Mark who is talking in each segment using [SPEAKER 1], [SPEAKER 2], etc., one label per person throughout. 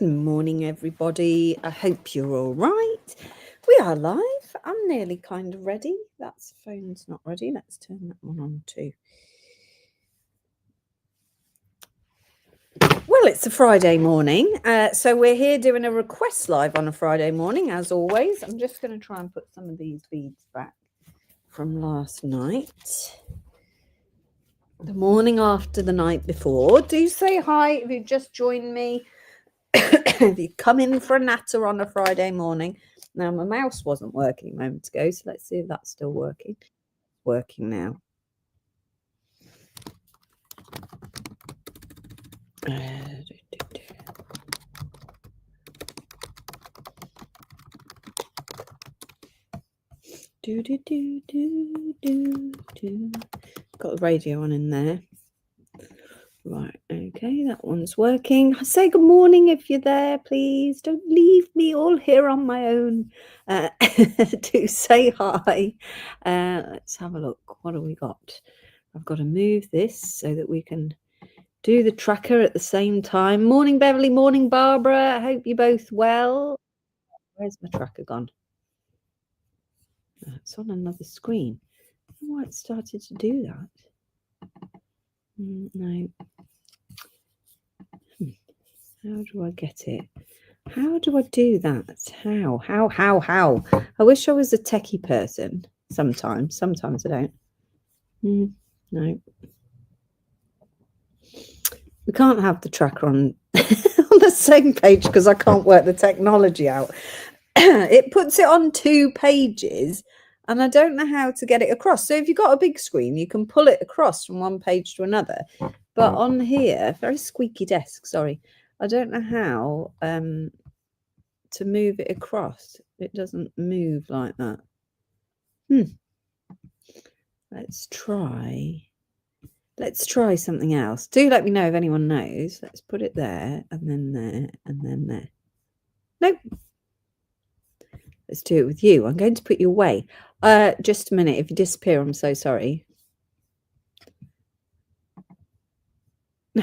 [SPEAKER 1] Good morning, everybody. I hope you're all right. We are live. I'm nearly kind of ready. That's phone's not ready. Let's turn that one on too. Well, it's a Friday morning, so we're here doing a request live on a Friday morning, as always. I'm just going to try and put some of these beads back from last night. The morning after the night before. Do say hi if you just joined me. If you come in for a natter on a Friday morning. Now, my mouse wasn't working a moment ago, so let's see if that's still working. Working now. Got the radio on in there. Right, okay, that one's working. Say good morning if you're there, please. Don't leave me all here on my own. Do say hi. Let's have a look. What have we got? I've got to move this so that we can do the tracker at the same time. Morning, Beverly. Morning, Barbara. I hope you're both well. Where's my tracker gone? It's on another screen. I don't know why it started to do that. No. How do I get it? How do I do that? How? I wish I was a techie person sometimes. Sometimes I don't. No. We can't have the tracker on the same page because I can't work the technology out. It puts it on 2 pages and I don't know how to get it across. So if you've got a big screen, you can pull it across from one page to another. But on here, very squeaky desk, sorry. I don't know how to move it across. It doesn't move like that. Let's try something else. Do let me know if anyone knows. Let's put it there and then there and then there. Nope. Let's do it with you. I'm going to put you away. Just a minute. If you disappear, I'm so sorry. No.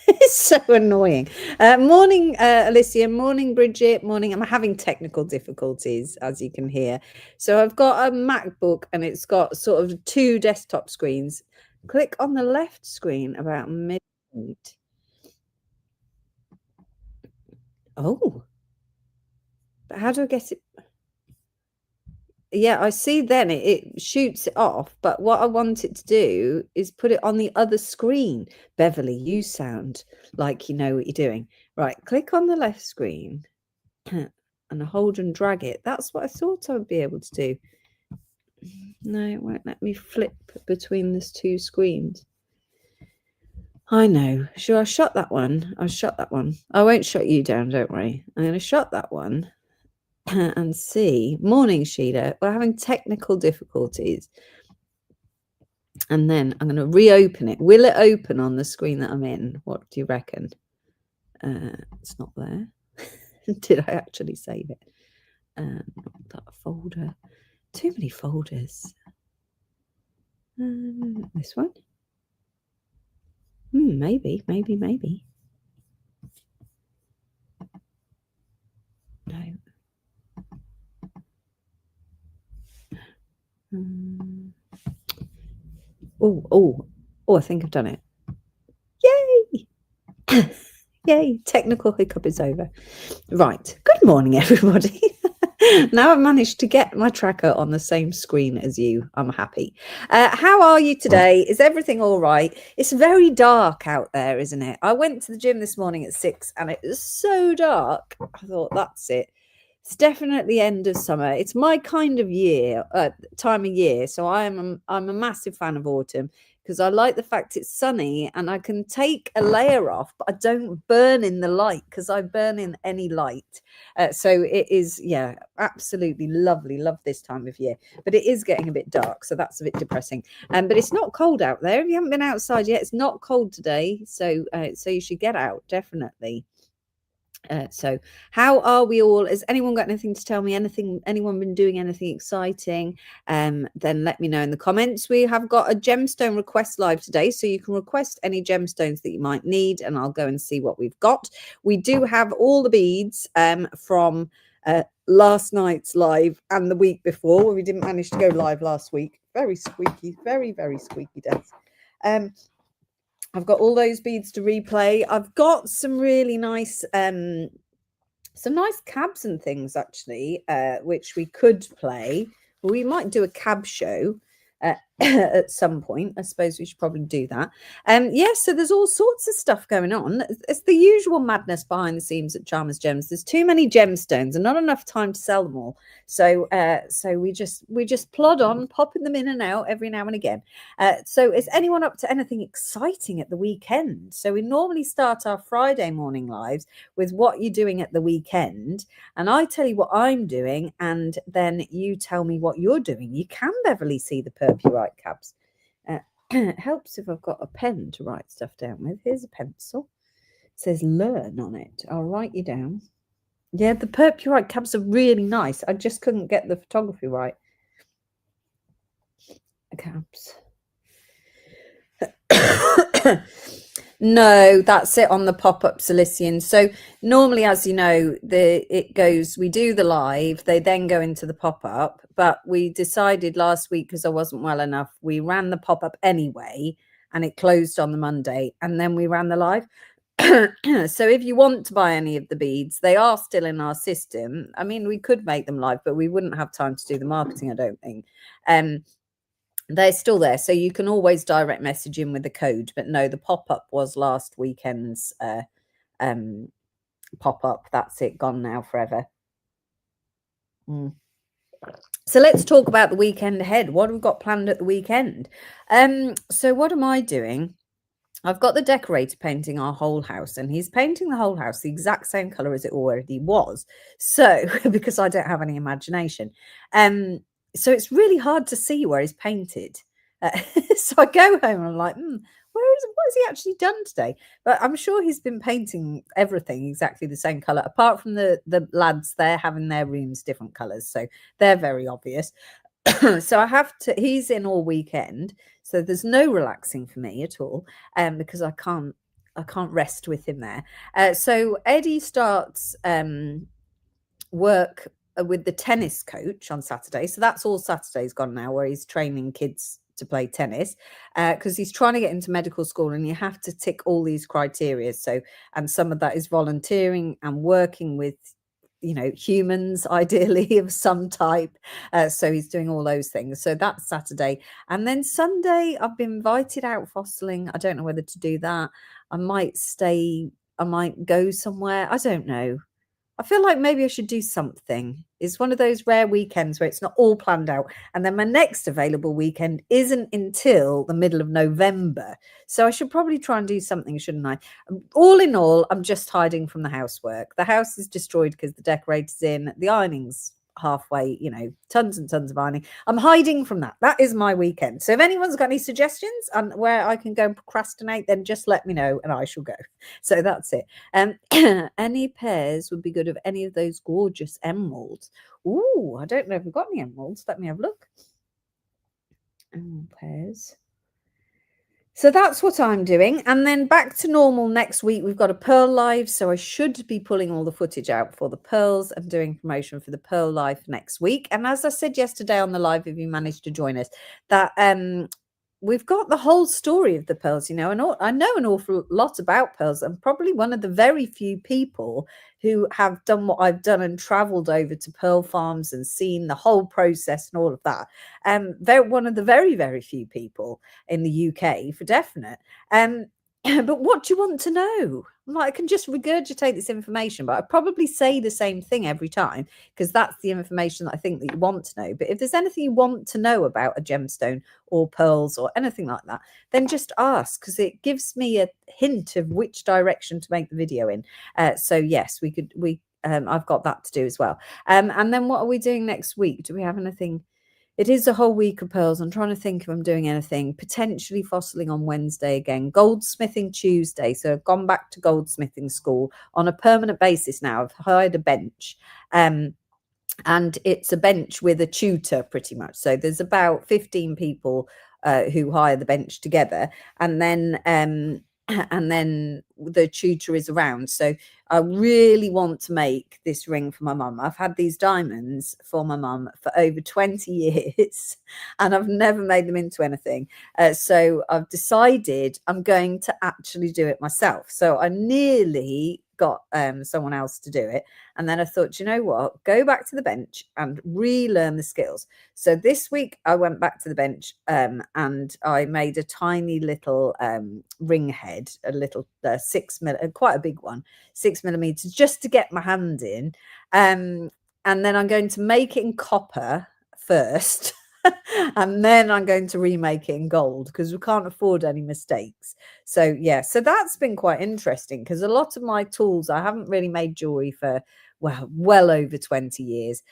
[SPEAKER 1] It's so annoying. Morning, Alicia. Morning, Bridget. Morning. I'm having technical difficulties, as you can hear. So I've got a MacBook and it's got sort of 2 desktop screens. Click on the left screen about midnight. Oh. But how do I get it? Yeah, I see then it shoots it off, but what I want it to do is put it on the other screen. Beverly, you sound like you know what you're doing. Right, click on the left screen and hold and drag it. That's what I thought I would be able to do. No, it won't let me flip between these 2 screens. I know. Should I shut that one? I'll shut that one. I won't shut you down, don't worry. I'm going to shut that one. And see. Morning, Sheila. We're having technical difficulties. And then I'm going to reopen it. Will it open on the screen that I'm in? What do you reckon? It's not there. Did I actually save it? Not that folder. Too many folders. This one? Maybe. No. Oh, I think I've done it. Yay! Yay, technical hiccup is over. Right. Good morning, everybody. Now I've managed to get my tracker on the same screen as you. I'm happy. How are you today? Is everything all right? It's very dark out there, isn't it? I went to the gym this morning at 6 and it was so dark. I thought, that's it. It's definitely end of summer. It's my kind of time of year. So I'm a massive fan of autumn because I like the fact it's sunny and I can take a layer off, but I don't burn in the light because I burn in any light. So it is, absolutely lovely. Love this time of year, but it is getting a bit dark. So that's a bit depressing. But it's not cold out there. If you haven't been outside yet, it's not cold today. So you should get out, definitely. So how are we all? Has anyone got anything to tell me? Anyone been doing anything exciting? Then let me know in the comments. We have got a gemstone request live today, so you can request any gemstones that you might need, and I'll go and see what we've got. We do have all the beads from last night's live and the week before. We didn't manage to go live last week. Very squeaky, very, very squeaky desk. I've got all those beads to replay. I've got some really nice cabs and things actually, which we could play. We might do a cab show at some point. I suppose we should probably do that. So there's all sorts of stuff going on. It's the usual madness behind the scenes at Chalmers Gems. There's too many gemstones and not enough time to sell them all. So we just plod on, popping them in and out every now and again. So is anyone up to anything exciting at the weekend? So we normally start our Friday morning lives with what you're doing at the weekend, and I tell you what I'm doing, and then you tell me what you're doing. You can, Beverly, see the Purpurite cabs. It helps if I've got a pen to write stuff down with. Here's a pencil. It says learn on it. I'll write you down. Yeah, the Purpurite cabs are really nice. I just couldn't get the photography right. Cabs. No, that's it on the pop-up Cilician. So normally, as you know, we do the live, they then go into the pop-up, but we decided last week, because I wasn't well enough, we ran the pop-up anyway, and it closed on the Monday, and then we ran the live. So if you want to buy any of the beads, they are still in our system. I mean, we could make them live, but we wouldn't have time to do the marketing, I don't think. They're still there, so you can always direct message in with the code. But no, the pop-up was last weekend's pop-up. That's it, gone now forever. So let's talk about the weekend ahead. What have we got planned at the weekend? So what am I doing? I've got the decorator painting our whole house, and he's painting the whole house the exact same color as it already was. So because I don't have any imagination. So it's really hard to see where he's painted. So I go home and I'm like, what has he actually done today? But I'm sure he's been painting everything exactly the same color, apart from the lads. They're having their rooms different colors, so they're very obvious. So I have to. He's in all weekend, so there's no relaxing for me at all, because I can't rest with him there. So Eddie starts work with the tennis coach on Saturday. So that's all Saturday's gone now, where he's training kids to play tennis, because he's trying to get into medical school, and you have to tick all these criteria. So, and some of that is volunteering and working with, humans, ideally of some type. So he's doing all those things. So that's Saturday. And then Sunday, I've been invited out fossling. I don't know whether to do that. I might go somewhere. I don't know. I feel like maybe I should do something. It's one of those rare weekends where it's not all planned out. And then my next available weekend isn't until the middle of November. So I should probably try and do something, shouldn't I? All in all, I'm just hiding from the housework. The house is destroyed because the decorator's in. The ironing's halfway, tons and tons of ironing. I'm hiding from that. That is my weekend. So if anyone's got any suggestions on where I can go and procrastinate, then just let me know and I shall go. So that's it. Any pairs would be good of any of those gorgeous emeralds. Ooh, I don't know if we've got any emeralds. Let me have a look. Pairs. So that's what I'm doing. And then back to normal next week. We've got a Pearl Live. So I should be pulling all the footage out for the pearls and doing promotion for the Pearl Live next week. And as I said yesterday on the live, if you managed to join us, that we've got the whole story of the pearls, and I know an awful lot about pearls. I'm probably one of the very few people who have done what I've done and traveled over to pearl farms and seen the whole process and all of that. They're one of the very, very few people in the UK for definite. But what do you want to know? I can just regurgitate this information, but I probably say the same thing every time because that's the information that I think that you want to know. But if there's anything you want to know about a gemstone or pearls or anything like that, then just ask, because it gives me a hint of which direction to make the video in. So yes, I've got that to do as well. And then what are we doing next week? Do we have anything It is a whole week of pearls. I'm trying to think if I'm doing anything. Potentially fossiling on Wednesday again. Goldsmithing Tuesday. So I've gone back to goldsmithing school on a permanent basis now. I've hired a bench. And it's a bench with a tutor pretty much. So there's about 15 people who hire the bench together, and then the tutor is around. So I really want to make this ring for my mum. I've had these diamonds for my mum for over 20 years and I've never made them into anything. So I've decided I'm going to actually do it myself. So I nearly got someone else to do it, and then I thought, you know what, go back to the bench and relearn the skills. So this week I went back to the bench and I made a tiny little ring head, a little 6 mm, quite a big one, 6 millimeters, just to get my hand in, and then I'm going to make it in copper first. And then I'm going to remake it in gold because we can't afford any mistakes. So yeah, so that's been quite interesting because a lot of my tools, I haven't really made jewelry for well over 20 years.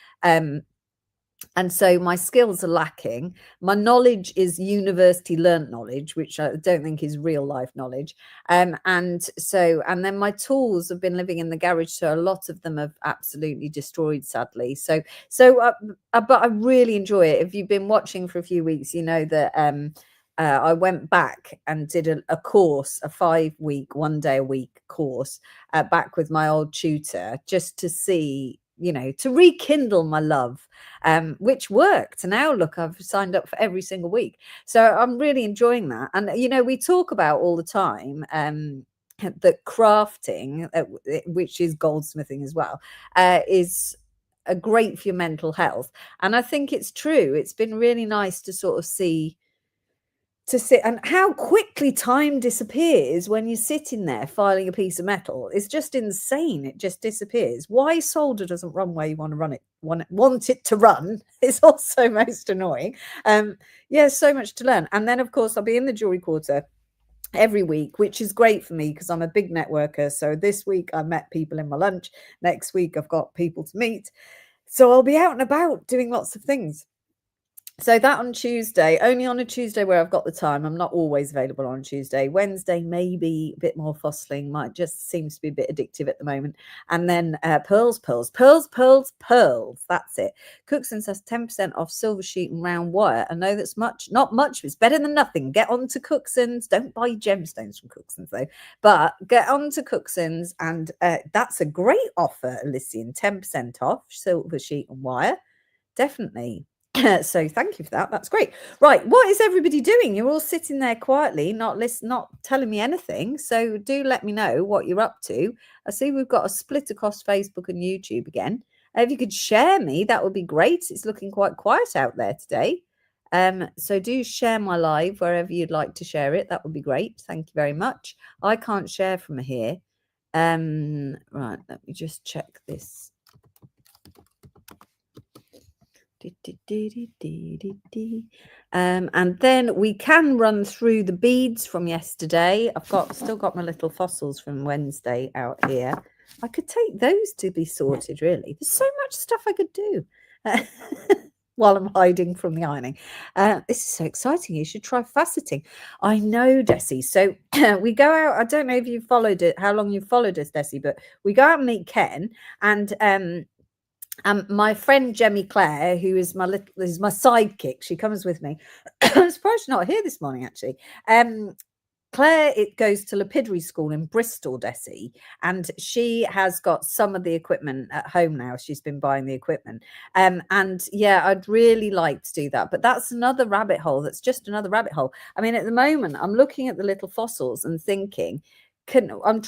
[SPEAKER 1] And so my skills are lacking. My knowledge is university learnt knowledge, which I don't think is real life knowledge. And then my tools have been living in the garage, so a lot of them have absolutely destroyed, sadly. But I really enjoy it. If you've been watching for a few weeks, you know that I went back and did a course, a 5-week, 1 day a week course back with my old tutor, just to see, you know, to rekindle my love, which worked. Now look, I've signed up for every single week, so I'm really enjoying that. And you know, we talk about all the time that crafting, which is goldsmithing as well, is great for your mental health, and I think it's true. It's been really nice to sort of see and how quickly time disappears when you're sitting there filing a piece of metal. It's just insane. It just disappears. Why solder doesn't run where you want to run it, want it to run, is also most annoying. Yeah, so much to learn. And then of course I'll be in the Jewelry Quarter every week, which is great for me because I'm a big networker. So this week I met people in my lunch. Next week I've got people to meet. So I'll be out and about doing lots of things. So that on Tuesday, only on a Tuesday where I've got the time. I'm not always available on Tuesday. Wednesday, maybe a bit more fossiling. Might just seems to be a bit addictive at the moment. And then pearls. That's it. Cookson's has 10% off silver sheet and round wire. I know that's not much. It's better than nothing. Get on to Cookson's. Don't buy gemstones from Cookson's though. But get on to Cookson's, and that's a great offer, Elysian. 10% off silver sheet and wire. Definitely. So thank you for that. That's great. Right, what is everybody doing? You're all sitting there quietly, not telling me anything. So do let me know what you're up to. I see we've got a split across Facebook and YouTube again. If you could share me, that would be great. It's looking quite quiet out there today. So do share my live wherever you'd like to share it. That would be great. Thank you very much. I can't share from here. Right, let me just check this. And then we can run through the beads from yesterday. I've still got my little fossils from Wednesday out here. I could take those to be sorted, really. There's so much stuff I could do while I'm hiding from the ironing. This is so exciting. You should try faceting. I know, Desi. So we go out. I don't know if you've followed it, how long you've followed us, Desi, but we go out and meet Ken, and my friend Jemmy Claire, who is my sidekick, she comes with me. I'm surprised she's not here this morning, actually. Claire, it goes to Lapidary School in Bristol, Desi, and she has got some of the equipment at home now. She's been buying the equipment. And yeah, I'd really like to do that, but that's another rabbit hole. That's just another rabbit hole. I mean, at the moment, I'm looking at the little fossils and thinking, I'm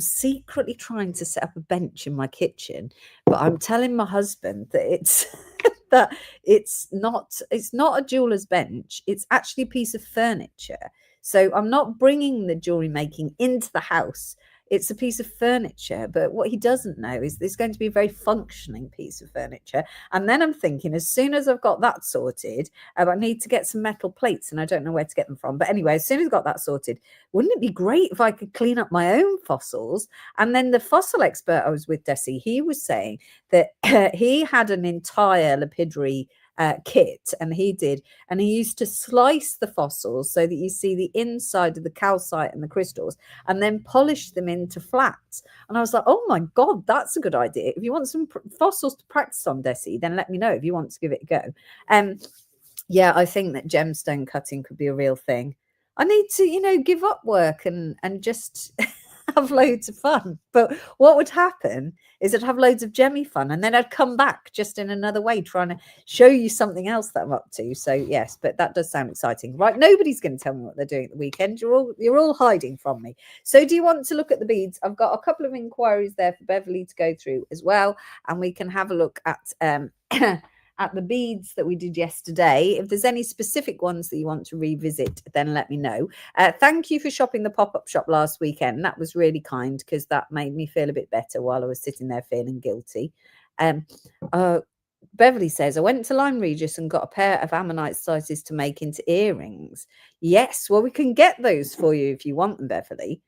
[SPEAKER 1] secretly trying to set up a bench in my kitchen, but I'm telling my husband that it's not a jeweler's bench. It's actually a piece of furniture. So I'm not bringing the jewelry making into the house. It's a piece of furniture, but what he doesn't know is there's going to be a very functioning piece of furniture. And then I'm thinking, as soon as I've got that sorted, I need to get some metal plates, and I don't know where to get them from. But anyway, as soon as I've got that sorted, wouldn't it be great if I could clean up my own fossils? And then the fossil expert I was with, Desi, he was saying that he had an entire lapidary kit, and he did, and he used to slice the fossils so that you see the inside of the calcite and the crystals, and then polish them into flats. And I was like, oh my god, that's a good idea. If you want some fossils to practice on, Desi, then let me know if you want to give it a go. Yeah, I think that gemstone cutting could be a real thing. I need to, give up work and just have loads of fun. But what would happen is I'd have loads of gemmy fun, and then I'd come back just in another way, trying to show you something else that I'm up to. So yes, but that does sound exciting, right? Nobody's going to tell me what they're doing at the weekend. You're all hiding from me. So do you want to look at the beads? I've got a couple of inquiries there for Beverly to go through as well, and we can have a look at at the beads that we did yesterday. If there's any specific ones that you want to revisit, then let me know. Thank you for shopping the pop-up shop last weekend. That was really kind, because that made me feel a bit better while I was sitting there feeling guilty. Beverly says, I went to Lyme Regis and got a pair of ammonite slices to make into earrings. Yes, well, we can get those for you if you want them, Beverly.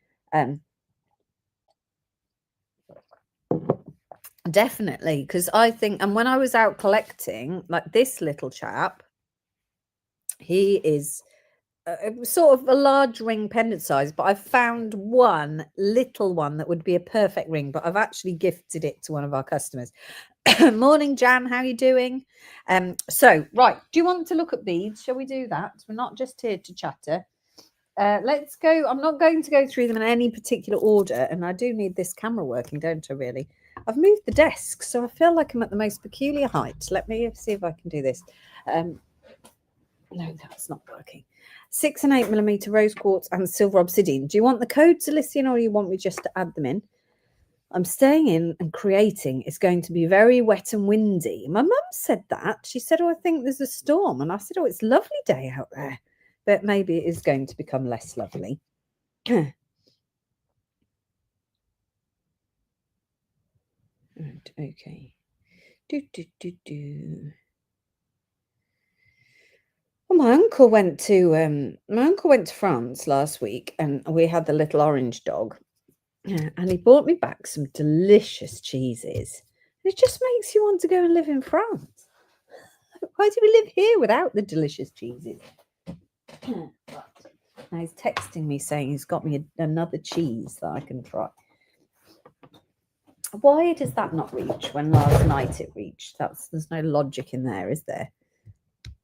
[SPEAKER 1] Definitely, because I think, and when I was out collecting, like this little chap, he is sort of a large ring pendant size, but I've found one little one that would be a perfect ring, but I've actually gifted it to one of our customers. Morning, Jan, how are you doing? So, right, do you want to look at beads? Shall we do that? We're not just here to chatter. Let's go. I'm not going to go through them in any particular order, and I do need this camera working, don't I, really? I've moved the desk, so I feel like I'm at the most peculiar height. Let me see if I can do this. No, that's not working. 6 and 8 millimeter rose quartz and silver obsidian. Do you want the codes, Alician, or you want me just to add them in? I'm staying in and creating. It's going to be very wet and windy. My mum said that. She said, oh, I think there's a storm. And I said, oh, it's a lovely day out there. But maybe it is going to become less lovely. Right, okay. Well, my uncle went to France last week, and we had the little orange dog, and he brought me back some delicious cheeses. And it just makes you want to go and live in France. Why do we live here without the delicious cheeses? Now he's texting me saying he's got me another cheese that I can try. Why does that not reach when last night it reached? There's no logic in there, is there?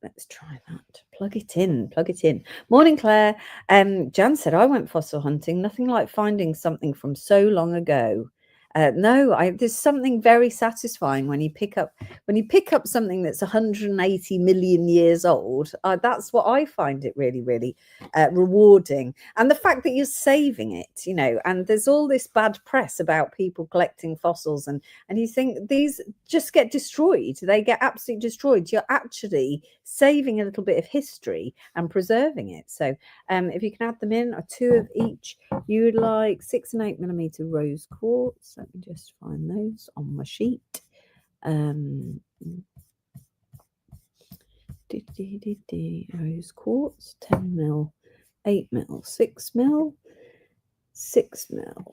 [SPEAKER 1] Let's try that. Plug it in. Morning, Claire. Jan said, I went fossil hunting. Nothing like finding something from so long ago. There's something very satisfying when you pick up something that's 180 million years old. That's what I find it really, really rewarding. And the fact that you're saving it, and there's all this bad press about people collecting fossils, and you think these just get destroyed. They get absolutely destroyed. You're actually saving a little bit of history and preserving it. So if you can add them in, 2 of each. You would like 6 and 8 millimeter rose quartz. Let me just find those on my sheet. Rose quartz, 10 mil, 8 mil, 6 mil, 6 mil.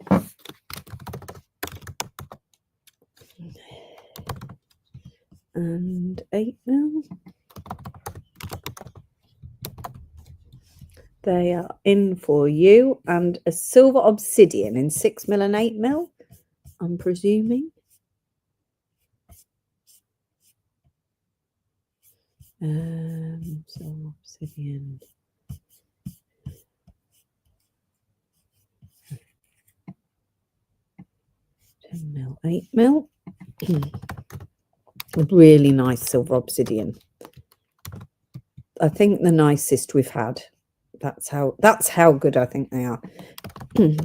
[SPEAKER 1] And 8 mil. They are in for you. And a silver obsidian in 6 mil and 8 mil, I'm presuming. Silver obsidian. 10 mil, 8 mil. Really nice silver obsidian. I think the nicest we've had. That's how good I think they are. There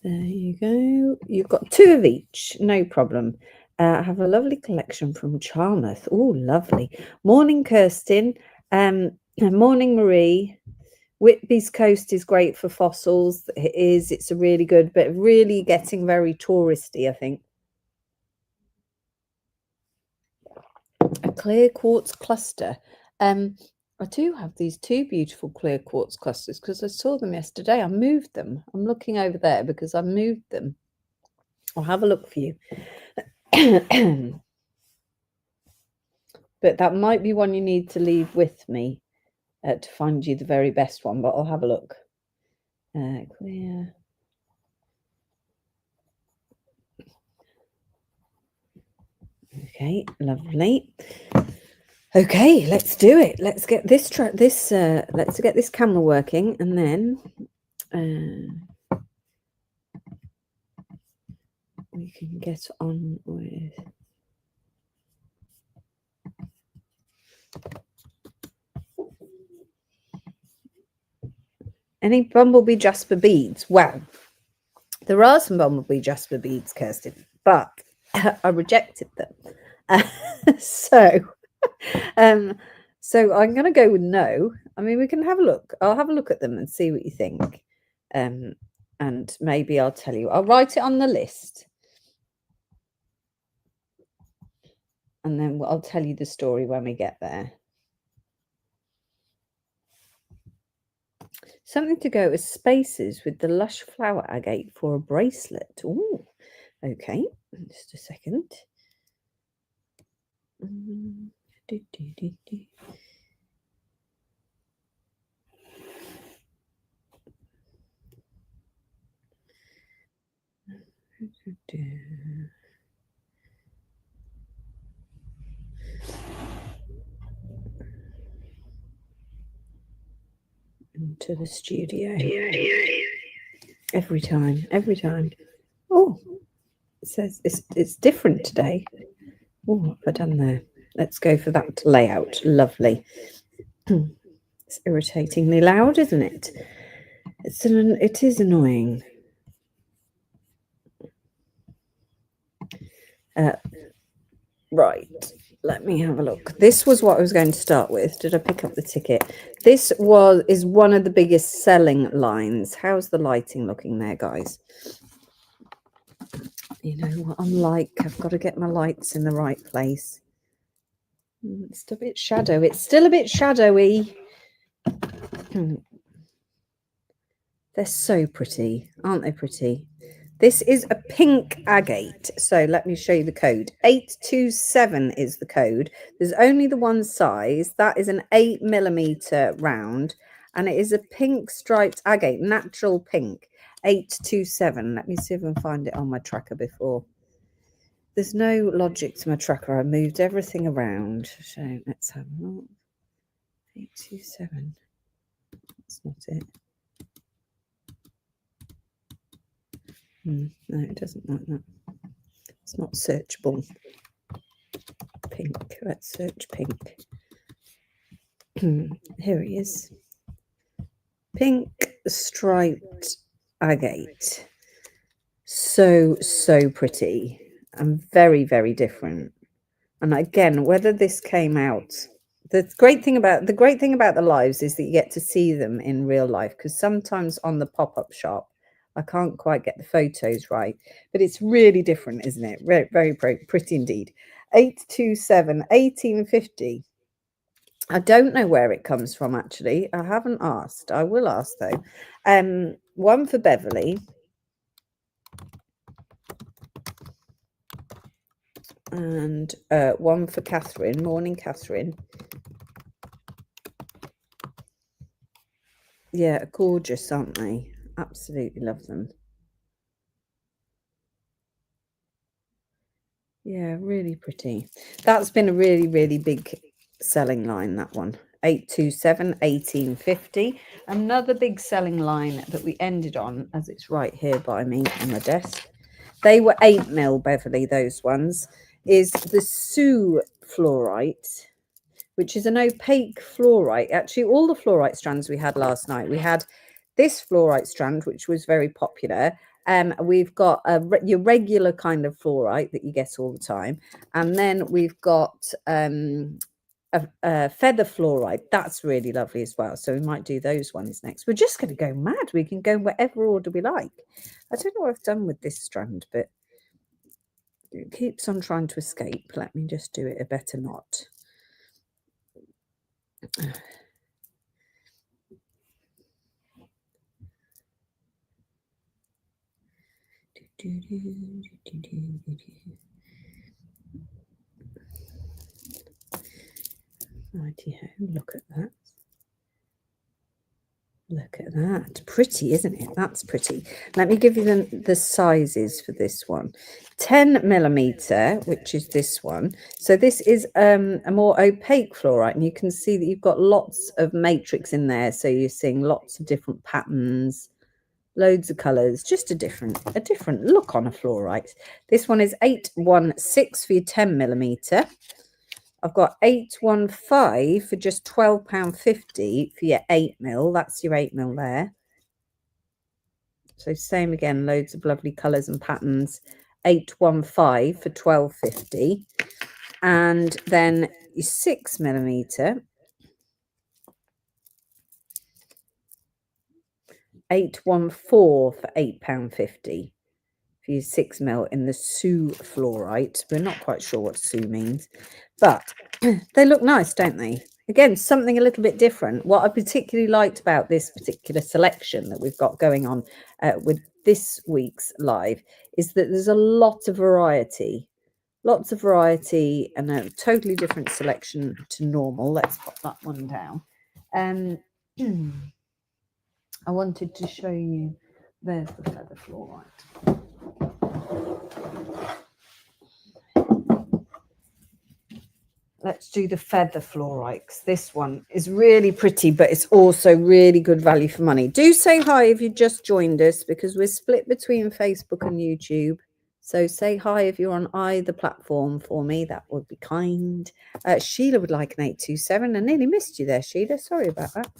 [SPEAKER 1] you go. You've got 2 of each, no problem. I have a lovely collection from Charmouth. Oh, lovely. Morning, Kirsten. Morning, Marie. Whitby's Coast is great for fossils. It is. It's a really good, but really getting very touristy, I think. A clear quartz cluster. I do have these 2 beautiful clear quartz clusters because I saw them yesterday. I moved them. I'm looking over there because I moved them. I'll have a look for you. but that might be one you need to leave with me to find you the very best one, but I'll have a look. Clear. Okay, lovely. Okay, let's do it. Let's get this let's get this camera working, and then we can get on with any Bumblebee Jasper beads. Well, there are some Bumblebee Jasper beads, Kirsten, but I rejected them. So I'm going to go with no. I mean, we can have a look. I'll have a look at them and see what you think. And maybe I'll tell you. I'll write it on the list. And then I'll tell you the story when we get there. Something to go as spaces with the lush flower agate for a bracelet. Oh, okay. Just a second. Into the studio. Every time. Oh, it says it's different today. Oh, what have I done there? Let's go for that layout. Lovely. It's irritatingly loud, isn't it? It is annoying. Right. Let me have a look. This was what I was going to start with. Did I pick up the ticket? This is one of the biggest selling lines. How's the lighting looking there, guys? You know what I'm like. I've got to get my lights in the right place. It's a bit shadow. It's still a bit shadowy. They're so pretty. Aren't they pretty? This is a pink agate. So let me show you the code. 827 is the code. There's only the one size. That is an 8mm round. And it is a pink striped agate, natural pink. 827. Let me see if I can find it on my tracker before. There's no logic to my tracker. I moved everything around. So let's have a look. 827. That's not it. No, it doesn't like that. It's not searchable. Pink. Let's search pink. Here he is. Pink striped agate. So pretty and very, very different. And again, whether this came out, the great thing about the lives is that you get to see them in real life, because sometimes on the pop-up shop I can't quite get the photos right, but it's really different, isn't it? Very, very pretty indeed. 827, 1850. I don't know where it comes from, actually. I haven't asked. I will ask, though. One for Beverly. And one for Catherine. Morning, Catherine. Yeah, gorgeous, aren't they? Absolutely love them. Yeah, really pretty. That's been a really, really big selling line, that one. 827, 1850. Another big selling line that we ended on, as it's right here by me on the desk. They were 8mm, Beverly, those ones. Is the Sue fluorite, which is an opaque fluorite. Actually, all the fluorite strands we had last night, we had this fluorite strand, which was very popular. We've got your regular kind of fluorite that you get all the time. And then we've got a feather fluorite. That's really lovely as well. So we might do those ones next. We're just going to go mad. We can go whatever order we like. I don't know what I've done with this strand, but it keeps on trying to escape. Let me just do it a better knot. Righty-ho, look at that. Look at that. Pretty, isn't it? That's pretty. Let me give you the sizes for this one. 10 millimeter, which is this one. So this is a more opaque fluorite, and you can see that you've got lots of matrix in there. So you're seeing lots of different patterns, loads of colors, just a different look on a fluorite. This one is 816 for your 10 millimeter. I've got 815 for just £12.50 for your 8 mil. That's your 8 mil there. So same again, loads of lovely colours and patterns. 815 for £12.50. And then your 6 millimeter. 814 for £8.50 for your 6 mil in the Sue fluorite. We're not quite sure what Sue means, but they look nice, don't they? Again, something a little bit different. What I particularly liked about this particular selection that we've got going on with this week's live is that there's a lot of variety. Lots of variety and a totally different selection to normal. Let's pop that one down. I wanted to show you, there's the feather fluorite. Let's do the feather fluorite. This one is really pretty, but it's also really good value for money. Do say hi if you just joined us, because we're split between Facebook and YouTube. So say hi if you're on either platform for me. That would be kind. Sheila would like an 827. I nearly missed you there, Sheila. Sorry about that.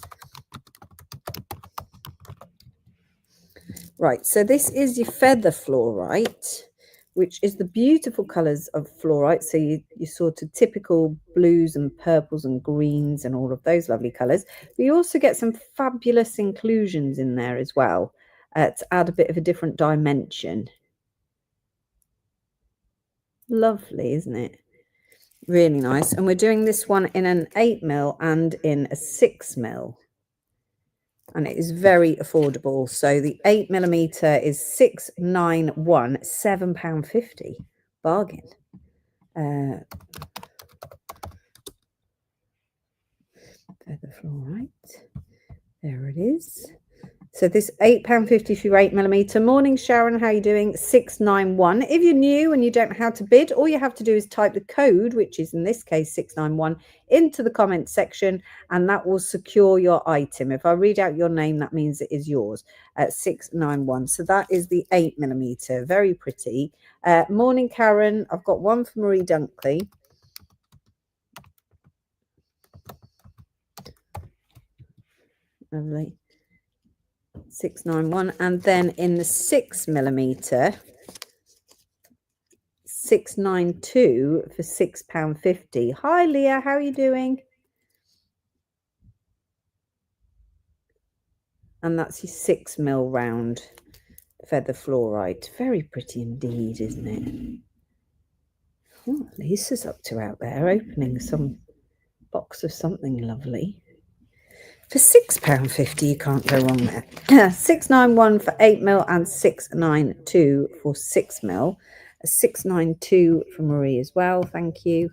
[SPEAKER 1] Right, so this is your feather fluorite, which is the beautiful colours of fluorite. So you sort of typical blues and purples and greens and all of those lovely colours. But you also get some fabulous inclusions in there as well to add a bit of a different dimension. Lovely, isn't it? Really nice. And we're doing this one in an 8 mil and in a 6 mil. And it is very affordable. So the 8 millimeter is £691, £7.50. Bargain. Feather fluorite. There it is. So this £8.50 for your 8 millimeter. Morning, Sharon. How are you doing? 691. If you're new and you don't know how to bid, all you have to do is type the code, which is in this case 691, into the comment section, and that will secure your item. If I read out your name, that means it is yours at 691. So that is the 8 millimeter. Very pretty. Morning, Karen. I've got one for Marie Dunkley. Lovely. 691. And then in the 6 millimeter, 692 for £6.50. Hi, Leah. How are you doing? And that's your 6 mil round feather fluorite. Very pretty indeed, isn't it? Oh, Lisa's up to out there opening some box of something lovely. For £6.50, you can't go wrong there. 691 for 8 mil and 692 for 6 mil. A 692 for Marie as well. Thank you.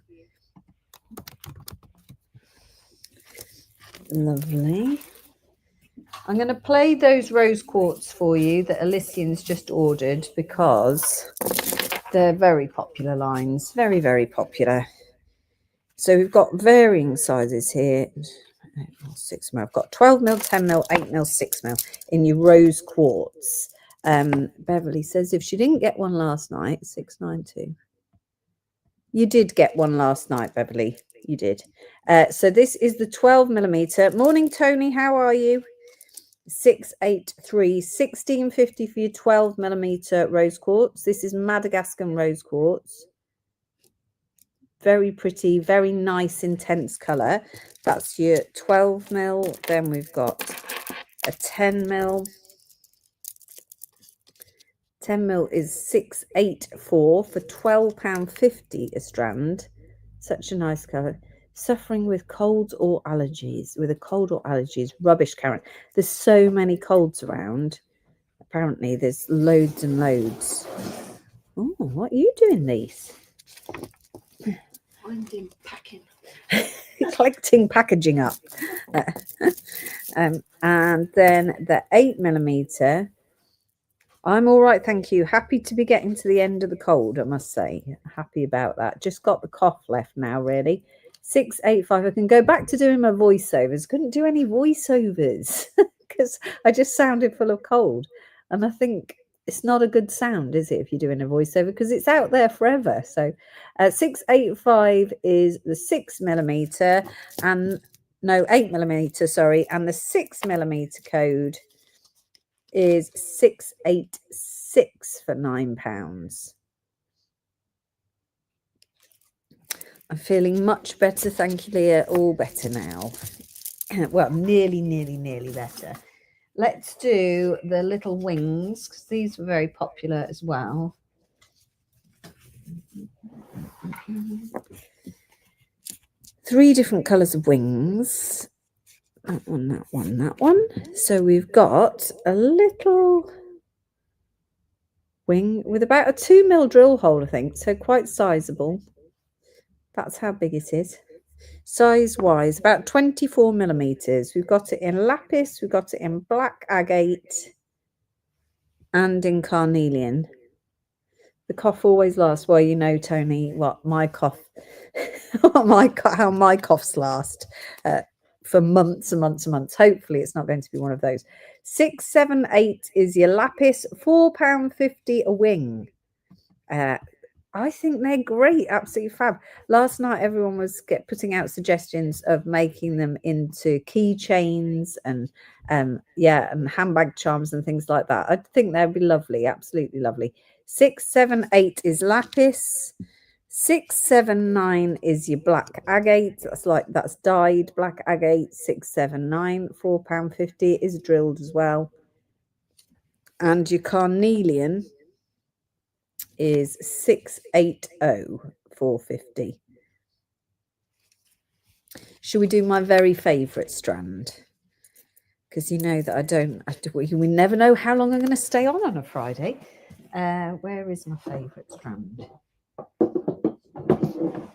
[SPEAKER 1] Lovely. I'm going to play those rose quartz for you that Alician's just ordered because they're very popular lines. Very, very popular. So we've got varying sizes here. 6 mil. I've got 12 mil, 10 mil, 8 mil, 6 mil in your rose quartz. Beverly says if she didn't get one last night, 692. You did get one last night, Beverly. You did. So this is the 12 millimeter. Morning, Tony. How are you? 683, 1650 for your 12 millimeter rose quartz. This is Madagascar rose quartz. Very pretty, very nice, intense color. That's your 12 mil. Then we've got a 10 mil. 10 mil is 684 for £12.50 a strand. Such a nice color. Suffering with colds or allergies. With a cold or allergies. Rubbish, Karen. There's so many colds around. Apparently, there's loads and loads. Oh, what are you doing, Lise?
[SPEAKER 2] I'm doing packing.
[SPEAKER 1] collecting packaging up. And then the 8mm. I'm all right, thank you. Happy to be getting to the end of the cold, I must say. Happy about that. Just got the cough left now, really. 685. I can go back to doing my voiceovers. Couldn't do any voiceovers because I just sounded full of cold. And I think it's not a good sound, is it, if you're doing a voiceover, because it's out there forever. So 685 is the 6mm and no, 8mm, sorry. And the 6mm code is 686 for £9. I'm feeling much better, thank you, Leah. All better now. Well, nearly better. Let's do the little wings, because these were very popular as well. Three different colours of wings. That one, that one, that one. So we've got a little wing with about a 2mm drill hole, I think, so quite sizable. That's how big it is. Size wise, about 24mm. We've got it in lapis, we've got it in black agate, and in carnelian. The cough always lasts. Well, you know, Tony, what my cough, how my coughs last for months and months and months. Hopefully, it's not going to be one of those. 678 is your lapis, £4.50 a wing. I think they're great, absolutely fab. Last night, everyone was putting out suggestions of making them into keychains and and handbag charms and things like that. I think they'd be lovely, absolutely lovely. 678 is lapis. 679 is your black agate. That's dyed black agate. 679, £4.50 is drilled as well. And your carnelian is 680, £4.50. Should we do my very favourite strand? Because you know that we never know how long I'm going to stay on a Friday. Where is my favourite strand?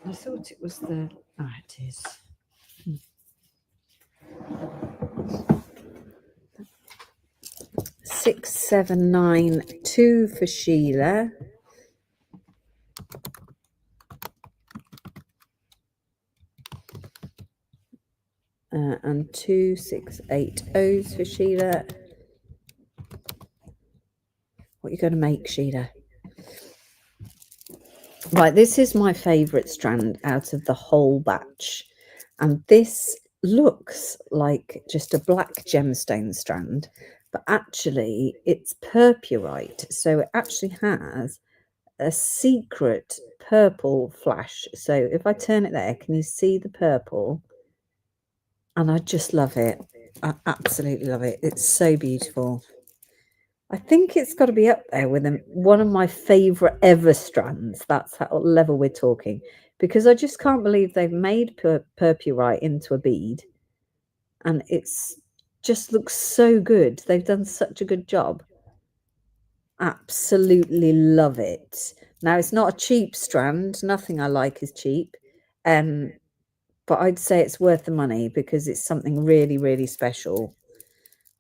[SPEAKER 1] I thought it was it is. 679.2 for Sheila. And 2680s for Sheila. What are you going to make, Sheila? Right, this is my favourite strand out of the whole batch. And this looks like just a black gemstone strand, but actually it's purpurite. So it actually has a secret purple flash. So if I turn it there, can you see the purple? And I just love it. I absolutely love it. It's so beautiful. I think it's got to be up there with one of my favourite ever strands. That's how level we're talking. Because I just can't believe they've made purpurite into a bead. And it's just looks so good. They've done such a good job. Absolutely love it. Now, it's not a cheap strand. Nothing I like is cheap. But I'd say it's worth the money because it's something really, really special.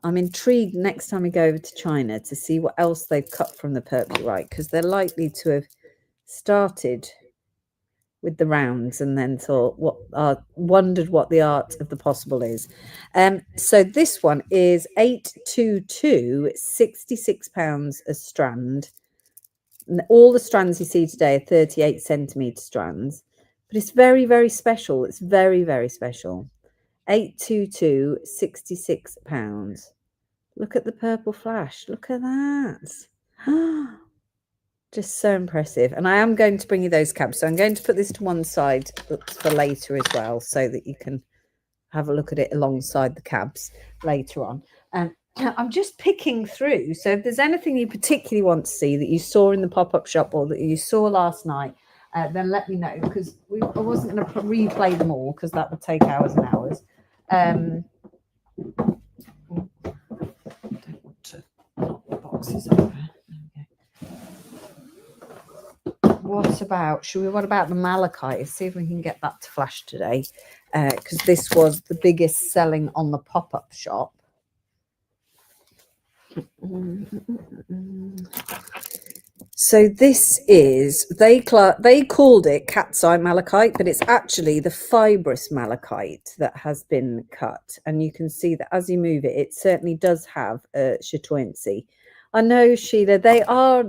[SPEAKER 1] I'm intrigued next time we go over to China to see what else they've cut from the purpurite, because they're likely to have started with the rounds and then thought wondered what the art of the possible is. So this one is 822, £66 a strand. All the strands you see today are 38 centimetre strands, but it's very, very special. It's very, very special. 822, £66. Look at the purple flash. Look at that. Just so impressive. And I am going to bring you those cabs. So I'm going to put this to one side for later as well, so that you can have a look at it alongside the cabs later on. And I'm just picking through. So if there's anything you particularly want to see that you saw in the pop-up shop or that you saw last night, then let me know, because I wasn't going to replay them all because that would take hours and hours. I don't want to knock the boxes over. There we go. what about the malachite? Let's see if we can get that to flash today, because this was the biggest selling on the pop-up shop. So this is, they called it cat's eye malachite, but it's actually the fibrous malachite that has been cut. And you can see that as you move it, it certainly does have a chatoyancy. I know, Sheila, they are,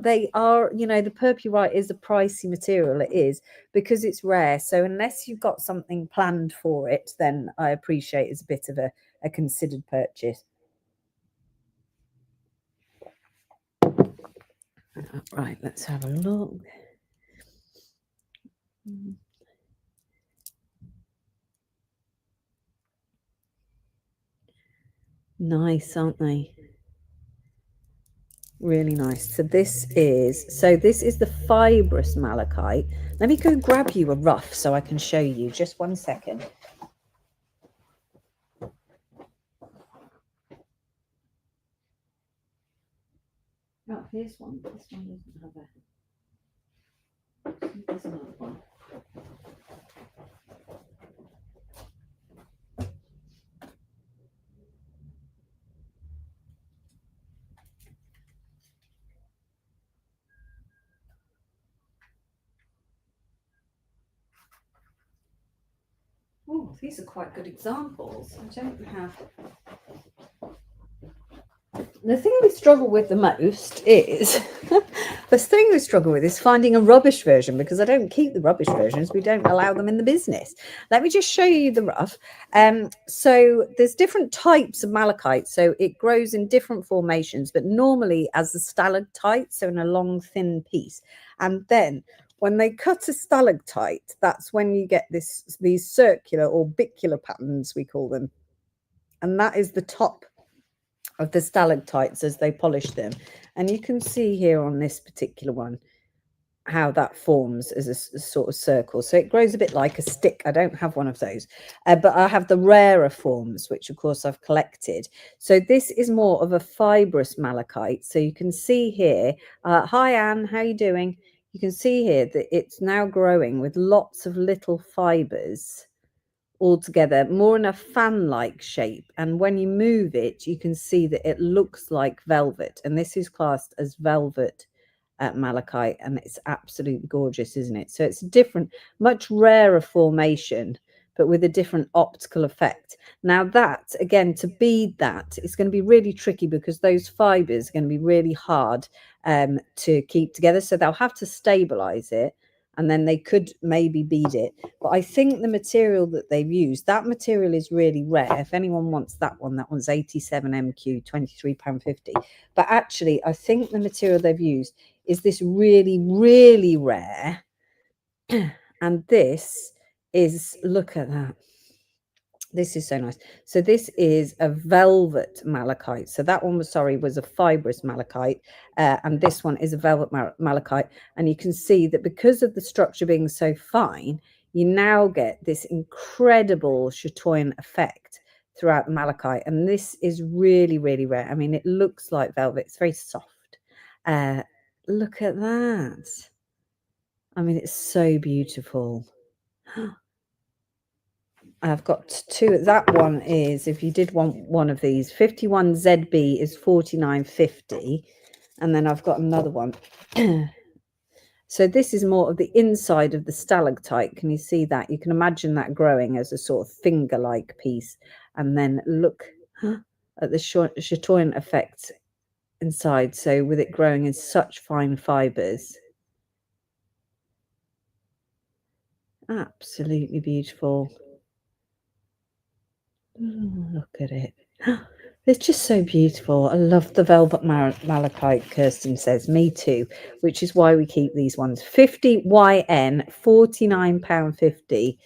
[SPEAKER 1] you know, the purpurite is a pricey material. It is, because it's rare. So unless you've got something planned for it, then I appreciate it's a bit of a considered purchase. Right, let's have a look. Nice, aren't they? Really nice. So this is the fibrous malachite. Let me go grab you a rough so I can show you. Just 1 second. Oh, here's one. This one doesn't have a. There's another one. Oh, these are quite good examples. I don't have. The thing we struggle with the most is finding a rubbish version, because I don't keep the rubbish versions. We don't allow them in the business. Let me just show you the rough. So there's different types of malachite. So it grows in different formations, but normally as a stalactite, so in a long, thin piece. And then when they cut a stalactite, that's when you get these circular or bicular patterns, we call them. And that is the top of the stalactites as they polish them. And you can see here on this particular one how that forms as a sort of circle. So it grows a bit like a stick. I don't have one of those, but I have the rarer forms, which of course I've collected. So this is more of a fibrous malachite. So you can see here, hi Anne, how are you doing? You can see here that it's now growing with lots of little fibers all together, more in a fan-like shape. And when you move it, you can see that it looks like velvet. And this is classed as velvet malachite, and it's absolutely gorgeous, isn't it? So it's a different, much rarer formation, but with a different optical effect. Now that, again, to bead that, it's going to be really tricky because those fibers are going to be really hard to keep together. So they'll have to stabilize it, and then they could maybe bead it. But I think the material that they've used, that material is really rare. If anyone wants that one's 87 MQ, £23.50. But actually, I think the material they've used is this really, really rare. And this is, look at that. This is so nice. So this is a velvet malachite. So that one was a fibrous malachite. And this one is a velvet malachite. And you can see that because of the structure being so fine, you now get this incredible chatoyant effect throughout the malachite. And this is really, really rare. I mean, it looks like velvet. It's very soft. Look at that. I mean, it's so beautiful. I've got two. That one is, if you did want one of these, 51 ZB is 49.50, and then I've got another one. So this is more of the inside of the stalactite. Can you see that? You can imagine that growing as a sort of finger-like piece, and then look at the chatoyant effect inside. So with it growing in such fine fibers, absolutely beautiful. Look at it. It's just so beautiful. I love the velvet malachite, Kirsten says. Me too, which is why we keep these ones. 50 YN, £49.50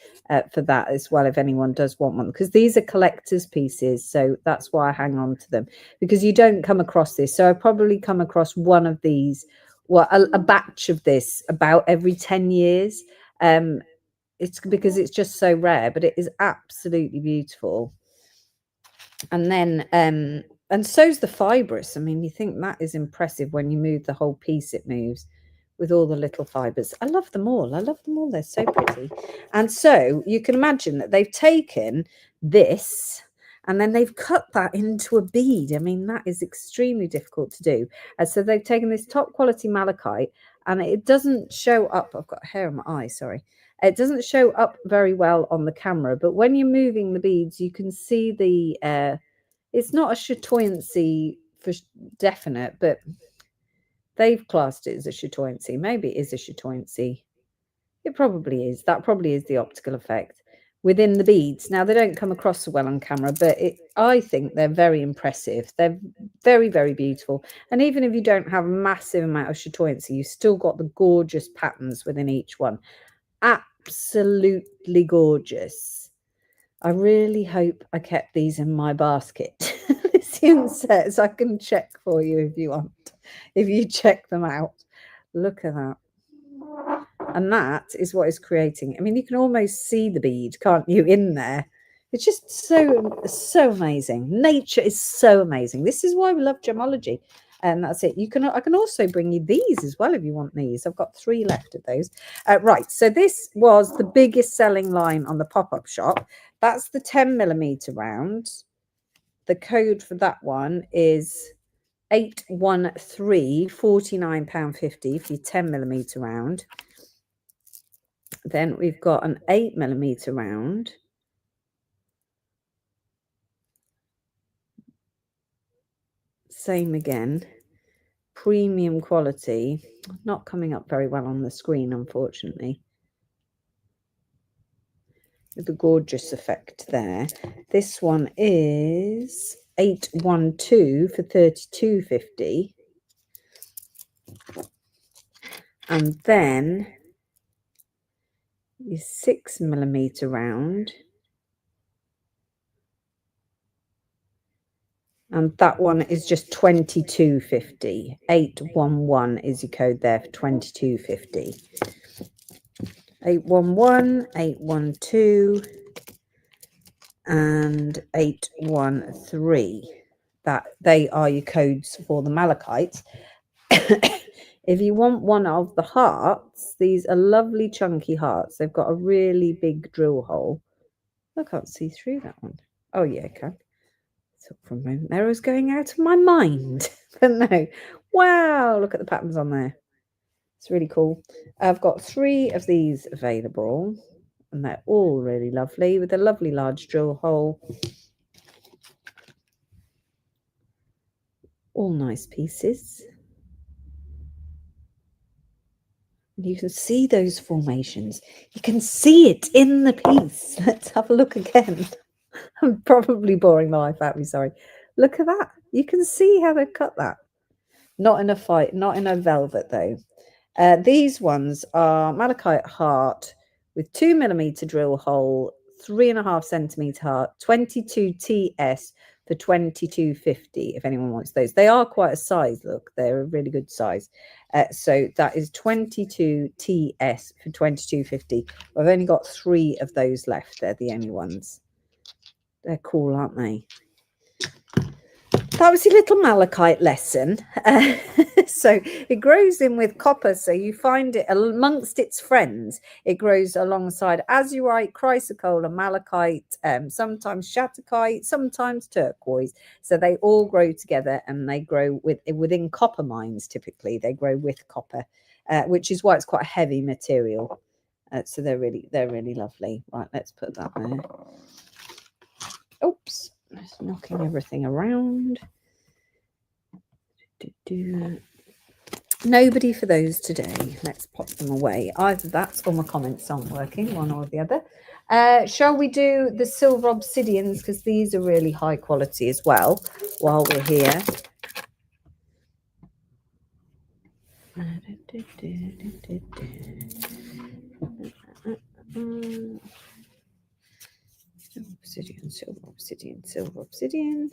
[SPEAKER 1] for that as well, if anyone does want one, because these are collector's pieces. So that's why I hang on to them, because you don't come across this. So I probably come across one of these, well, a batch of this about every 10 years. It's because it's just so rare, but it is absolutely beautiful. And then and so's the fibrous. I mean, you think that is impressive when you move the whole piece, it moves. with all the little fibers. I love them all. I love them all. They're so pretty. And so you can imagine that they've taken this and then they've cut that into a bead. I mean, that is extremely difficult to do. And so they've taken this top quality malachite, and it doesn't show up. I've got hair in my eye, sorry. It doesn't show up very well on the camera, but when you're moving the beads, you can see the, it's not a chatoyancy for definite, but they've classed it as a chatoyancy. Maybe it is a chatoyancy. It probably is. That probably is the optical effect within the beads. Now, they don't come across so well on camera, but I think they're very impressive. They're very, very beautiful. And even if you don't have a massive amount of chatoyancy, you've still got the gorgeous patterns within each one. Absolutely gorgeous. I really hope I kept these in my basket. This insets, I can check for you if you want. If you check them out. Look at that. And that is what is creating. I mean, you can almost see the bead, can't you, in there? It's just so amazing. Nature is so amazing. This is why we love gemology. And that's it. I can also bring you these as well if you want these. I've got 3 left of those. Right. So this was the biggest selling line on the pop-up shop. That's the 10mm round. The code for that one is 813, £49.50 for your 10mm round. Then we've got an 8mm round. Same again. Premium quality. Not coming up very well on the screen, unfortunately. With the gorgeous effect there. This one is 812 for £32.50. And then your 6mm round. And that one is just £22.50. 811 is your code there for £22.50. 811, 812, and 813. They are your codes for the malachite. If you want one of the hearts, these are lovely chunky hearts. They've got a really big drill hole. I can't see through that one. Oh yeah, I can. So for a moment there, I was going out of my mind. But no. Wow, look at the patterns on there. It's really cool. I've got 3 of these available, and they're all really lovely with a lovely large drill hole. All nice pieces. And you can see those formations. You can see it in the piece. Let's have a look again. I'm probably boring the life out of me, sorry. Look at that. You can see how they've cut that. Not in a velvet though. These ones are malachite heart with 2mm drill hole, 3.5cm heart, 22 TS for £22.50 if anyone wants those. They are quite a size, look, they're a really good size. So that is 22 TS for £22.50. I've only got 3 of those left. They're the only ones. They're cool, aren't they? That was your little malachite lesson. So it grows in with copper, so you find it amongst its friends. It grows alongside azurite, chrysocolla, malachite, sometimes shattuckite, sometimes turquoise. So they all grow together, and they grow within copper mines. Typically, they grow with copper, which is why it's quite a heavy material. So they're really lovely. Right, let's put that there. Oops. Just knocking everything around. Nobody for those today. Let's pop them away. Either that's or my comments aren't working, one or the other. Shall we do the silver obsidians, because these are really high quality as well, while we're here. Obsidian, silver obsidian,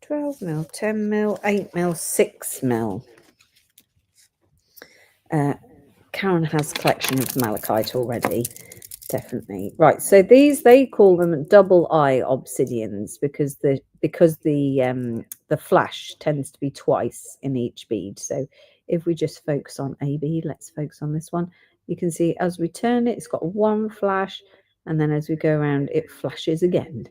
[SPEAKER 1] 12mm, 10mm, 8mm, 6mm. Karen has a collection of malachite already, definitely. Right, so these, they call them double eye obsidians because the flash tends to be twice in each bead. So If we just focus on AB, let's focus on this one. You can see as we turn it, it's got one flash, and then as we go around, it flashes again.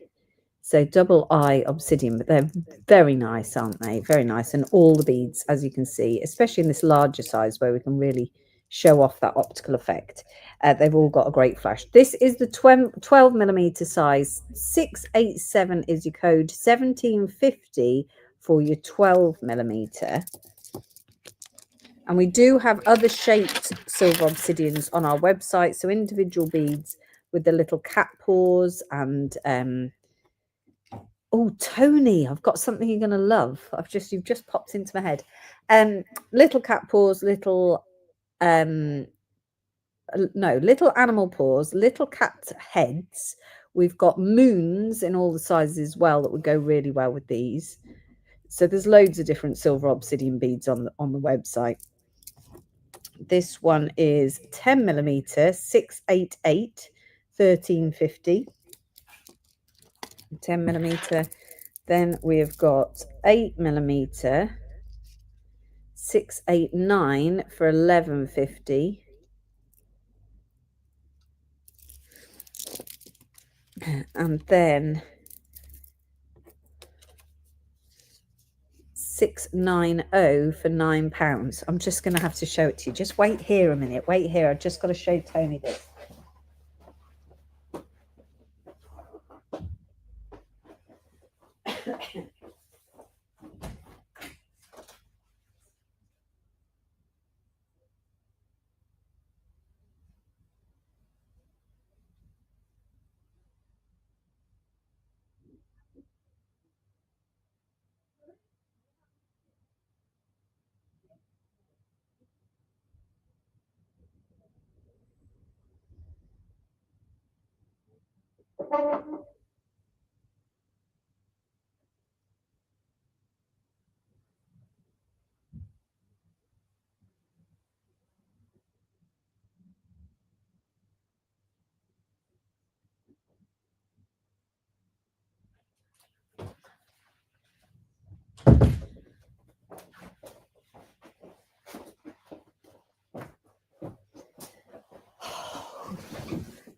[SPEAKER 1] So double eye obsidian, but they're very nice, aren't they? Very nice. And all the beads, as you can see, especially in this larger size where we can really show off that optical effect. They've all got a great flash. This is the 12 millimeter size. 687 is your code. 1750 for your 12 millimeter. And we do have other shaped silver obsidians on our website. So individual beads with the little cat paws and oh, Tony, I've got something you're going to love. You've just popped into my head. Little cat paws, little little animal paws, little cat heads. We've got moons in all the sizes as well that would go really well with these. So there's loads of different silver obsidian beads on the website. This one is 10 millimeter, 688, 1350. 10 millimeter. Then we've got 8 millimeter, 689 for 1150. And then 690 for £9. I'm just going to have to show it to you. Just wait here a minute. Wait here. I've just got to show Tony this.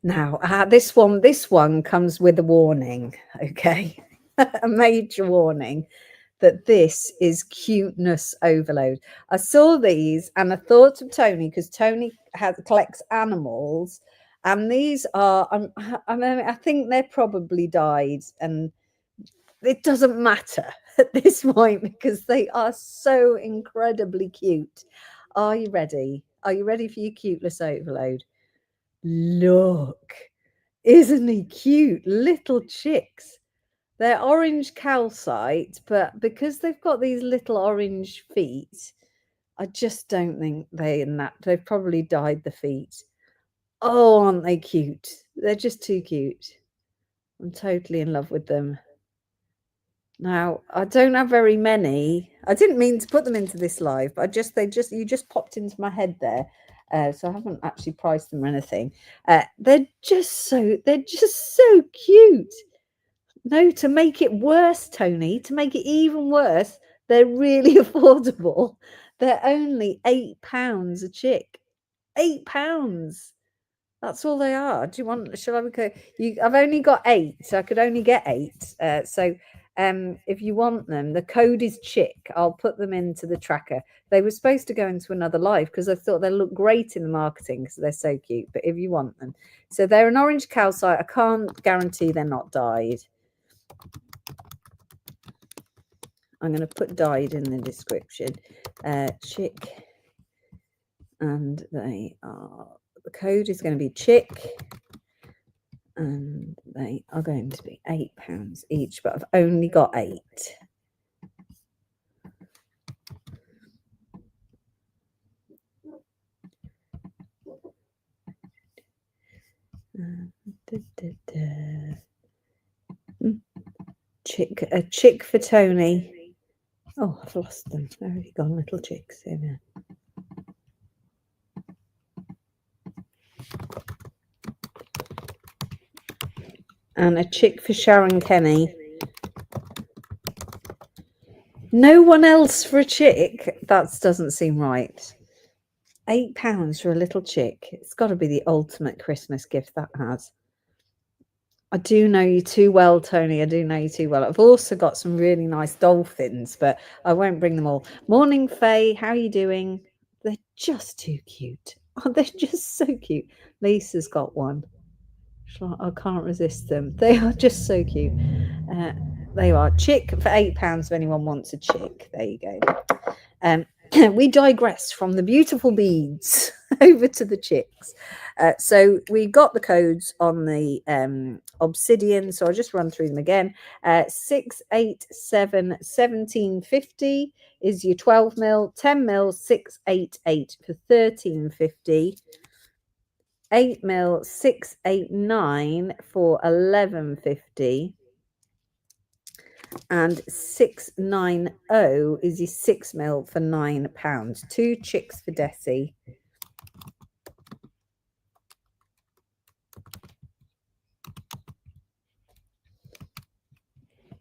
[SPEAKER 1] Now, this one comes with a warning, okay? A major warning that this is cuteness overload. I saw these and I thought of Tony because Tony collects animals, and these are, I think they're probably died, and it doesn't matter at this point because they are so incredibly cute. Are you ready? Are you ready for your cuteness overload? Look, isn't he cute? Little chicks. They're orange calcite, but because they've got these little orange feet, I just don't think they've probably dyed the feet. Oh, aren't they cute? They're just too cute. I'm totally in love with them. Now, I don't have very many. I didn't mean to put them into this live, but you just popped into my head there. So I haven't actually priced them or anything. They're just so cute. No, to make it worse, Tony, to make it even worse, they're really affordable. They're only £8 a chick. £8. That's all they are. Do you want? Shall I go? I've only got 8, so I could only get 8. So if you want them, the code is chick. I'll put them into the tracker. They were supposed to go into another live because I thought they look great in the marketing because they're so cute. But if you want them, so they're an orange calcite. I can't guarantee they're not dyed. I'm going to put dyed in the description. Chick, and they are. The code is going to be chick. And they are going to be £8 each, but I've only got 8. A chick for Tony. Oh, I've lost them. Where have you gone, little chicks? Here we are. And a chick for Sharon Kenny. No one else for a chick? That doesn't seem right. £8 for a little chick. It's got to be the ultimate Christmas gift, that has. I do know you too well, Tony. I do know you too well. I've also got some really nice dolphins, but I won't bring them all. Morning, Faye. How are you doing? They're just too cute. Oh, they're just so cute. Lisa's got one. I can't resist them. They are just so cute. They are. Chick for £8 if anyone wants a chick. There you go. We digress from the beautiful beads over to the chicks. So we got the codes on the obsidian. So I'll just run through them again. 687 1750 is your 12 mil, 10 mil 688 for 1350. 8 mil 689 for 1150. And 690 is your 6 mil for £9. 2 chicks for Desi.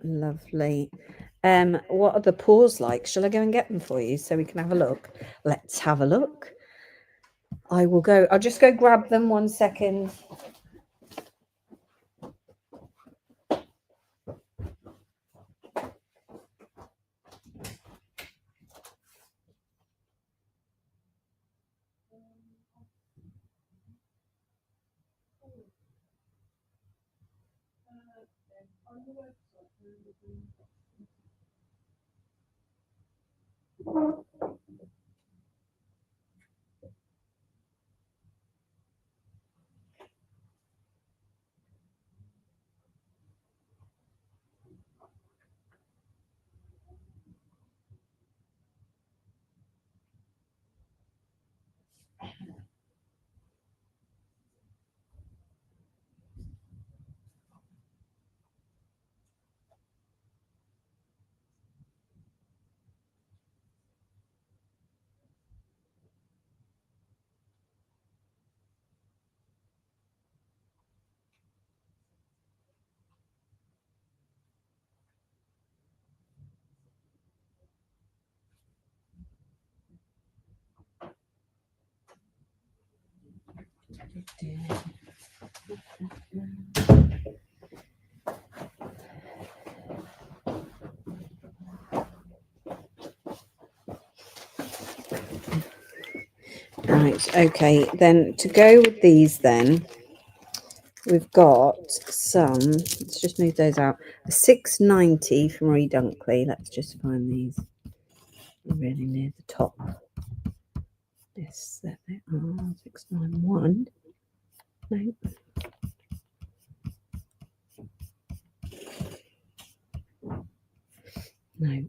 [SPEAKER 1] Lovely. What are the paws like? Shall I go and get them for you so we can have a look? Let's have a look. I'll just go grab them 1 second. Right, okay, then to go with these then, we've got some, let's just move those out. A 690 from Marie Dunkley. Let's just find these really near the top. Yes, there they are. 691. No. No.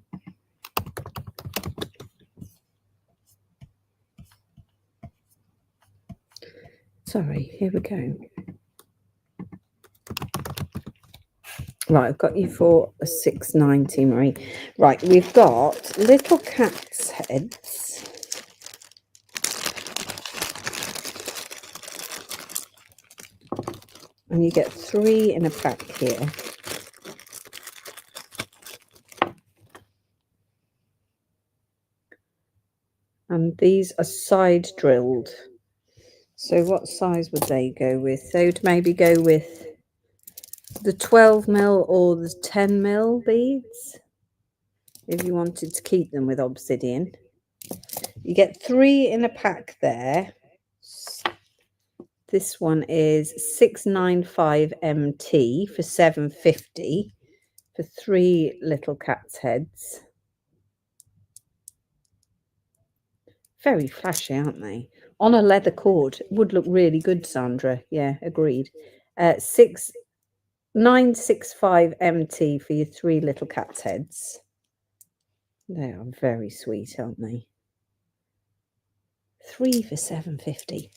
[SPEAKER 1] Sorry, here we go. Right, I've got you for a 690, Marie. Right, we've got little cat's heads. And you get 3 in a pack here. And these are side drilled. So what size would they go with? They would maybe go with the 12 mil or the 10 mil beads if you wanted to keep them with obsidian. You get 3 in a pack there. This one is 695 MT for 750 for 3 little cat's heads. Very flashy, aren't they? On a leather cord. Would look really good, Sandra. Yeah, agreed. 965 MT for your 3 little cat's heads. They are very sweet, aren't they? 3 for 750.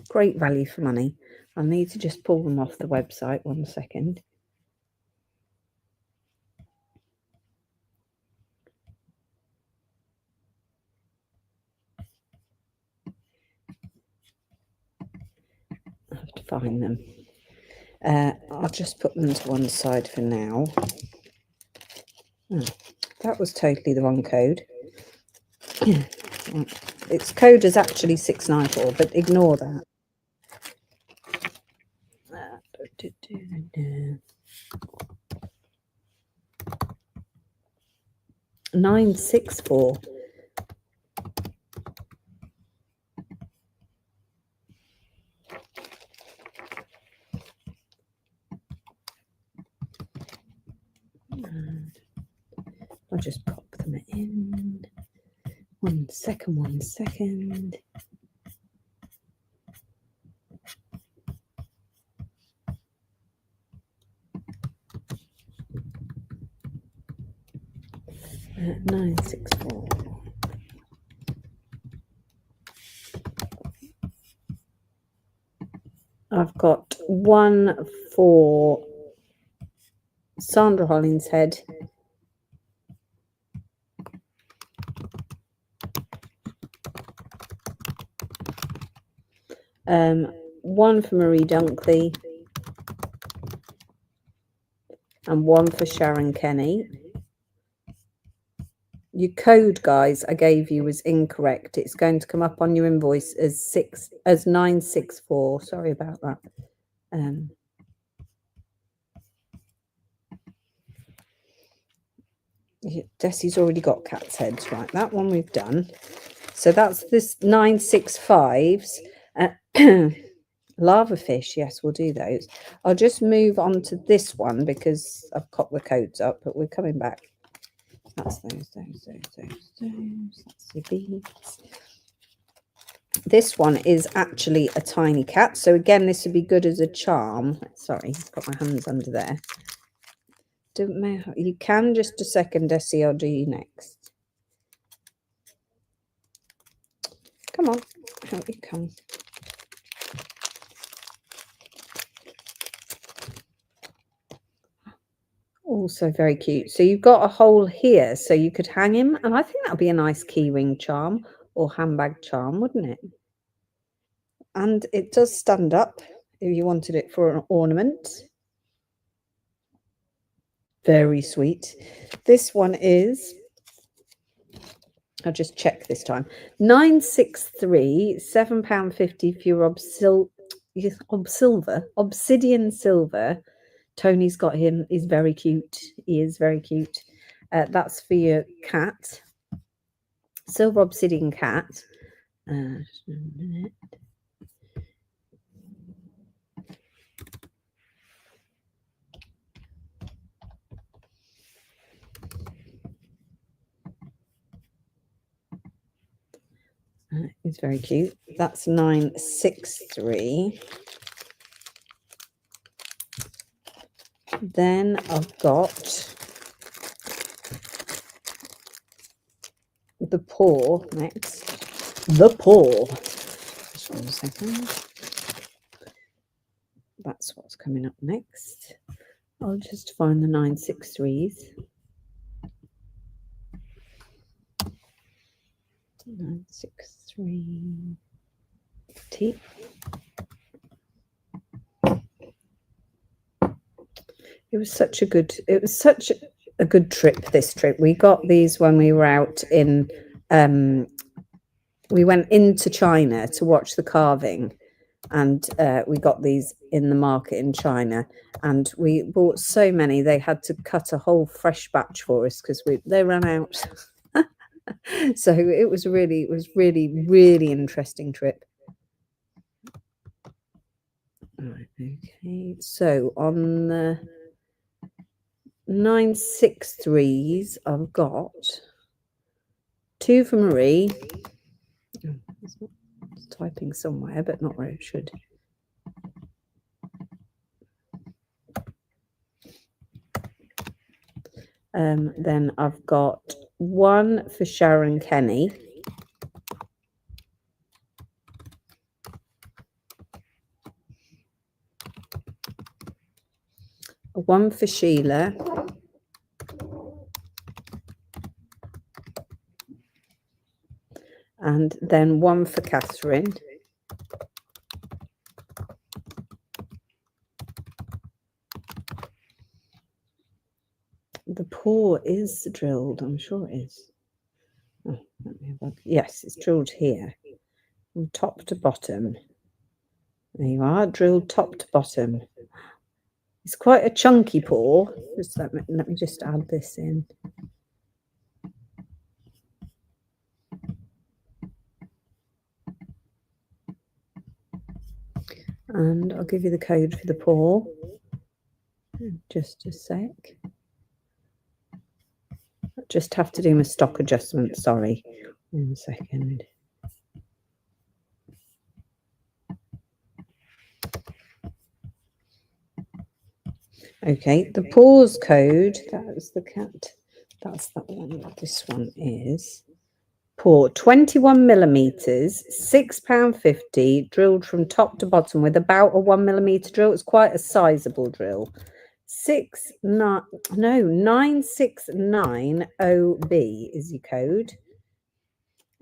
[SPEAKER 1] Great value for money. I'll need to just pull them off the website 1 second. I have to find them. I'll just put them to one side for now. That was totally the wrong code. Its code is actually 694, but ignore that. 964. I'll just pop them in. 1 second, 1 second. Uh, 964. I've got one for Sandra Hollingshead. One for Marie Dunkley. And one for Sharon Kenny. Your code, guys, I gave you was incorrect. It's going to come up on your invoice as 964. Sorry about that. Desi's already got cat's heads, right? That one we've done. So that's this 965s. Lava fish, yes, we'll do those. I'll just move on to this one because I've cocked the codes up, but we're coming back. That's those. That's the beads. This one is actually a tiny cat. So again, this would be good as a charm. Sorry, I've got my hands under there. Don't matter. You can just a second, Desi. I'll do you next. Come on, out you come. Also very cute. So you've got a hole here, so you could hang him, and I think that would be a nice keyring charm or handbag charm, wouldn't it? And it does stand up if you wanted it for an ornament. Very sweet. This one is, I'll just check this time, 963, £7.50 for your obsidian silver. Tony's got him. He's very cute. He is very cute. That's for your cat. Silver obsidian cat. Just a minute. He's very cute. That's 963. Then I've got the paw next. The paw. Just 1 second. That's what's coming up next. I'll just find the 963s. 963 T. It was such a good trip, this trip. We got these when we were out in we went into China to watch the carving, and we got these in the market in China, and we bought so many they had to cut a whole fresh batch for us because they ran out. So it was really interesting trip. Right, okay, so on the 963s, I've got 2 for Marie. Oh, it's typing somewhere, but not where it should. Then I've got 1 for Sharon Kenny. One for Sheila. And then 1 for Catherine. The paw is drilled, I'm sure it is. Oh, let me have a look. Yes, it's drilled here, from top to bottom. There you are, drilled top to bottom. It's quite a chunky paw. Just let me just add this in. And I'll give you the code for the paw. Just a sec. I just have to do my stock adjustment, sorry. 1 second. Okay, the pause code, that was the cat. That's that one. This one is paw 21 millimeters, £6.50, drilled from top to bottom with about a 1 millimeter drill. It's quite a sizable drill. 9690B is your code.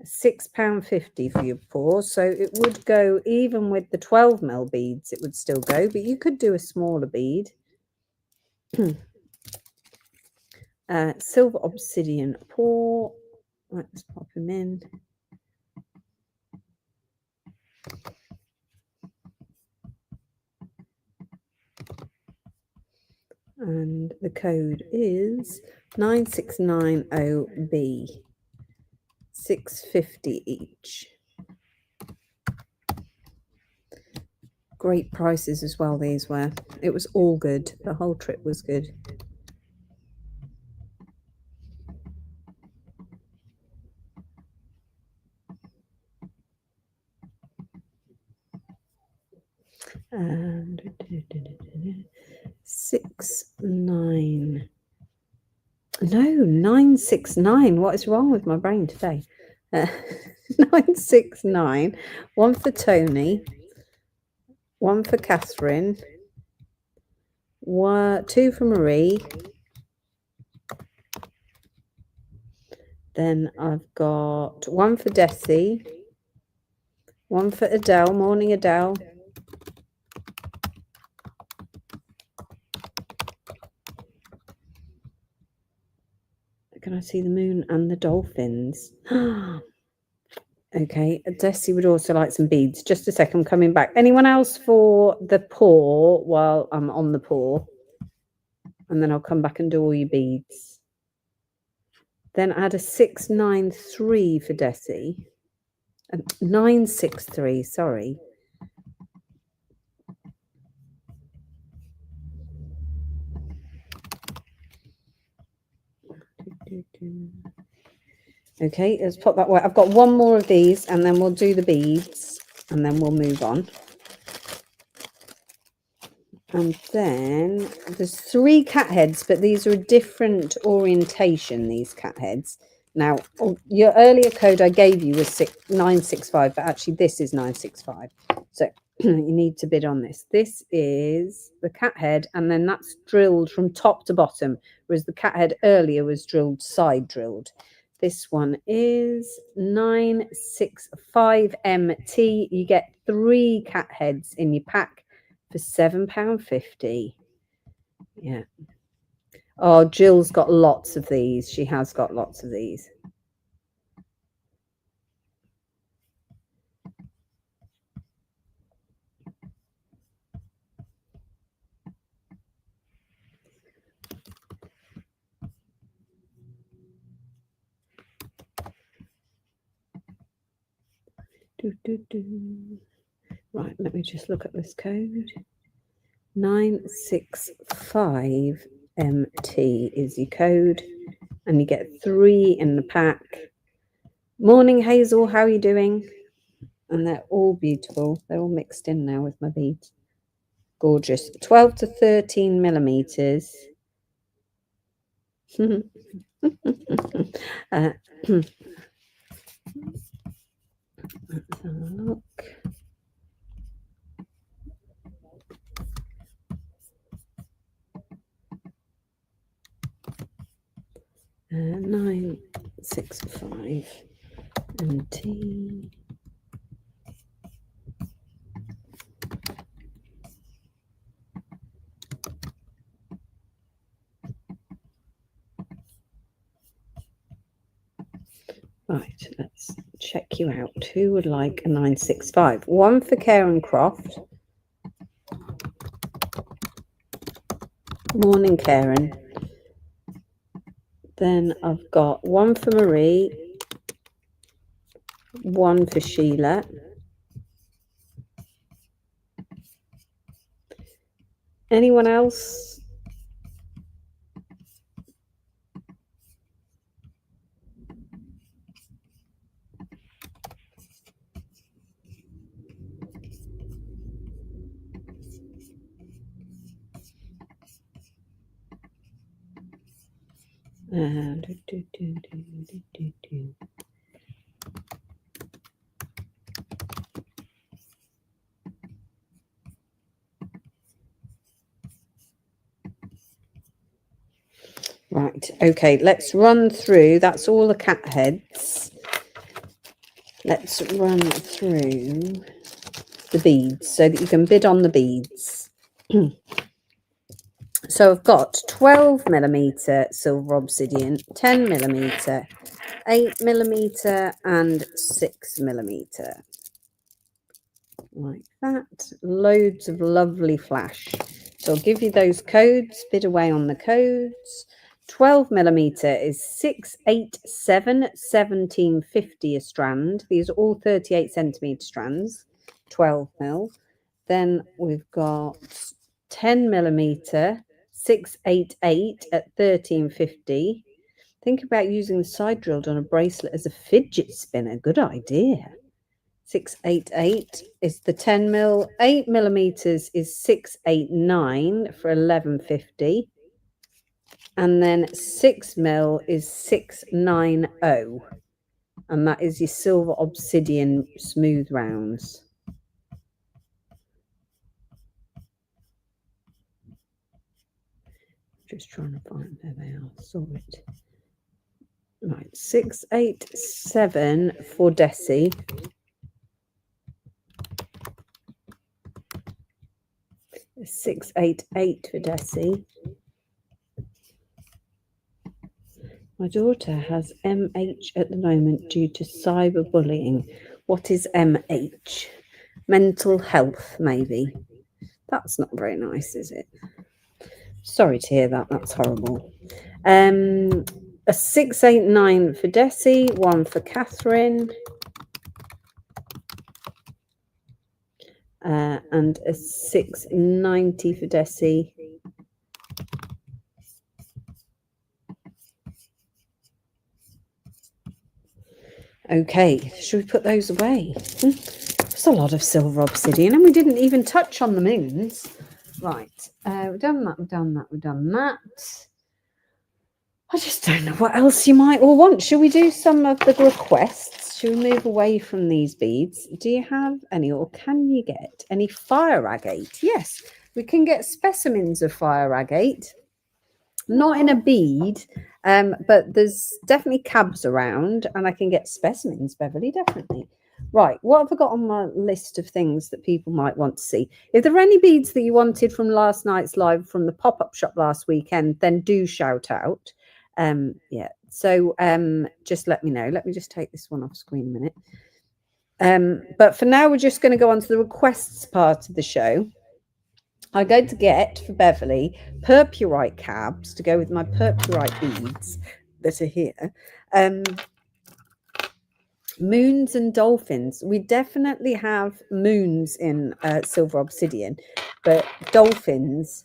[SPEAKER 1] £6.50 for your paw. So it would go even with the 12 mil beads, it would still go, but you could do a smaller bead. Silver obsidian paw. Let's pop him in. And the code is 9690B. £6.50 each. Great prices as well, these were. It was all good. The whole trip was good. And 69. No, 969. What is wrong with my brain today? 969. One for Tony. One for Catherine. Two for Marie. Then I've got one for Desi. One for Adele. Morning, Adele. Can I see the moon and the dolphins? Okay, Desi would also like some beads. Just a second, I'm coming back. Anyone else for the paw while I'm on the paw? And then I'll come back and do all your beads. Then add a 693 for Desi. 963, sorry. Okay, let's pop that away. I've got one more of these and then we'll do the beads and then we'll move on. And then there's 3 cat heads, but these are a different orientation, these cat heads. Now, your earlier code I gave you was 965, but actually this is 965. So you need to bid on this. This is the cat head, and then that's drilled from top to bottom, whereas the cat head earlier was drilled side drilled. This one is 965MT. You get 3 cat heads in your pack for £7.50. Yeah. Oh, Jill's got lots of these. She has got lots of these. Right, let me just look at this code. 965MT is your code, and you get 3 in the pack. Morning, Hazel. How are you doing? And they're all beautiful. They're all mixed in now with my beads. Gorgeous. 12 to 13 millimeters. Let's have a look. Uh, 965 MT. Right, let's check you out. Who would like a 965? One for Karen Croft. Morning, Karen. Then I've got one for Marie, one for Sheila. Anyone else? Right, okay, let's run through. That's all the cat heads. Let's run through the beads so that you can bid on the beads. So I've got 12mm silver obsidian, 10mm, 8mm, and 6mm. Like that. Loads of lovely flash. So I'll give you those codes, bid away on the codes. 12mm is 687 1750 a strand. These are all 38cm strands, 12mm. Then we've got 10mm 688 at 1350. Think about using the side drilled on a bracelet as a fidget spinner. Good idea. 688 is the 10mm. 8mm is 689 for 1150. And then 6mm is 690. And that is your silver obsidian smooth rounds. Just trying to find where they are. Saw it. Right, 687 for Desi. $688 for Desi. My daughter has MH at the moment due to cyberbullying. What is MH? Mental health, maybe. That's not very nice, is it? Sorry to hear that. That's horrible. A 689 for Desi, one for Catherine, and a 690 for Desi. Okay, should we put those away? There's a lot of silver obsidian, and we didn't even touch on the moons. Right, we've done that, we've done that, we've done that. I just don't know what else you might all want. Should we do some of the requests? Should we move away from these beads? Do you have any, or can you get any fire agate? Yes, we can get specimens of fire agate. Not in a bead, but there's definitely cabs around, and I can get specimens, Beverly, definitely. Right, what have I got on my list of things that people might want to see? If there are any beads that you wanted from last night's live from the pop-up shop last weekend, then do shout out. Yeah, so just let me know. Let me just take this one off screen a minute. But for now, we're just going to go on to the requests part of the show. I'm going to get for Beverly purpurite cabs to go with my purpurite beads that are here. Moons and dolphins. We definitely have moons in silver obsidian, but dolphins.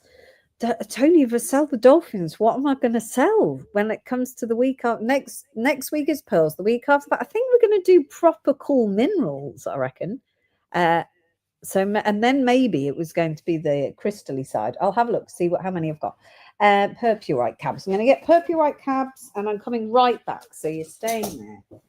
[SPEAKER 1] Tony, if I sell the dolphins, what am I going to sell when it comes to the week after? Next week is pearls. The week after that, I think we're going to do proper cool minerals, I reckon. So, and then maybe it was going to be the crystally side. I'll have a look, see how many I've got. Purpurite cabs. I'm going to get purpurite cabs, and I'm coming right back. So you're staying there.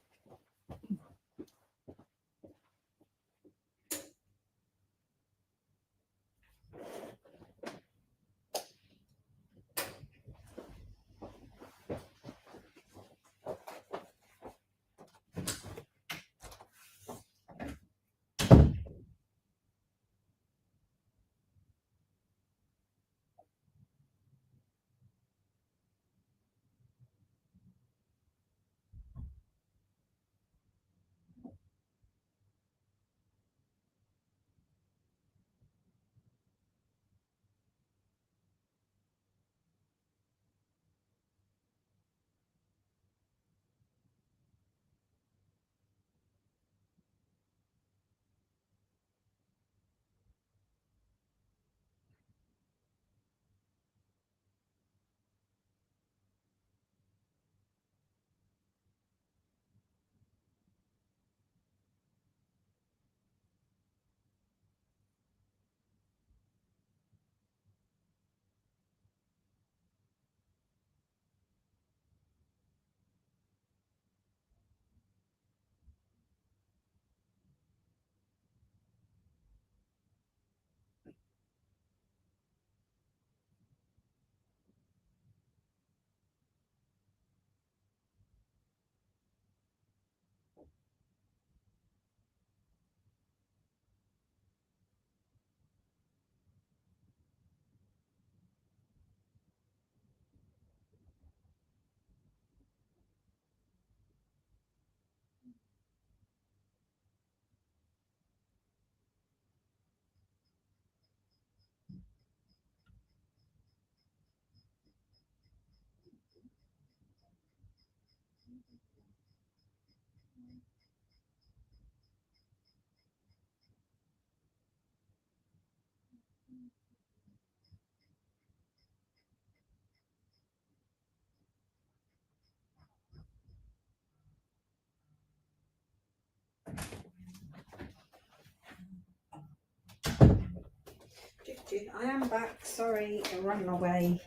[SPEAKER 1] I am back. Sorry, I ran away.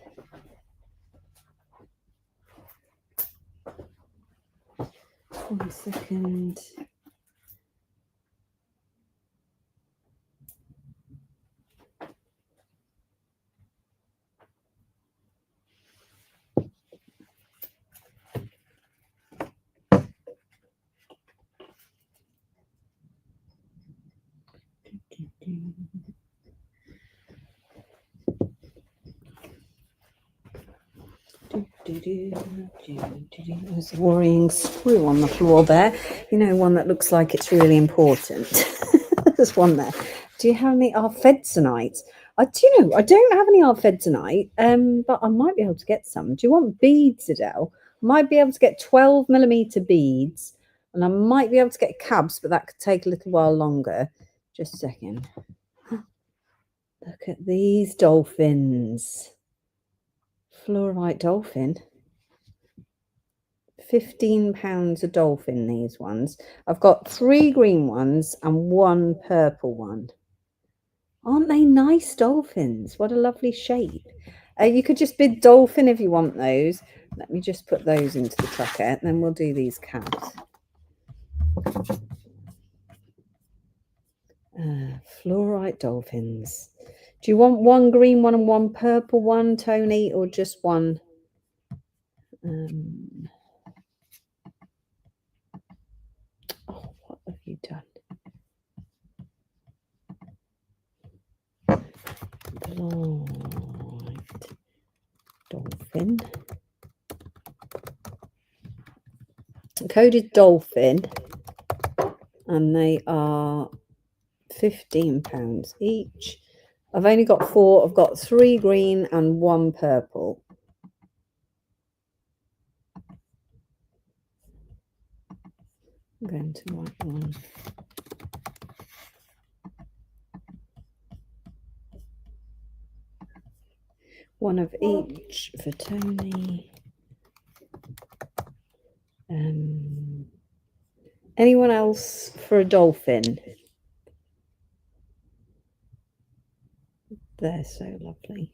[SPEAKER 1] One second. There's a worrying screw on the floor there. You know, one that looks like it's really important. There's one there. Do you have any arfedsonite? Do you know, I don't have any arfedsonite, but I might be able to get some. Do you want beads, Adele? I might be able to get 12mm beads, and I might be able to get cabs, but that could take a little while longer. Just a second. Look at these dolphins. Fluorite dolphin. £15 a dolphin, these ones. I've got 3 green ones and 1 purple one. Aren't they nice dolphins? What a lovely shape. You could just bid dolphin if you want those. Let me just put those into the tracker, and then we'll do these cabs. Fluorite dolphins. Do you want 1 green one and 1 purple one, Tony, or just one? Oh, what have you done? Fluorite dolphin. Coded dolphin, and they are £15 each. I've only got 4. I've got 3 green and 1 purple. I'm going to write one. One of each for Tony. Anyone else for a dolphin? They're so lovely.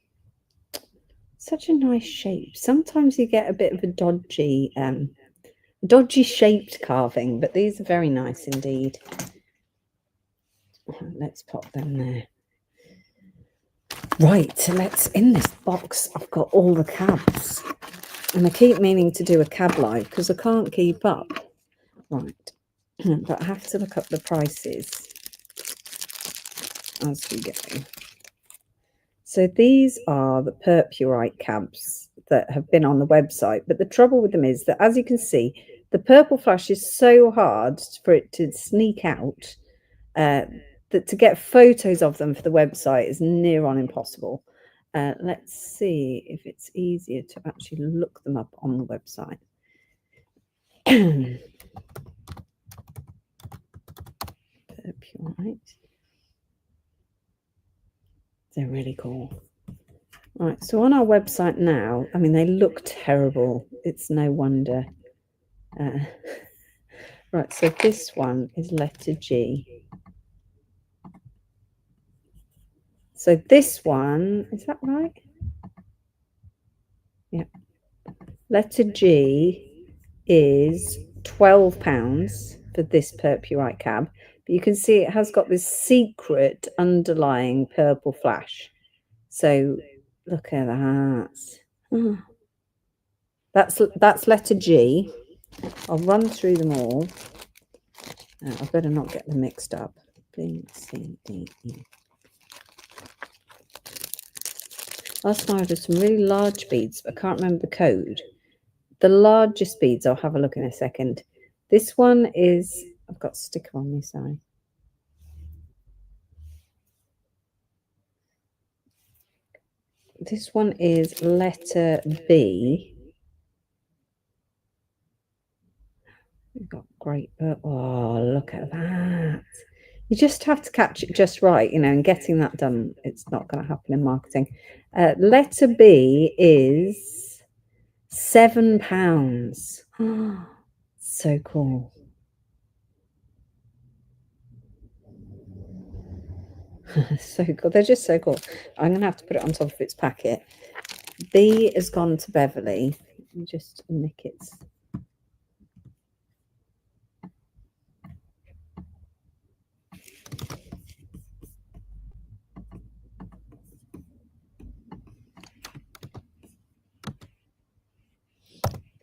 [SPEAKER 1] Such a nice shape. Sometimes you get a bit of a dodgy shaped carving, but these are very nice indeed. Let's pop them there. Right, so in this box, I've got all the cabs. And I keep meaning to do a cab live because I can't keep up. Right, but I have to look up the prices as we go. So these are the Purpurite cabs that have been on the website. But the trouble with them is that, as you can see, the purple flash is so hard for it to sneak out that to get photos of them for the website is near on impossible. Let's see if it's easier to actually look them up on the website. Purpurite. They're really cool. Right, so on our website now, I mean, they look terrible. It's no wonder. Right, so this one is letter G. So this one, is that right? Yeah. Letter G is £12 for this Purpurite cab. But you can see it has got this secret underlying purple flash. So look at that. That's letter G. I'll run through them all. I better not get them mixed up. B, C, D, E. Last night I did some really large beads, but I can't remember the code. The largest beads, I'll have a look in a second. This one is, I've got a sticker on me, sorry. This one is letter B. got great, oh, look at that. You just have to catch it just right, you know, and getting that done, it's not going to happen in marketing. Letter B is £7. So cool. So cool. They're just so cool. I'm going to have to put it on top of its packet. B has gone to Beverly. Just nick its.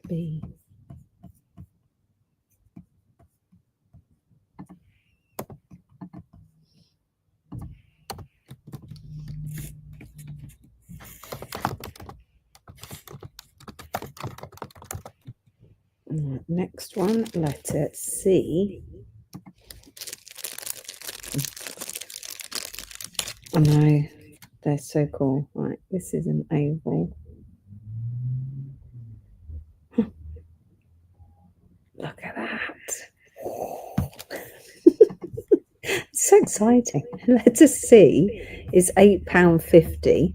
[SPEAKER 1] B. Next one, letter C. I know, they're so cool. Right, this is an oval. Look at that. So exciting. Letter C is £8.50.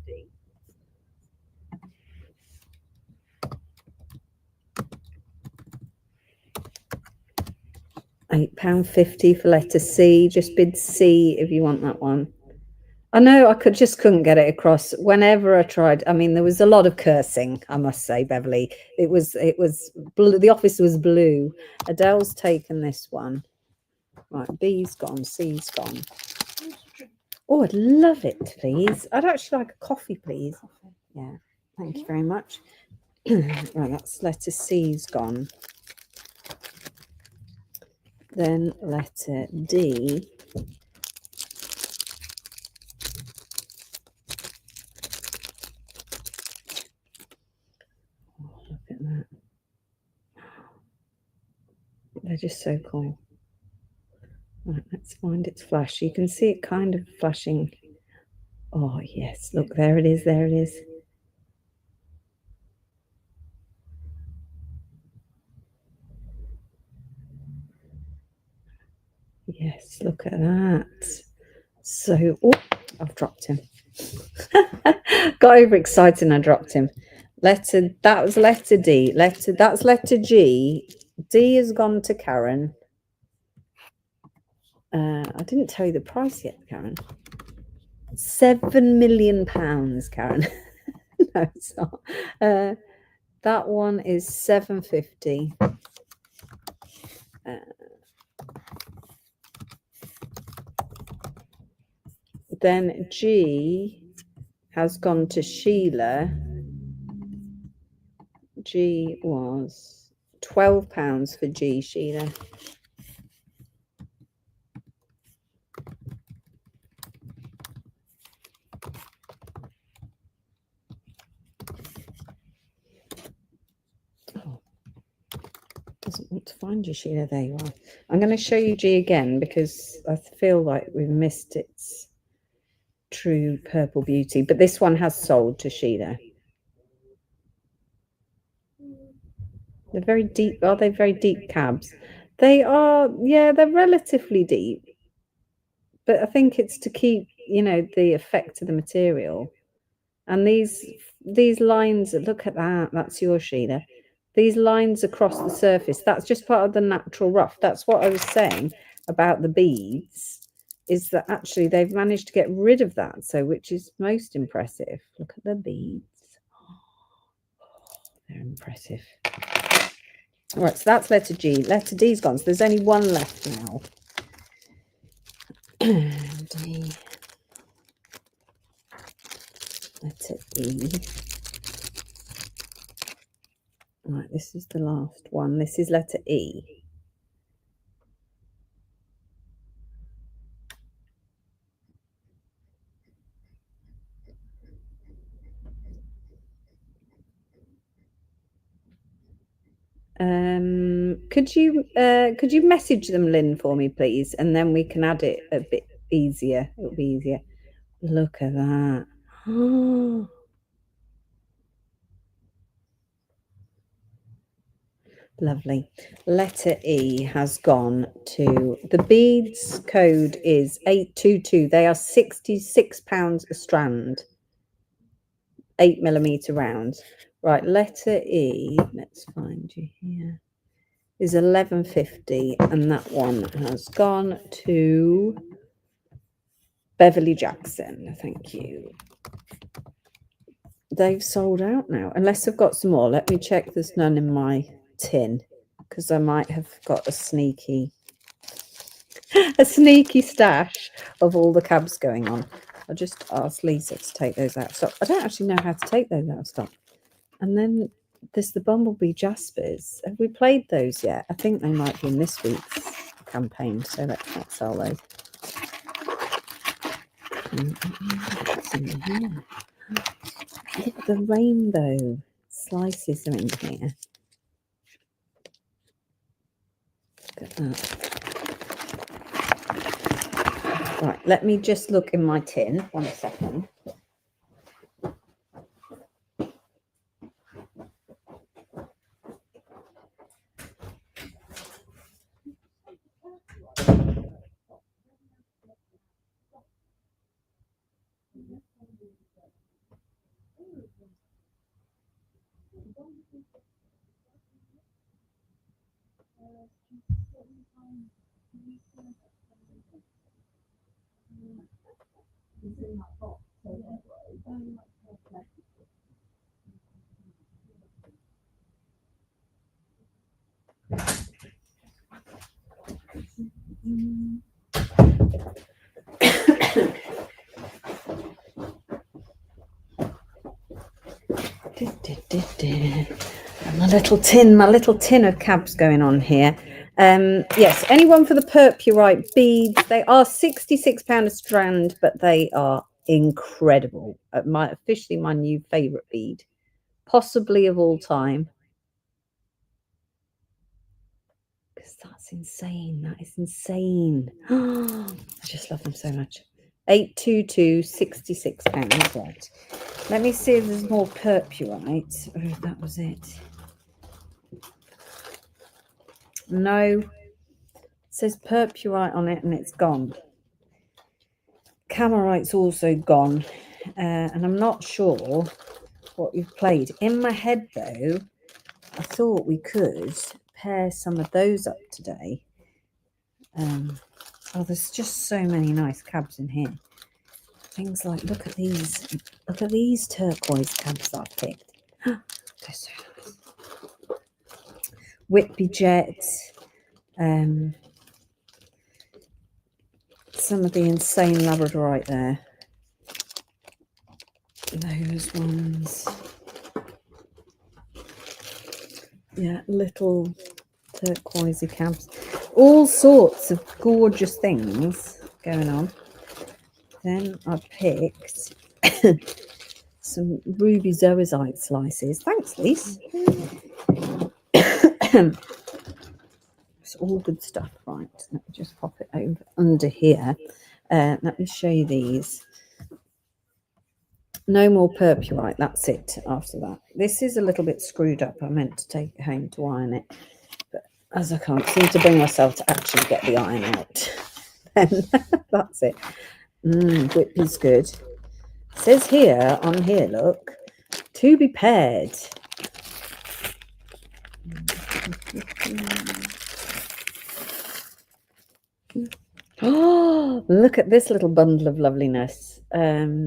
[SPEAKER 1] £8.50 for letter C. Just bid C if you want that one. I know I couldn't get it across. Whenever I tried, I mean, there was a lot of cursing, I must say, Beverly. It was blue. The office was blue. Adele's taken this one. Right, B's gone, C's gone. Oh, I'd love it, please. I'd actually like a coffee, please. Yeah, thank you very much. Right, that's letter C's gone. Then letter D. Oh, look at that. They're just so cool. Right, let's find its flash. You can see it kind of flashing. Oh, yes. Look, there it is. There it is. Yes, look at that. So, oh, I've dropped him. Got overexcited and I dropped him. That was letter D. That's letter G. D has gone to Karen. I didn't tell you the price yet, Karen. £7 million, Karen. No, it's not. That one is £7.50. Then G has gone to Sheila. G was £12 for G, Sheila. Oh, doesn't want to find you, Sheila. There you are. I'm going to show you G again because I feel like we've missed its true purple beauty. But this one has sold to Sheila. They're very deep. Are they very deep cabs? They are. Yeah, they're relatively deep. But I think it's to keep, you know, the effect of the material. And these lines, look at that. That's your Sheila. These lines across the surface, that's just part of the natural rough. That's what I was saying about the beads, is that actually they've managed to get rid of that. So, which is most impressive. Look at the beads. They're impressive. All right, so that's letter G. Letter D's gone. So there's only one left now. D. Letter E. Right, this is the last one. This is letter E. Could you message them, Lynn, for me, please, and then we can add it a bit easier. It'll be easier. Look at that. Lovely. Letter E has gone to the beads. Code is 822. They are £66 a strand, 8mm rounds. Right, letter E, let's find you here, is 11.50, and that one has gone to Beverly Jackson. Thank you. They've sold out now, unless I've got some more. Let me check there's none in my tin, because I might have got a sneaky stash of all the cabs going on. I'll just ask Lisa to take those out of stock. I don't actually know how to take those out of stock. And then there's the Bumblebee Jaspers. Have we played those yet? I think they might be in this week's campaign, so let's not sell those. What's in here? Look, the rainbow slices are in here. Look at that. Right, let me just look in my tin. 1 second. My little tin of cabs going on here. Yes, anyone for the Purpurite beads? They are £66 a strand, but they are incredible. Officially my new favourite bead, possibly of all time. Because that's insane. That is insane. I just love them so much. 822, £66. Right. Let me see if there's more Purpurite. Oh, that was it. No. It says Purpurite on it and it's gone. Camerite's also gone. And I'm not sure what you've played. In my head, though, I thought we could pair some of those up today. Oh, there's just so many nice cabs in here. Things like, look at these turquoise cabs that I've picked. They're so nice. Whitby Jet, some of the insane Labradorite there. Those ones. Yeah, little turquoisey cabs. All sorts of gorgeous things going on. Then I picked some ruby zoisite slices. Thanks, Lise. It's all good stuff. Right, let me just pop it over under here. Let me show you these. No more Purpurite. That's it after that. This is a little bit screwed up. I meant to take it home to iron it. But as I can't seem to bring myself to actually get the iron out, then that's it. Whitby's good. It says here, on here, look, to be paired. Oh, look at this little bundle of loveliness. I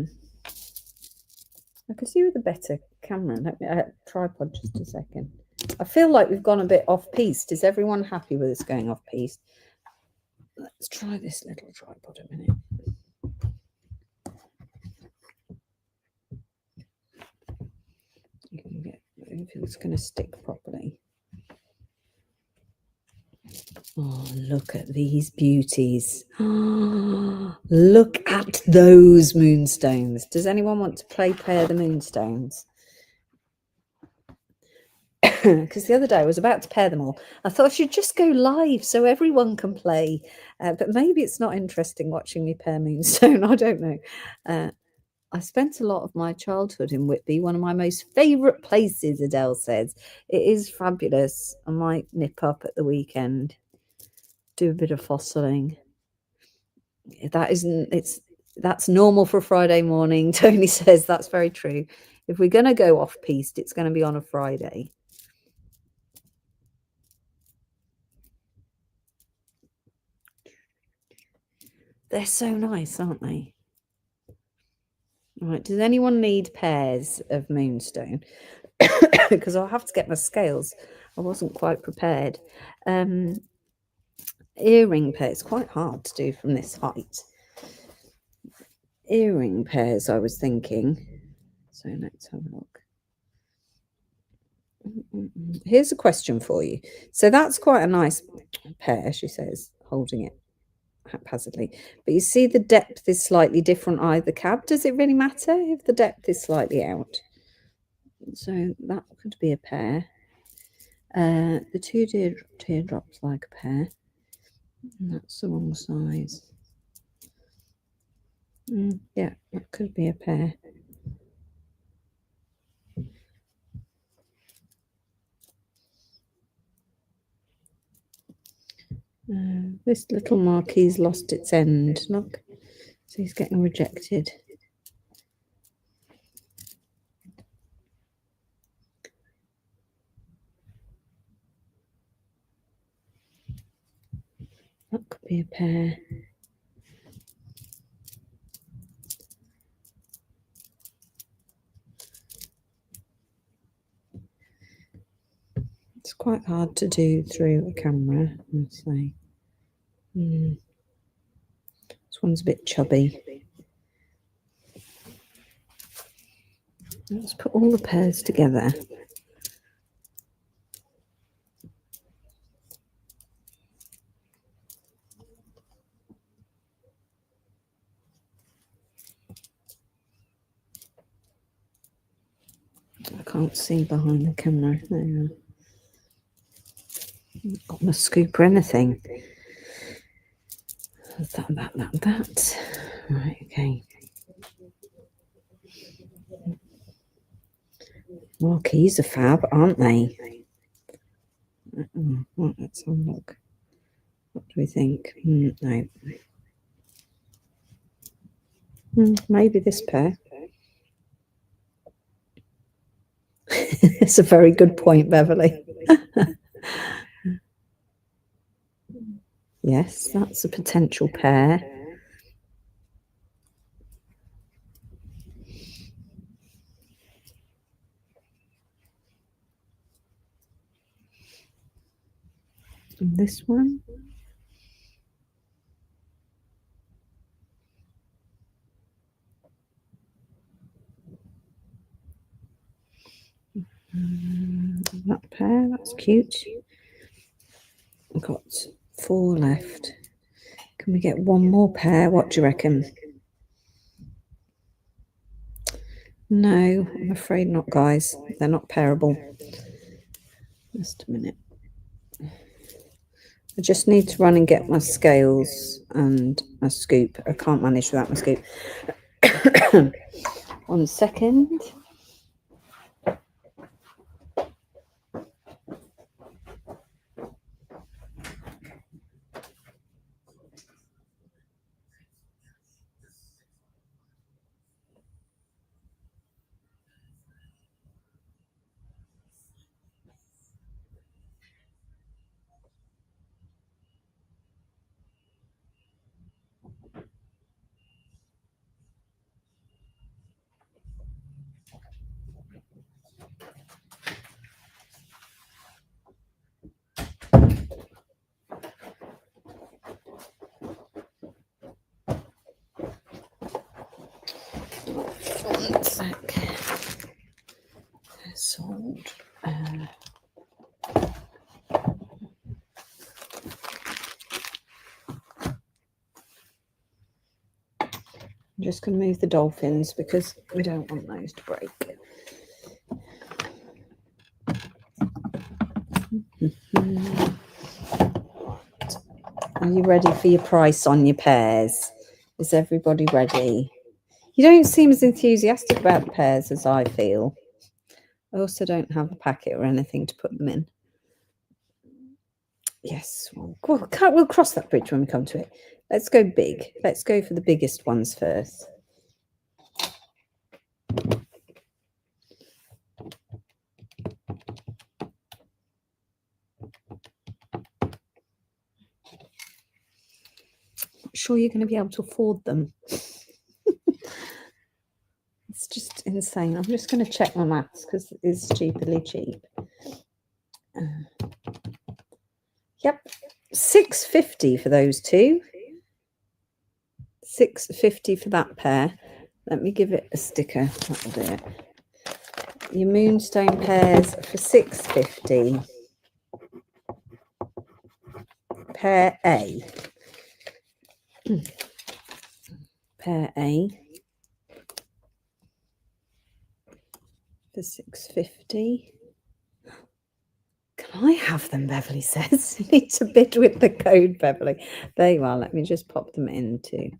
[SPEAKER 1] could see with a better camera. Let me tripod just a second. I feel like we've gone a bit off piste. Is everyone happy with us going off piste? Let's try this little tripod a minute. You can get if it's going to stick properly. Oh, look at these beauties. Oh, look at those moonstones. Does anyone want to pair the moonstones? Because the other day I was about to pair them all. I thought I should just go live so everyone can play. But maybe it's not interesting watching me pair moonstone. I don't know. I spent a lot of my childhood in Whitby, one of my most favourite places, Adele says. It is fabulous. I might nip up at the weekend, do a bit of fossiling. That's normal for Friday morning. Tony says that's very true. If we're going to go off piste, it's going to be on a Friday. They're so nice, aren't they? Right, does anyone need pairs of moonstone? Because I'll have to get my scales. I wasn't quite prepared. Earring pairs, quite hard to do from this height. Earring pairs, I was thinking. So let's have a look. Here's a question for you. So that's quite a nice pair, she says, holding it haphazardly. But you see the depth is slightly different either cab. Does it really matter if the depth is slightly out? So that could be a pair. The two teardrops like a pair. And that's the wrong size. Yeah, that could be a pair. This little marquee's lost its end. Look, so he's getting rejected. That could be a pair. It's quite hard to do through a camera, I'd say. This one's a bit chubby. Let's put all the pairs together. I can't see behind the camera. There you are. I've got my scoop or anything. That. Right, okay. Marquees are fab, aren't they? Right, let's have a look. What do we think? No. Maybe this pair. It's a very good point, Beverly. Yes, that's a potential pair. And this one. That pair, that's cute. I've got 4 left. Can we get one more pair? What do you reckon? No, I'm afraid not, guys. They're not pairable. Just a minute. I just need to run and get my scales and my scoop. I can't manage without my scoop. 1 second. One sec. Sold. I'm just going to move the dolphins because we don't want those to break. Are you ready for your price on your pairs? Is everybody ready? You don't seem as enthusiastic about the pears as I feel. I also don't have a packet or anything to put them in. Yes, we'll cross that bridge when we come to it. Let's go big. Let's go for the biggest ones first. Sure you're going to be able to afford them. It's just insane. I'm just going to check my maths because it's stupidly cheap. Yep, £6.50 for those two. £6.50 for that pair. Let me give it a sticker. That'll do it. Your moonstone pears for £6.50. Pair A. Pair A for £6.50. Can I have them, Beverly says. You need to bid with the code, Beverly. There you are. Let me just pop them into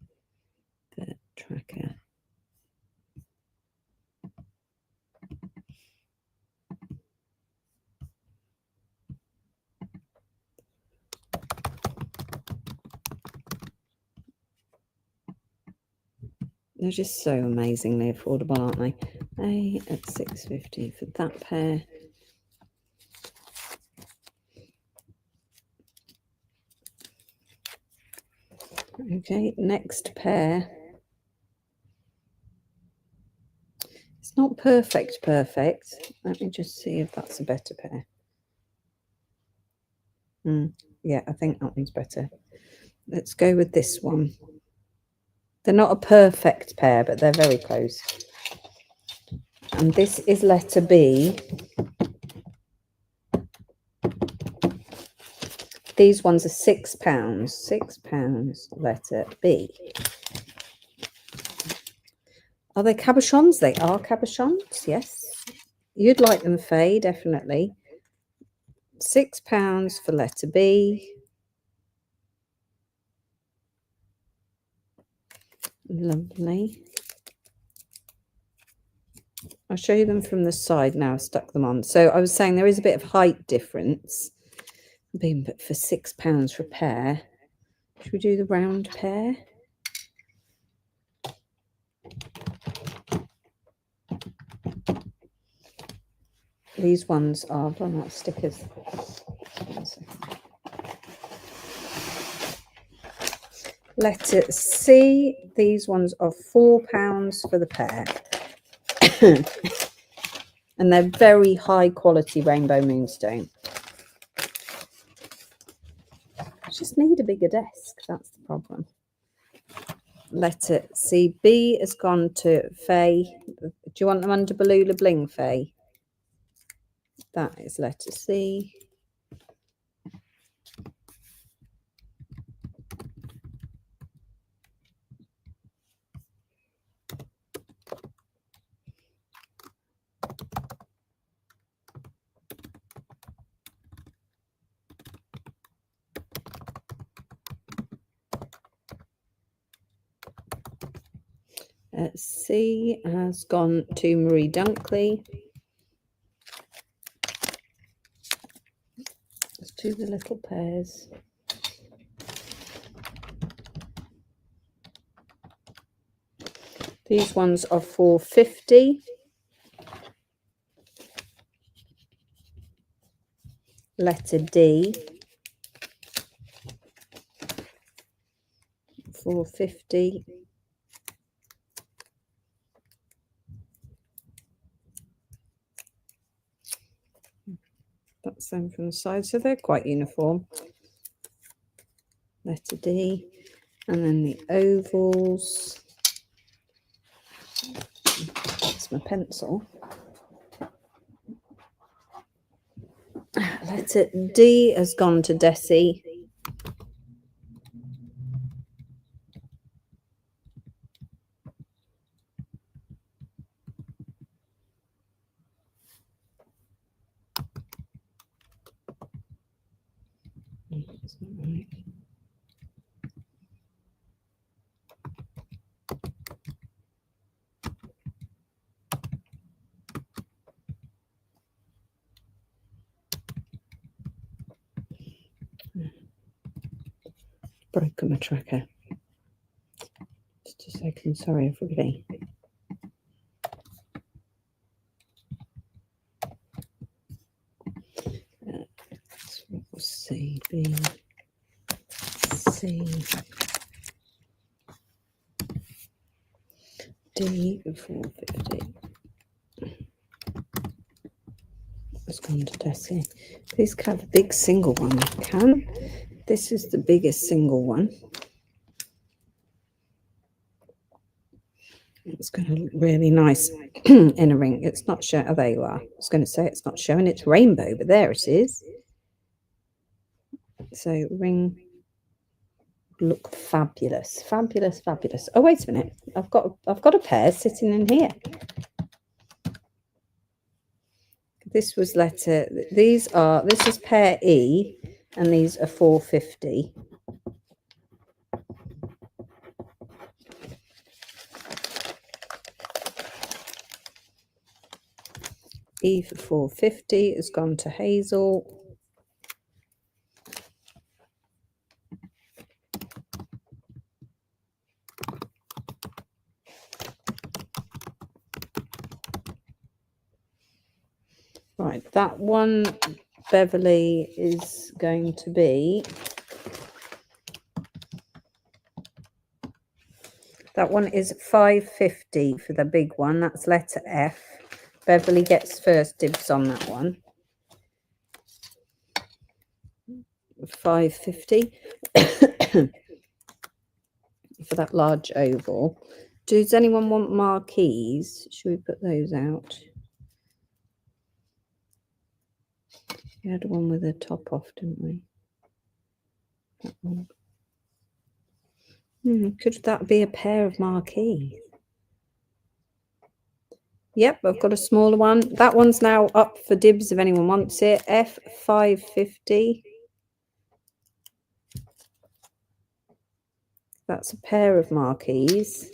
[SPEAKER 1] the tracker. They're just so amazingly affordable, aren't they? A at £6.50 for that pair. Okay, next pair. It's not perfect. Let me just see if that's a better pair. Yeah, I think that one's better. Let's go with this one. They're not a perfect pair, but they're very close. And this is letter B. These ones are £6. £6, letter B. Are they cabochons? They are cabochons, yes. You'd like them, Faye, definitely. £6 for letter B. Lovely. I'll show you them from the side now. I've stuck them on. So I was saying there is a bit of height difference. But for £6 for a pair. Should we do the round pair? These ones are, oh, not stickers. Letter C. These ones are £4 for the pair. And they're very high quality rainbow moonstone. I just need a bigger desk. That's the problem. Letter C. B has gone to Faye. Do you want them under Balula Bling, Faye? That is letter C. C has gone to Marie Dunkley. Let's do the little pairs. These ones are £4.50. Letter D. £4.50. That's them from the side, so they're quite uniform. Letter D. And then the ovals. That's my pencil. Letter D has gone to Desi. That's not right. Broken my tracker. Just a second, sorry everybody. C, B, C, D, 450. It's gone to Desi. Please have a big single one. I can. This is the biggest single one. It's going to look really nice in a ring. It's not showing. Oh, there you are. I was going to say it's not showing its rainbow, but there it is. So ring look fabulous, fabulous, fabulous. Oh, wait a minute. I've got a pair sitting in here. This was letter. This is pair E, and these are 450. E for 450 has gone to Hazel. Right, that one, Beverly, is going to be... That one is 550 for the big one. That's letter F. Beverly gets first dibs on that one. 550 for that large oval. Does anyone want marquees? Should we put those out? We had one with a top off, didn't we? That one. Could that be a pair of marquees? Yep, I've got a smaller one. That one's now up for dibs if anyone wants it. F550. That's a pair of marquees.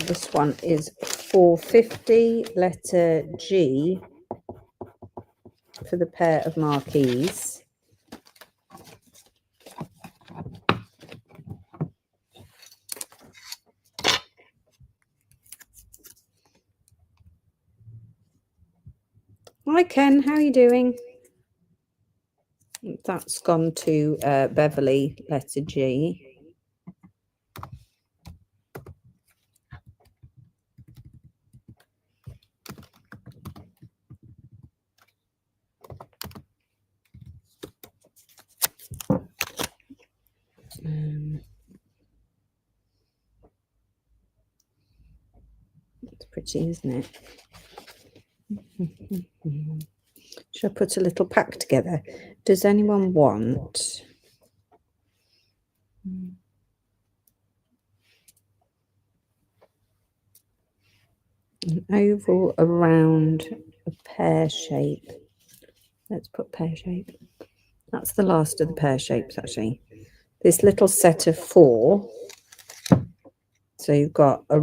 [SPEAKER 1] This one is 450, letter G, for the pair of marquees. Hi Ken, how are you doing? That's gone to Beverly, letter G. It's pretty, isn't it? Should I put a little pack together? Does anyone want an oval around a pear shape? Let's put pear shape. That's the last of the pear shapes, actually. This little set of 4. So you've got a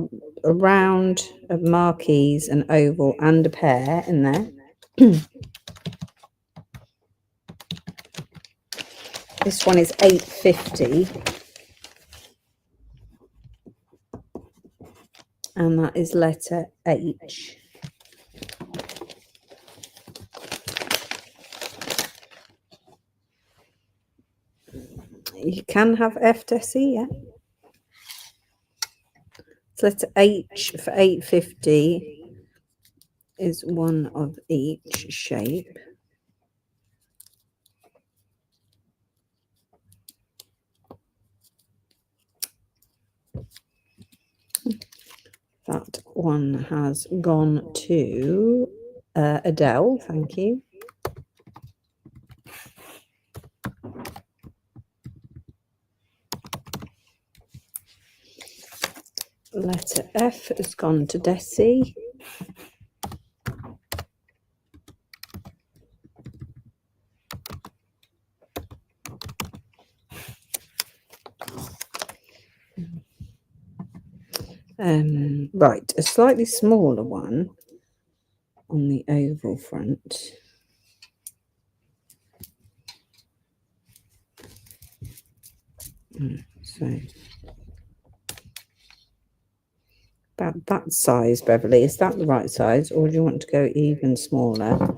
[SPEAKER 1] round, a marquees, an oval, and a pear in there. This one is 850. And that is letter H. You can have F, Desi, yeah. So letter H for 850 is one of each shape. That one has gone to Adele, thank you. Letter F has gone to Desi. Right, a slightly smaller one. on the oval front. So about that size, Beverly. Is that the right size, or do you want to go even smaller?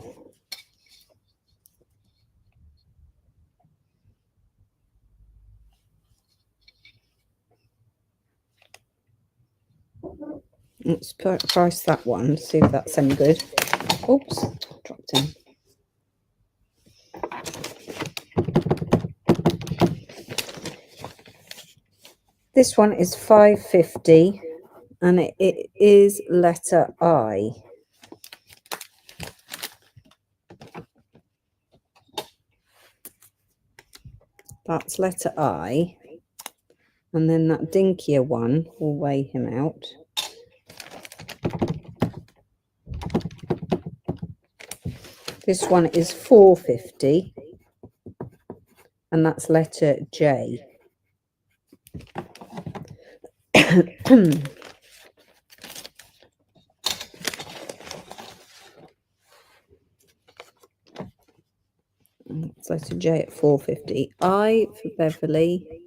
[SPEAKER 1] Let's price that one, see if that's any good. Oops, dropped in. This one is $5.50 and it is letter I. That's letter I. And then that dinkier one will weigh him out. This one is $4.50 and that's letter J. It's letter J at $4.50. I for Beverly.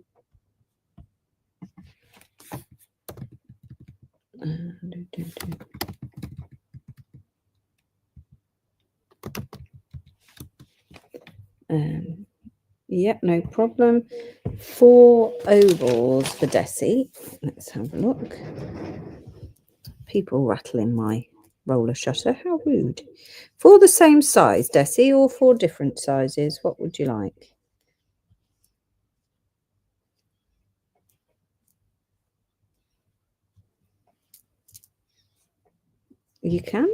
[SPEAKER 1] Yep, no problem. 4 ovals for Desi. Let's have a look. People rattling my roller shutter. How rude. For the same size, Desi, or 4 different sizes? What would you like? You can.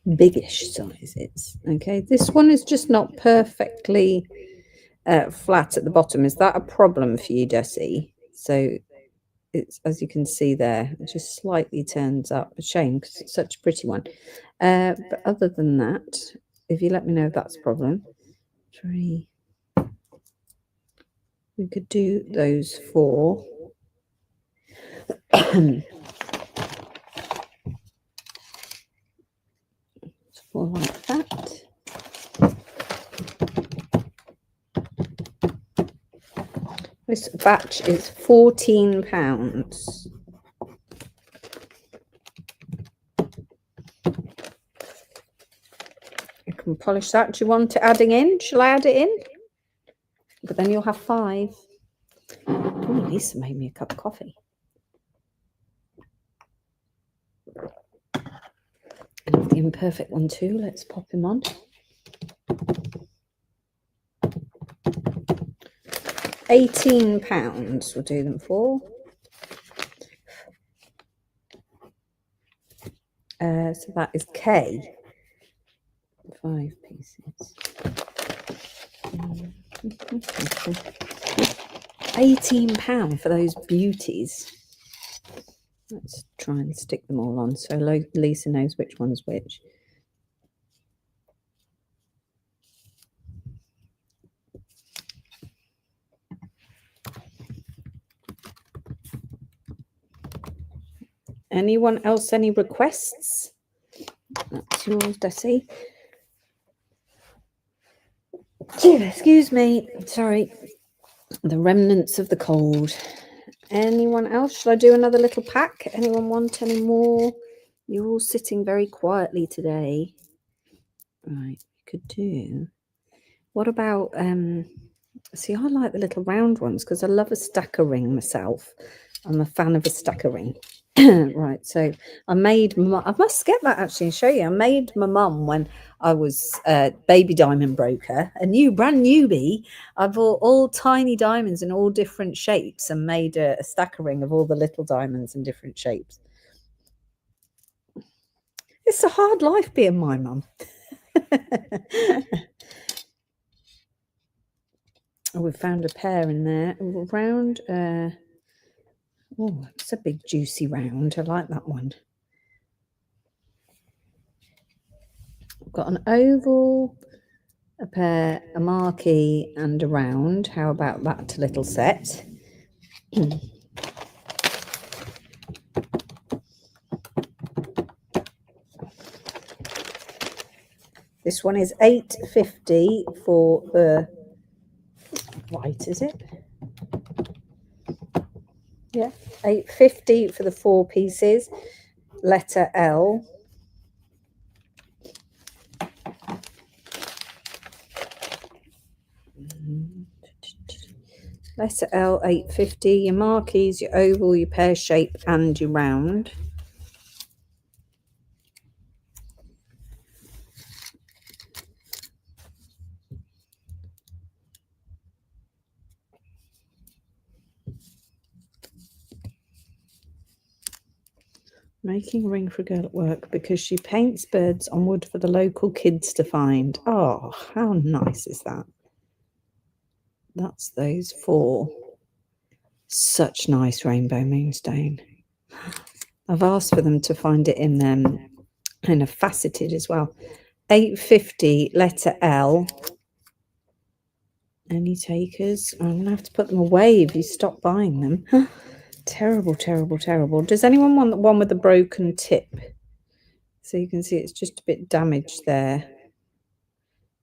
[SPEAKER 1] Biggish sizes. Okay, this one is just not perfectly flat at the bottom. Is that a problem for you, Desi? So it's, as you can see there, it just slightly turns up. A shame because it's such a pretty one. But other than that, if you let me know if that's a problem. 3. We could do those 4. 4 like that. This batch is £14. You can polish that. Do you want it adding in? Shall I add it in? But then you'll have 5. Oh, Lisa made me a cup of coffee. And the imperfect one too. Let's pop him on. £18 we'll do them for. So that is K. 5 pieces. £18 for those beauties. Let's try and stick them all on so Lisa knows which one's which. Anyone else, any requests? That's yours, Desi. Excuse me. Sorry. The remnants of the cold. Anyone else? Should I do another little pack? Anyone want any more? You're all sitting very quietly today. Right, we could do. What about see, I like the little round ones because I love a stacker ring myself. I'm a fan of a stacker ring. Right, so I must get that actually and show you. I made my mum when I was baby diamond broker, a brand newbie. I bought all tiny diamonds in all different shapes and made a stacker ring of all the little diamonds in different shapes. It's a hard life being my mum. Oh, we found a pair in there. Round. Oh, it's a big juicy round. I like that one. We've got an oval, a pear, a marquee, and a round. How about that little set? This one is £8.50 for the white, is it? Yeah, £8.50 for the 4 pieces. Letter L. Letter L, £8.50. Your marquees, your oval, your pear shape, and your round. Making a ring for a girl at work because she paints birds on wood for the local kids to find. Oh, how nice is that? That's those 4. Such nice rainbow moonstone. I've asked for them to find it in a faceted as well. £8.50, letter L. Any takers? I'm going to have to put them away if you stop buying them. Terrible, terrible, terrible. Does anyone want the one with the broken tip? So you can see it's just a bit damaged there.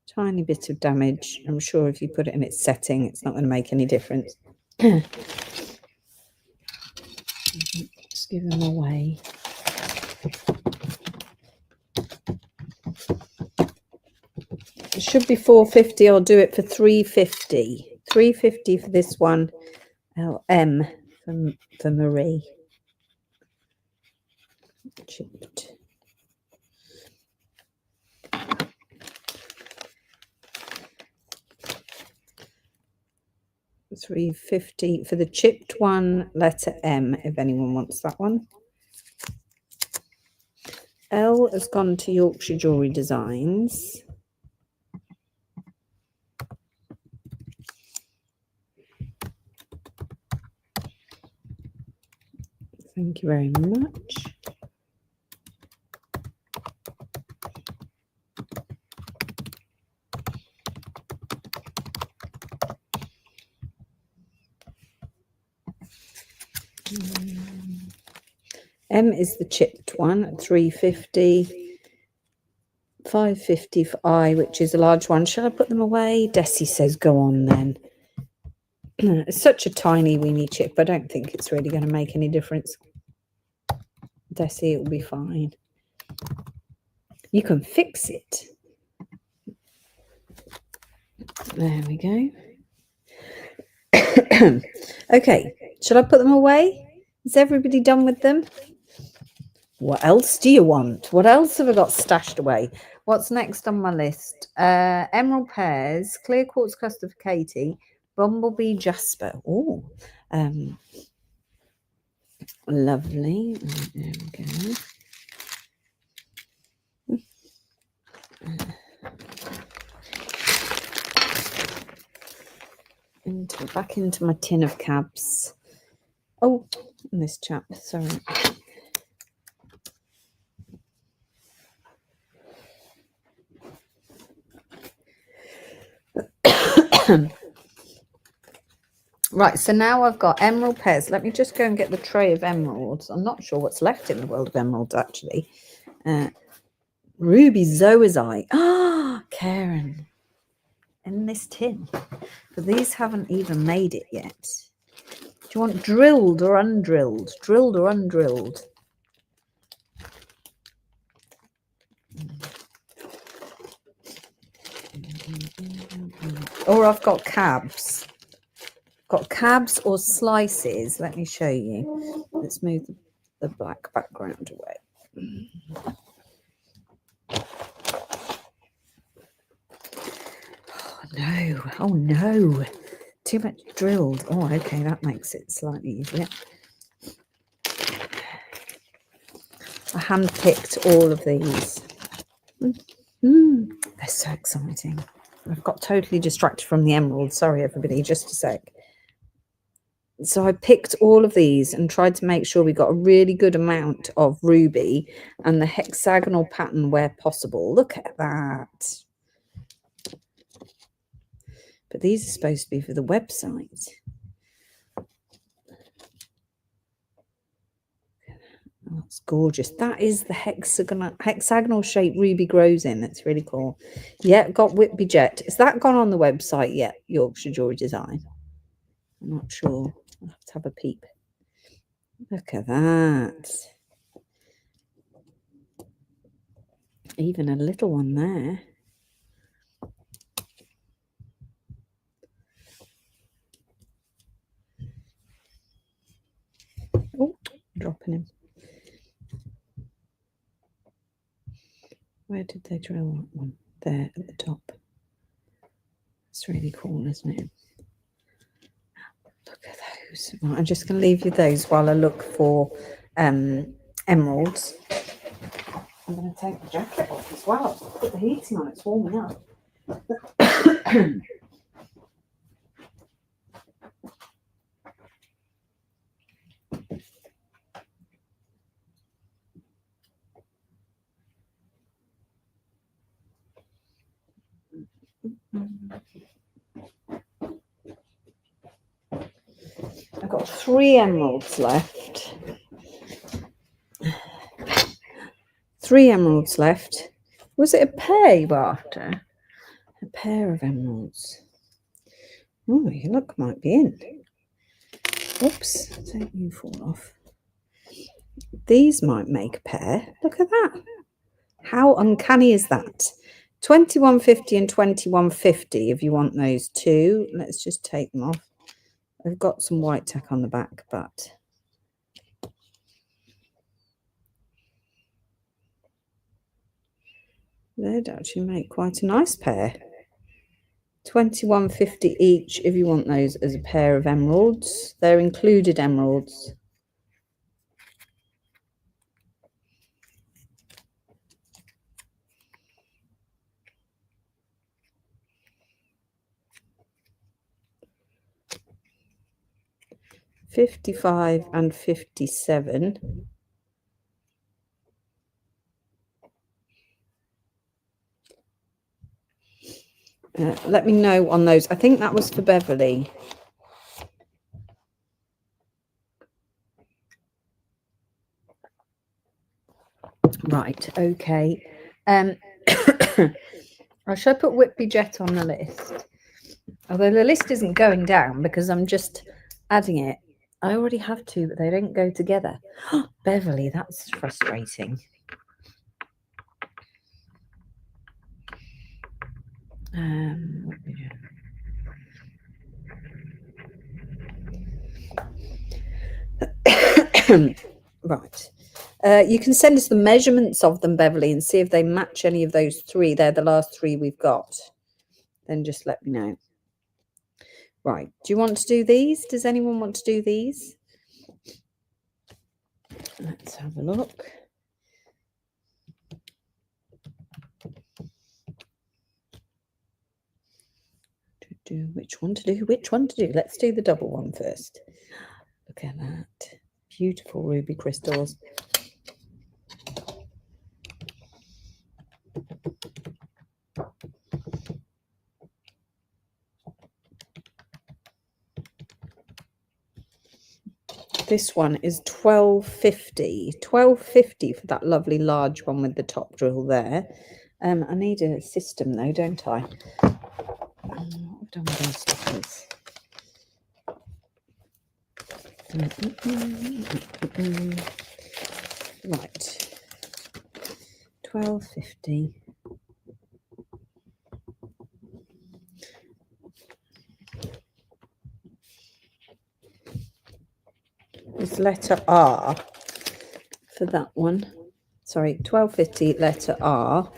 [SPEAKER 1] Tiny bit of damage. I'm sure if you put it in its setting, it's not going to make any difference. Just give them away. It should be £4.50. I'll do it for £3.50. £3.50 for this one. M for Marie. Chipped. £3.50 for the chipped one. Letter M, if anyone wants that one. L has gone to Yorkshire Jewellery Designs. Thank you very much. M is the chipped one at £3.50. £5.50 for I, which is a large one. Shall I put them away? Desi says go on then. It's such a tiny weeny chip. I don't think it's really going to make any difference. Desi, it will be fine. You can fix it. There we go. Okay, shall I put them away? Is everybody done with them? What else do you want? What else have I got stashed away? What's next on my list? Emerald pears, clear quartz cluster for Katie, bumblebee jasper. Oh, lovely. There we go. Back into my tin of cabs. Oh, and this chap, sorry. Right, so now I've got emerald pears. Let me just go and get the tray of emeralds. I'm not sure what's left in the world of emeralds, actually. Ruby zoazite. Ah, Karen. In this tin. But these haven't even made it yet. Do you want drilled or undrilled? Drilled or undrilled? Or I've got cabs. Got cabs or slices. Let me show you. Let's move the black background away. Oh no. Oh no. Too much drilled. Oh, okay, that makes it slightly easier. I hand-picked all of these. They're so exciting. I've got totally distracted from the emerald. Sorry, everybody, just a sec. So I picked all of these and tried to make sure we got a really good amount of ruby and the hexagonal pattern where possible. Look at that. But these are supposed to be for the website. Oh, that's gorgeous. That is the hexagonal shape ruby grows in. That's really cool. Yeah, got Whitby Jet. Has that gone on the website yet, Yorkshire Jewelry Design? I'm not sure. I'll have to have a peep. Look at that. Even a little one there. Oh, dropping him. Where did they drill that one? There at the top. It's really cool, isn't it? Look at those. Right, I'm just going to leave you those while I look for emeralds. I'm going to take the jacket off as well. Put the heating on, it's warming up. I've got 3 emeralds left. 3 emeralds left. Was it a pair you were after? A pair of emeralds. Oh, your luck might be in. Oops, don't you fall off. These might make a pair. Look at that. How uncanny is that? 2150 and 2150 if you want those two. Let's just take them off. I've got some white tack on the back, but they'd actually make quite a nice pair. 2150 each if you want those as a pair of emeralds. They're included emeralds. $55 and $57. Let me know on those. I think that was for Beverly. Right, okay. I should put Whitby Jet on the list. Although the list isn't going down because I'm just adding it. I already have 2, but they don't go together. Beverly, that's frustrating. Right. You can send us the measurements of them, Beverly, and see if they match any of those 3. They're the last 3 we've got. Then just let me know. Right. Do you want to do these? Does anyone want to do these? Let's have a look. Which one to do? Which one to do? Let's do the double one first. Look at that. Beautiful ruby crystals. This one is $12.50. $12.50 for that lovely large one with the top drill there. I need a system though, don't I? What have I done with those stickers? Right. $12.50. It's letter R for that one. Sorry, $12.50 letter R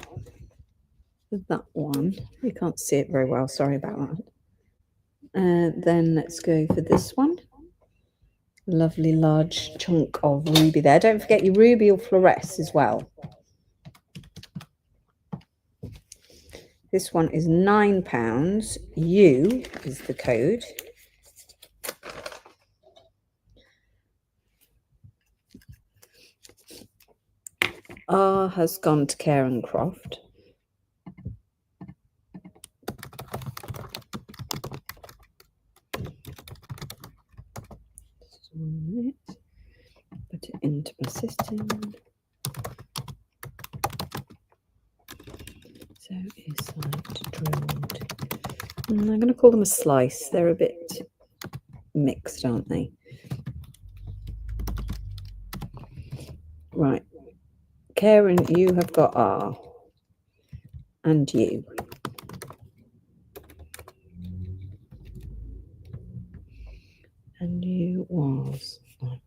[SPEAKER 1] for that one. You can't see it very well. Sorry about that. Then let's go for this one. Lovely large chunk of ruby there. Don't forget your ruby or fluoresce as well. This one is £9. U is the code. R has gone to Karen Croft. Put it into my system. So is site drilled. I'm going to call them a slice. They're a bit mixed, aren't they? Right. Karen, you have got R. And U. And you was £9.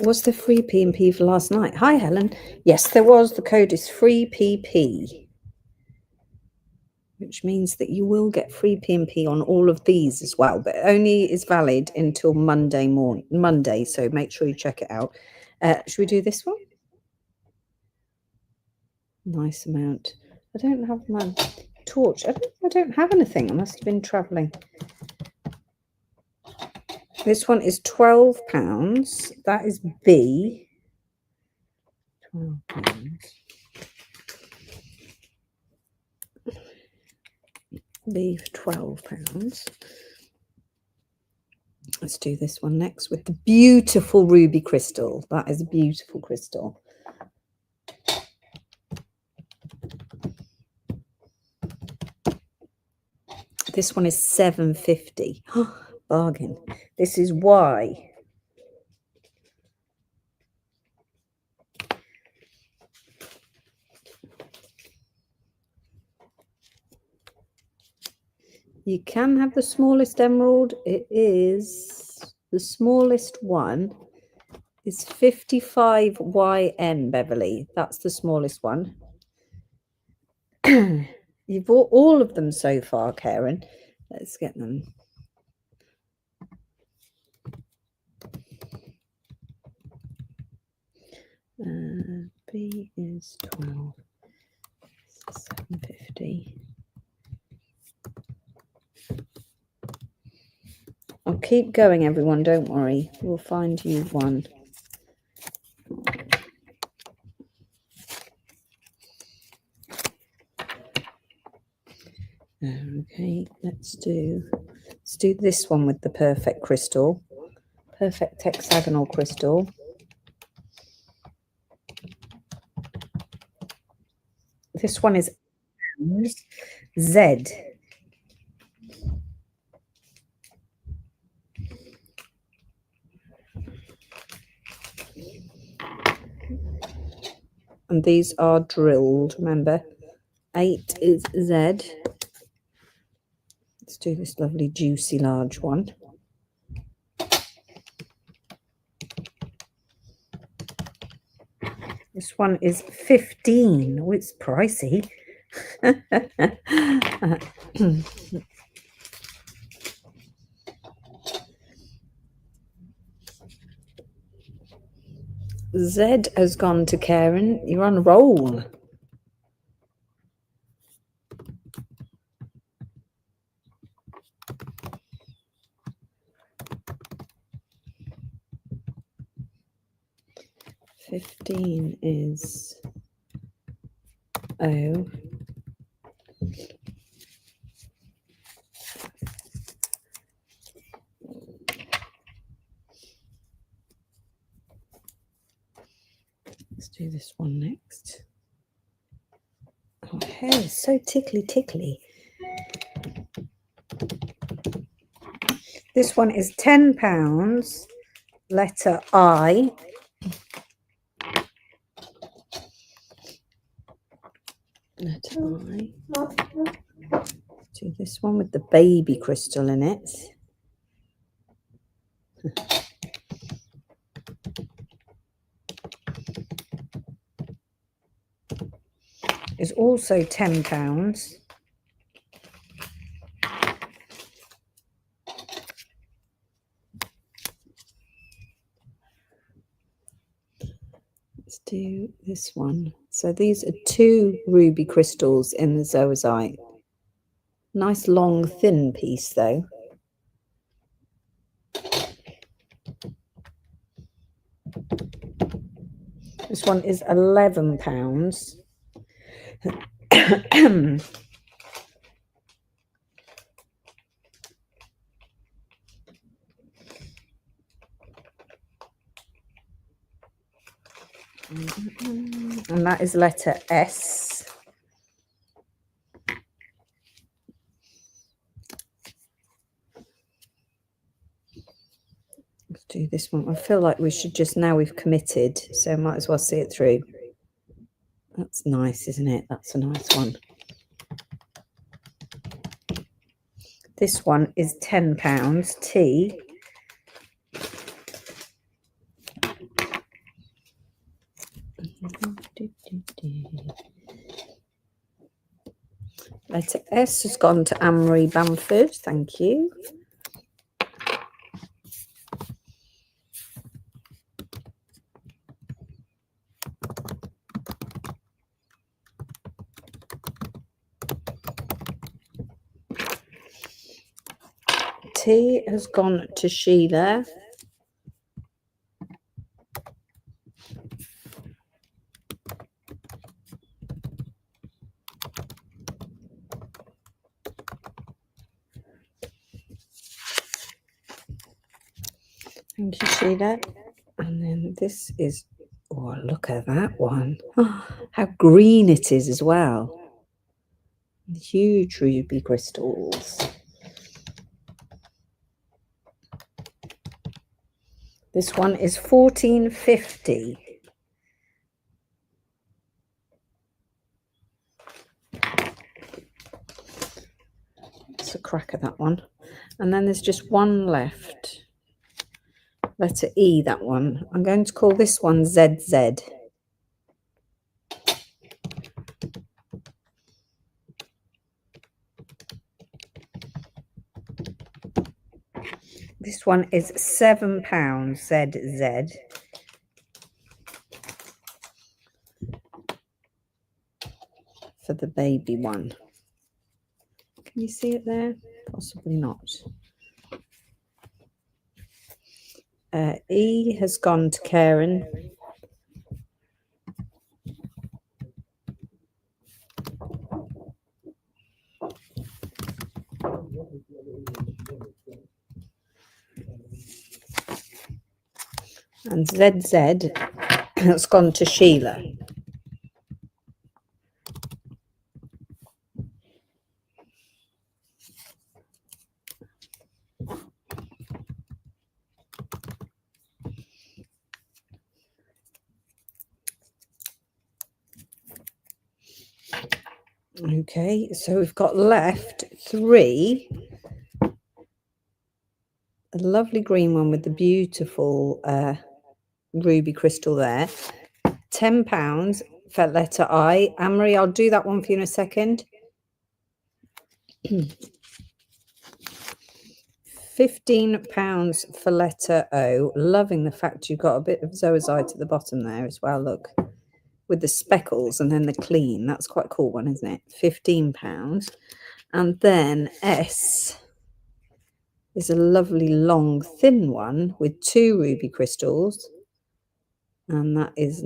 [SPEAKER 1] Was there free P&P for last night? Hi, Helen. Yes, there was. The code is free PP, which means that you will get free P&P on all of these as well, but only is valid until Monday. So make sure you check it out. Should we do this one? Nice amount. I don't have my torch. I don't have anything. I must have been traveling. This one is £12. That is B. £12. B for £12. Let's do this one next with the beautiful ruby crystal. That is a beautiful crystal. This one is £7.50. Bargain. This is Y. You can have the smallest emerald. It is the smallest one is 55 YN, Beverly. That's the smallest one. You've bought all of them so far, Karen. Let's get them. B is 12. 750. I'll keep going, everyone. Don't worry. We'll find you one. Okay, let's do this one with the perfect crystal. Perfect hexagonal crystal. This one is Z. And these are drilled, remember. 8 is Z. Let's do this lovely, juicy, large one. This one is 15. Oh, it's pricey. Z has gone to Karen. You're on a roll. $15 is O. Let's do this one next. Oh, hair is so tickly. This one is £10, letter I. Letter I. Do this one with the baby crystal in it. Is also £10. do this one. So these are 2 ruby crystals in the zoisite. Nice long thin piece though. This one is £11. And that is letter S. Let's do this one. I feel like we should just, now we've committed, so might as well see it through. That's nice, isn't it? That's a nice one. This one is £10. T. Letter S has gone to Anne-Marie Bamford. Thank you. T has gone to Sheila. Thank you, Sheila. And then this is, oh, look at that one. Oh, how green it is as well. Huge ruby crystals. This one is £14.50. That's a crack at that one. And then there's just one left. Letter E, that one. I'm going to call this one ZZ. This one is £7, ZZ. For the baby one. Can you see it there? Possibly not. E has gone to Karen. And ZZ has gone to Sheila. Okay, so we've got left 3. A lovely green one with the beautiful ruby crystal there. £10 for letter I. Anne-Marie, I'll do that one for you in a second. £15 for letter O. Loving the fact you've got a bit of zoisite at the bottom there as well. Look, with the speckles and then the clean. That's quite a cool one, isn't it? £15. And then S is a lovely long thin one with 2 ruby crystals. And that is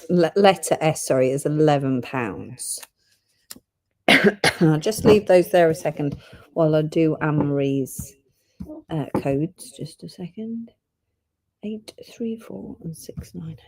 [SPEAKER 1] letter S, sorry, is £11. I'll just leave those there a second while I do Anne-Marie's codes. Just a second. 834 and 690.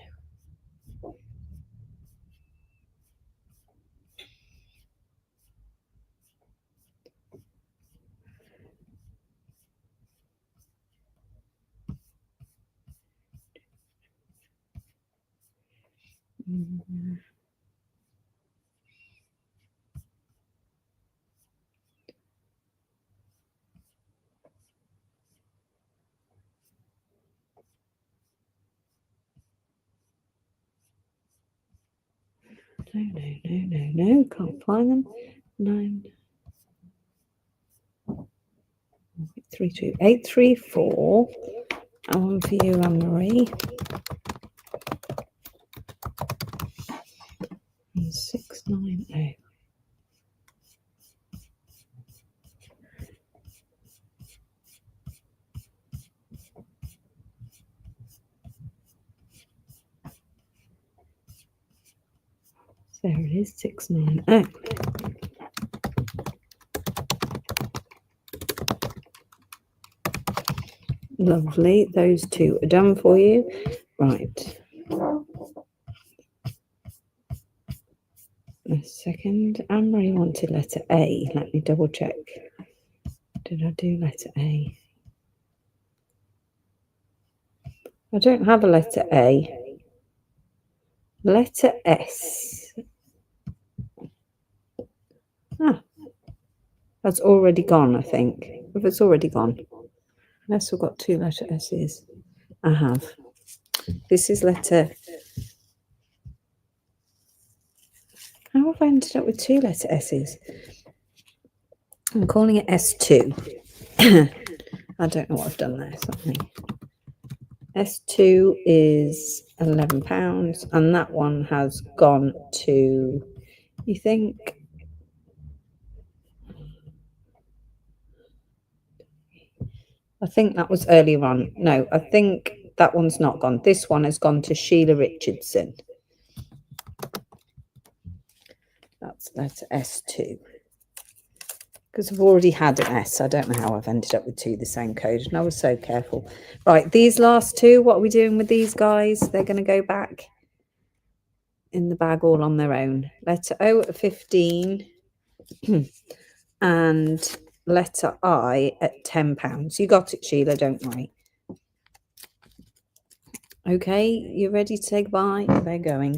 [SPEAKER 1] No, can't find them. 9 3 2 8 3 4. And one for you, Anne-Marie. There it is, 690. Lovely. Those two are done for you. Right. A second. Anne-Marie wanted letter A. Let me double check. Did I do letter A? I don't have a letter A. Letter S. Ah, that's already gone, I think. If it's already gone. Unless we've got two letter S's. I have. This is letter... How have I ended up with two letter S's? I'm calling it S2. I don't know what I've done there. Something. S2 is £11, and that one has gone to, you think? I think that was earlier on. No, I think that one's not gone. This one has gone to Sheila Richardson. That's S2. Because I've already had an S. I don't know how I've ended up with two the same code. And I was so careful. Right, these last two, what are we doing with these guys? They're going to go back in the bag all on their own. Letter O at 15 and letter I at £10. You got it, Sheila, don't worry. Okay, you ready to say goodbye? They're going.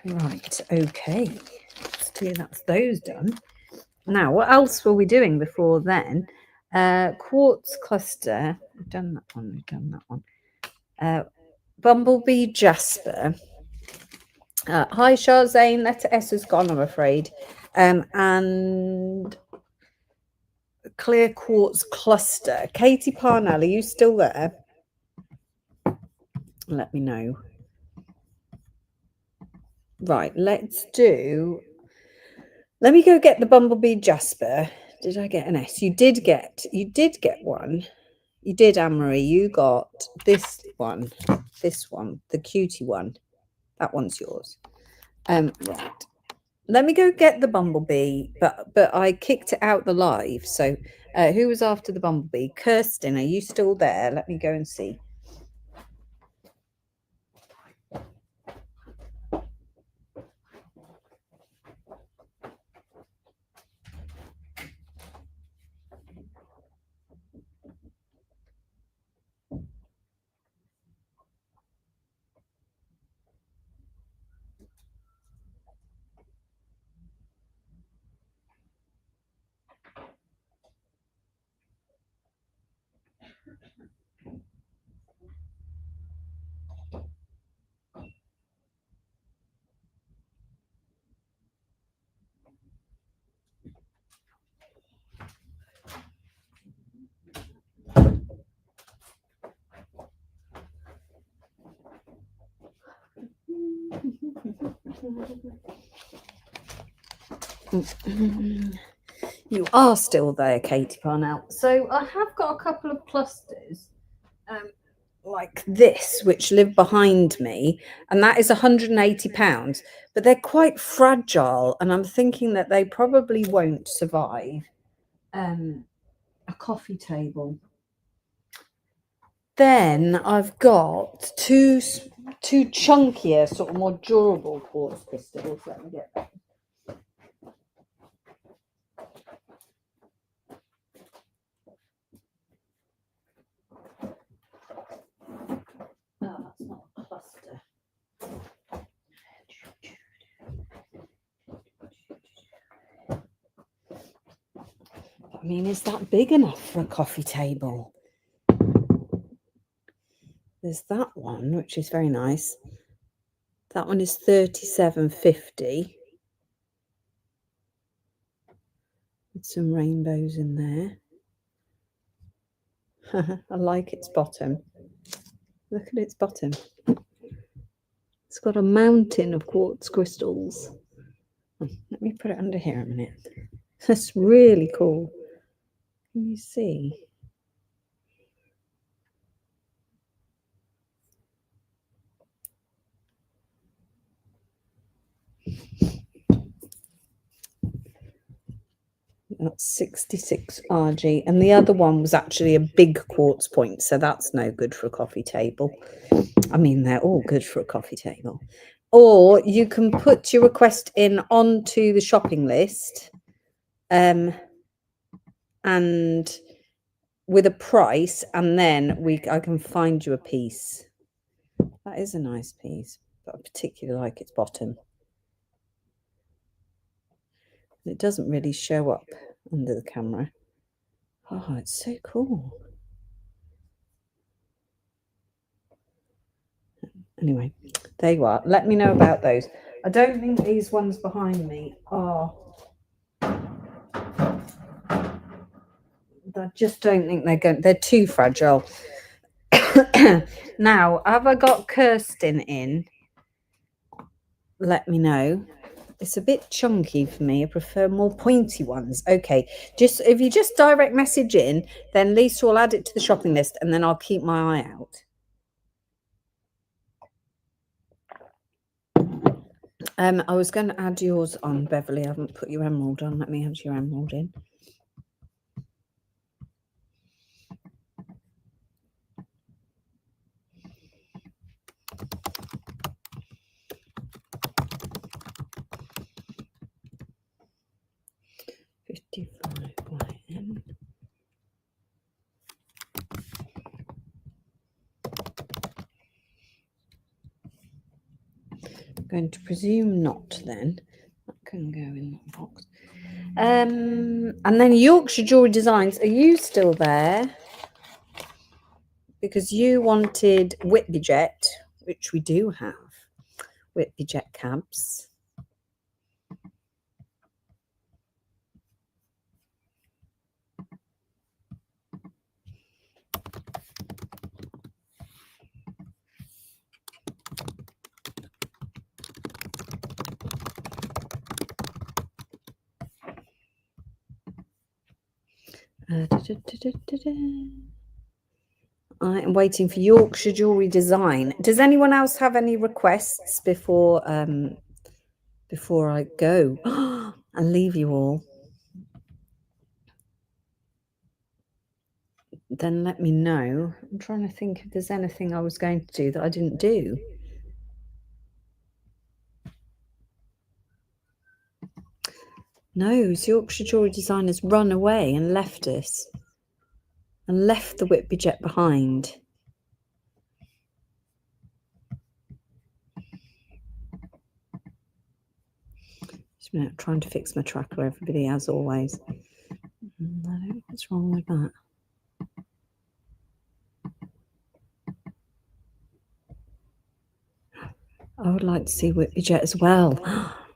[SPEAKER 1] Right, okay. That's those done. Now, what else were we doing before then? Quartz cluster. We've done that one. Bumblebee Jasper. Hi, Shahzane. Letter S has gone, I'm afraid. And clear quartz cluster. Katie Parnell, are you still there? Let me know. Right, let's do... Let me go get the Bumblebee Jasper. Did I get an S? You did get one. You did, Anne-Marie. You got this one, the cutie one. That one's yours. Right. Let me go get the Bumblebee, but I kicked it out the live. So who was after the Bumblebee? Kirsten, are you still there? Let me go and see. You are still there, Katie Parnell. So I have got a couple of clusters like this, which live behind me, and that is £180, but they're quite fragile, and I'm thinking that they probably won't survive a coffee table. Then I've got two chunkier, sort of more durable quartz crystals. Let me get that. Oh, that's not a cluster. I mean, is that big enough for a coffee table? There's that one, which is very nice. That one is £37.50. With some rainbows in there. I like its bottom. Look at its bottom. It's got a mountain of quartz crystals. Let me put it under here a minute. That's really cool. Can you see? That's 66 RG. And the other one was actually a big quartz point, so that's no good for a coffee table. I mean, they're all good for a coffee table. Or you can put your request in onto the shopping list, and with a price, and then I can find you a piece. That is a nice piece, but I particularly like its bottom. It doesn't really show up under the camera. Oh, it's so cool. Anyway, there you are. Let me know about those. I don't think these ones behind me are. I just don't think they're going. They're too fragile. Now, have I got Kirsten in? Let me know. It's a bit chunky for me. I prefer more pointy ones. Okay, just if you just direct message in, then Lisa will add it to the shopping list, and then I'll keep my eye out. I was going to add yours on, Beverly. I haven't put your emerald on. Let me add your emerald in. YN. I'm going to presume not then. That can go in that box. And then Yorkshire Jewelry Designs, are you still there? Because you wanted Whitby Jet, which we do have. Whitby Jet cabs. I am waiting for Yorkshire Jewelry Design. Does anyone else have any requests before I go and leave you all? Then let me know. I'm trying to think if there's anything I was going to do that I didn't do. No, Yorkshire Jewelry Design has run away and left us. And left the Whitby Jet behind. Just a minute, trying to fix my tracker, everybody, as always. I don't know what's wrong with that. I would like to see Whitby Jet as well.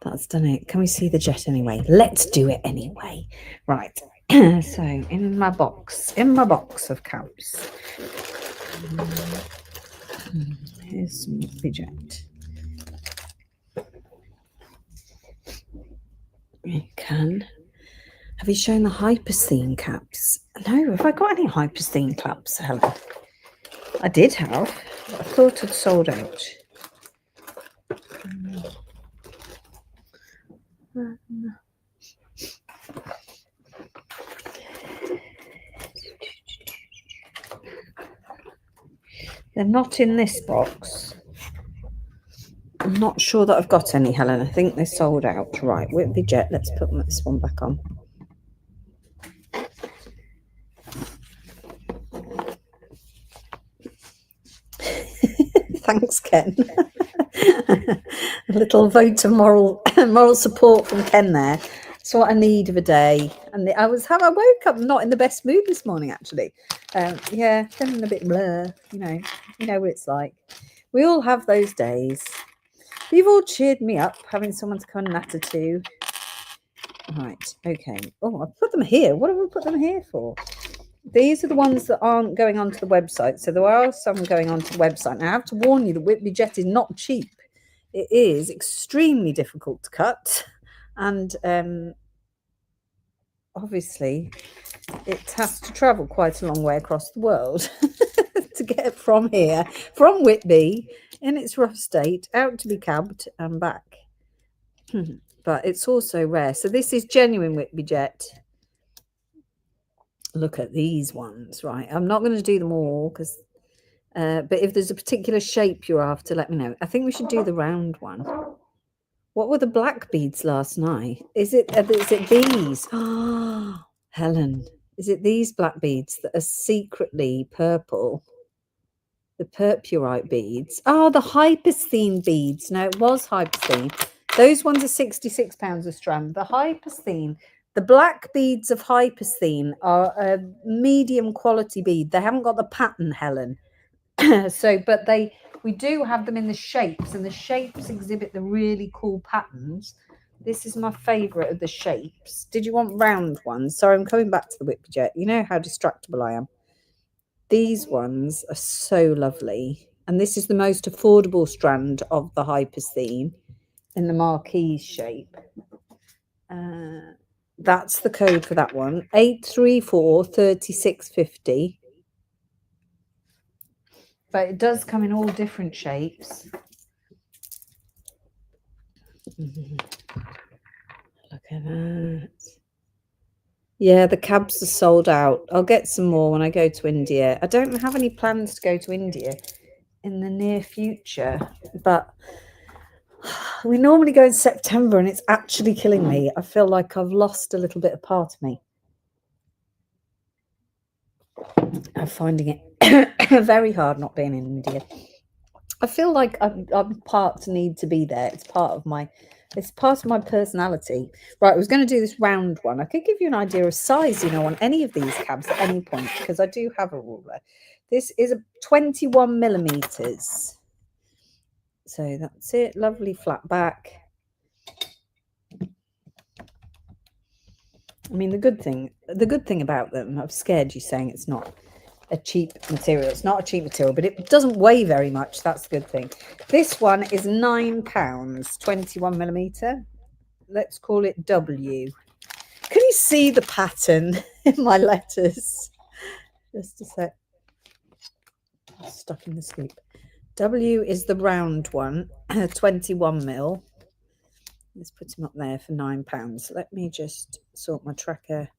[SPEAKER 1] That's done it. Can we see the jet anyway? Let's do it anyway. Right. So in my box of cabs. Here's some Whitby Jet. You can. Have you shown the Hypersthene caps? No, have I got any Hypersthene caps, Helen? I did have. I thought I'd sold out. They're not in this box. I'm not sure that I've got any, Helen. I think they sold out. Right, Whitby Jet. Let's put this one back on. Thanks, Ken. A little vote of moral support from Ken there. That's what I need of a day. And I woke up not in the best mood this morning, actually. Yeah, feeling a bit blur. You know what it's like. We all have those days. You've all cheered me up, having someone to come and natter to. Right, okay. Oh, I've put them here. What have I put them here for? These are the ones that aren't going onto the website. So there are some going onto the website. Now, I have to warn you that Whitby Jet is not cheap. It is extremely difficult to cut. And obviously, it has to travel quite a long way across the world to get from here, from Whitby, in its rough state, out to be cabbed and back. But it's also rare. So this is genuine Whitby Jet. Look at these ones, right? I'm not going to do them all because, but if there's a particular shape you're after, let me know. I think we should do the round one. What were the black beads last night? Is it these? Oh, Helen, is it these black beads that are secretly purple? The purpurite beads. Oh, the hypersthene beads. No, it was hypersthene. Those ones are £66 a strand. The hypersthene, the black beads of hypersthene are a medium quality bead. They haven't got the pattern, Helen. So, but we do have them in the shapes, and the shapes exhibit the really cool patterns. This is my favourite of the shapes. Did you want round ones? Sorry, I'm coming back to the Whitby Jet. You know how distractible I am. These ones are so lovely. And this is the most affordable strand of the hypersthene in the marquise shape. That's the code for that one. 834 3650. But it does come in all different shapes. Look at that. Yeah, the cabs are sold out. I'll get some more when I go to India. I don't have any plans to go to India in the near future, but we normally go in September and it's actually killing me. I feel like I've lost a little bit of part of me. I'm finding it very hard not being in India. I feel like I'm part to need to be there. It's part of my personality. Right, I was going to do this round one. I could give you an idea of size, on any of these cabs at any point, because I do have a ruler. This is a 21 millimeters. So that's it. Lovely flat back. I mean, the good thing about them, I've scared you saying it's not a cheap material. It's not a cheap material, but it doesn't weigh very much. That's the good thing. This one is £9, 21 millimeter. Let's call it W. Can you see the pattern in my letters? Just a sec. I'm stuck in the scoop. W is the round one, 21 mil. Let's put him up there for £9. Let me just sort my tracker.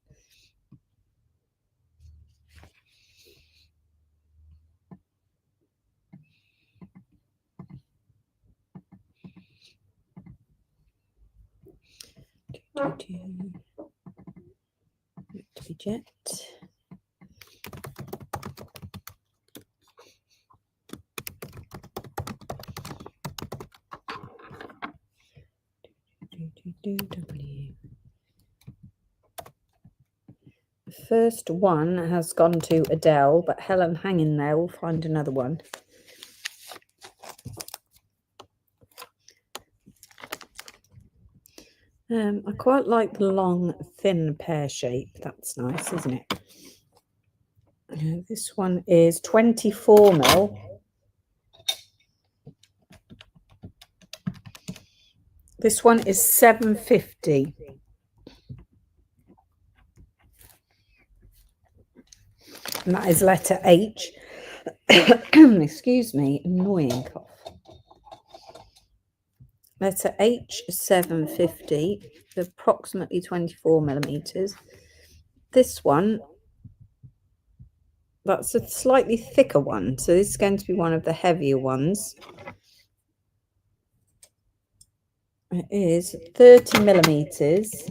[SPEAKER 1] Whitby Jet. W. The first one has gone to Adele, but Helen, hang in there. We'll find another one. I quite like the long, thin pear shape. That's nice, isn't it? This one is 24 mil. This one is £7.50. And that is letter H. Excuse me, annoying cough. Letter H, £7.50, approximately 24 millimeters. This one, that's a slightly thicker one. So this is going to be one of the heavier ones. It is 30 millimeters.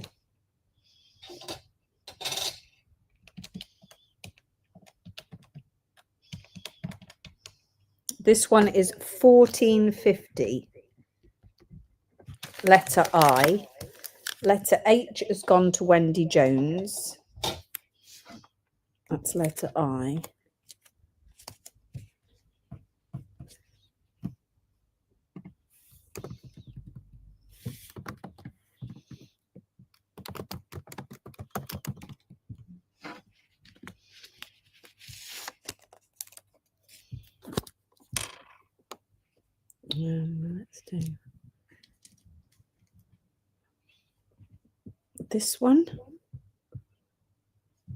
[SPEAKER 1] This one is £14.50. Letter I. Letter H has gone to Wendy Jones. That's letter I. Let's do this one.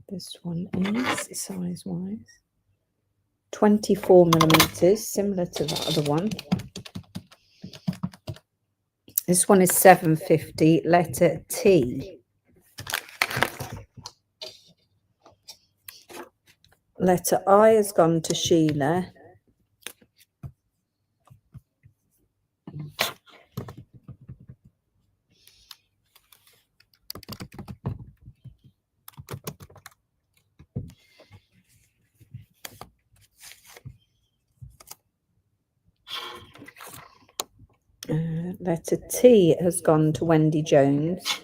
[SPEAKER 1] This one is size-wise 24 millimeters, similar to the other one. This one is £7.50, letter T. Letter I has gone to Sheila. Letter T has gone to Wendy Jones.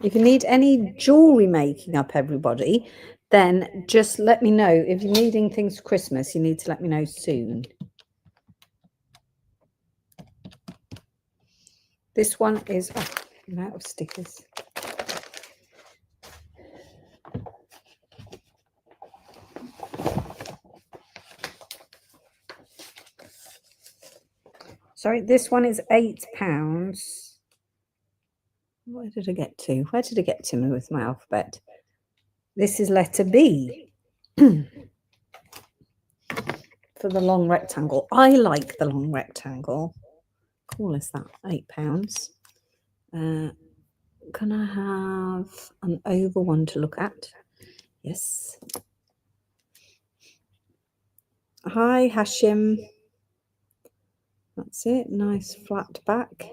[SPEAKER 1] If you need any jewellery making up, everybody, then just let me know. If you're needing things for Christmas, you need to let me know soon. This one is... Oh, I'm out of stickers. Sorry, this one is £8. Where did I get to? Where did I get to with my alphabet? This is letter B. For the long rectangle. I like the long rectangle. Cool is that? £8. Can I have an oval one to look at? Yes. Hi, Hashim. That's it. Nice flat back.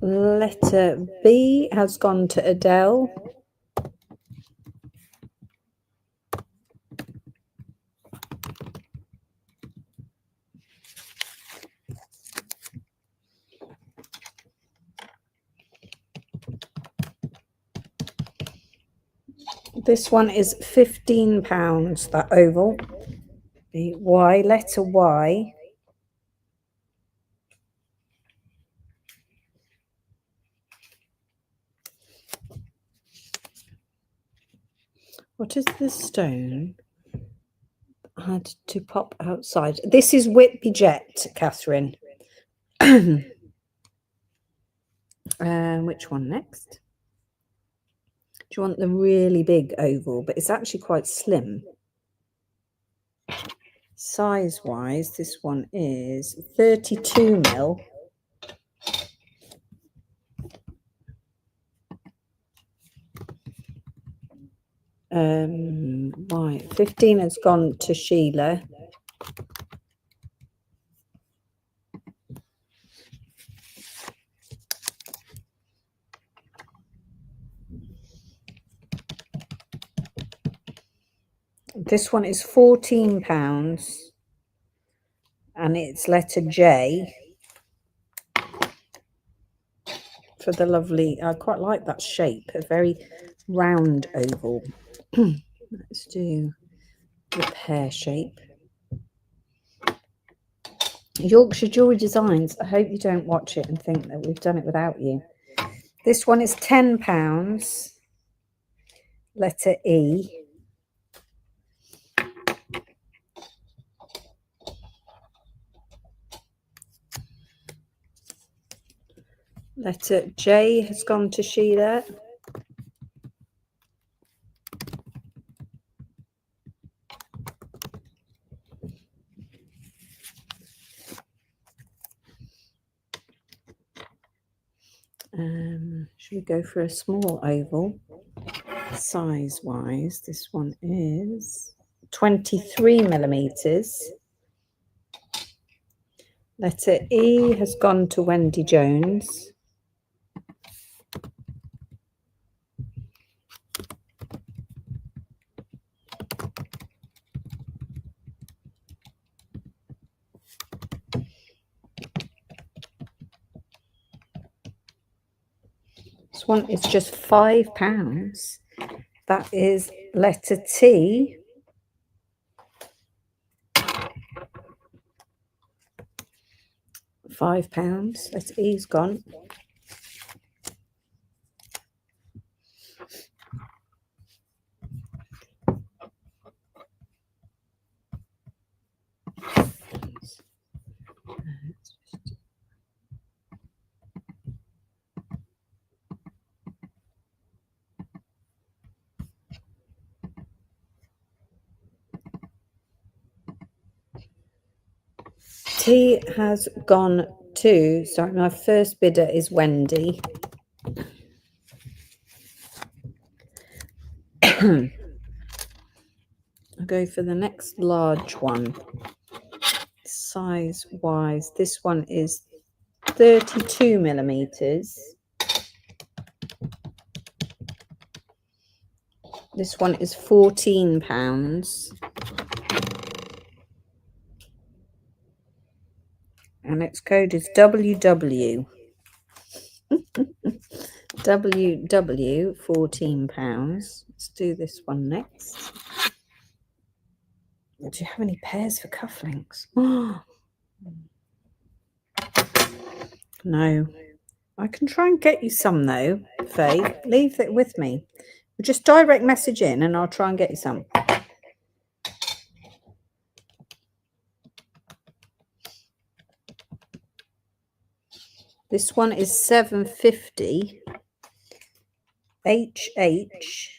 [SPEAKER 1] Letter B has gone to Adele. This one is £15, that oval. The Y, letter Y. What is the stone I had to pop outside? This is Whitby Jet, Catherine. Which one next? Do you want the really big oval? But it's actually quite slim. Size-wise, this one is 32mm. Right, 15 has gone to Sheila. This one is £14, and it's letter J. For the lovely, I quite like that shape, a very round oval. Let's do the pear shape. Yorkshire Jewellery Designs. I hope you don't watch it and think that we've done it without you. This one is £10, letter E. Letter J has gone to Sheila. Should we go for a small oval? Size-wise, this one is 23mm. Letter E has gone to Wendy Jones. This one is just £5. That is letter T. £5. Letter E's gone. T has gone to, sorry, my first bidder is Wendy. I'll go for the next large one. Size wise, this one is 32 millimeters. This one is £14. And its code is WW. WW, £14. Let's do this one next. Do you have any pairs for cufflinks? No. I can try and get you some though, Faye. Leave it with me. Just direct message in and I'll try and get you some. This one is £7.50. HH.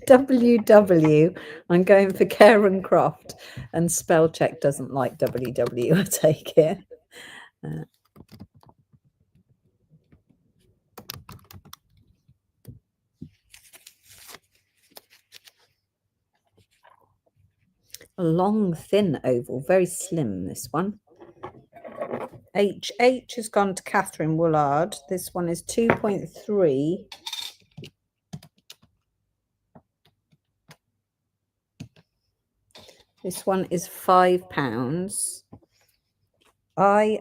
[SPEAKER 1] WW. I'm going for Karen Croft, and spell check doesn't like WW. I take it. A long, thin oval, very slim. This one. HH has gone to Catherine Woolard. This one is 2.3. This one is £5. II.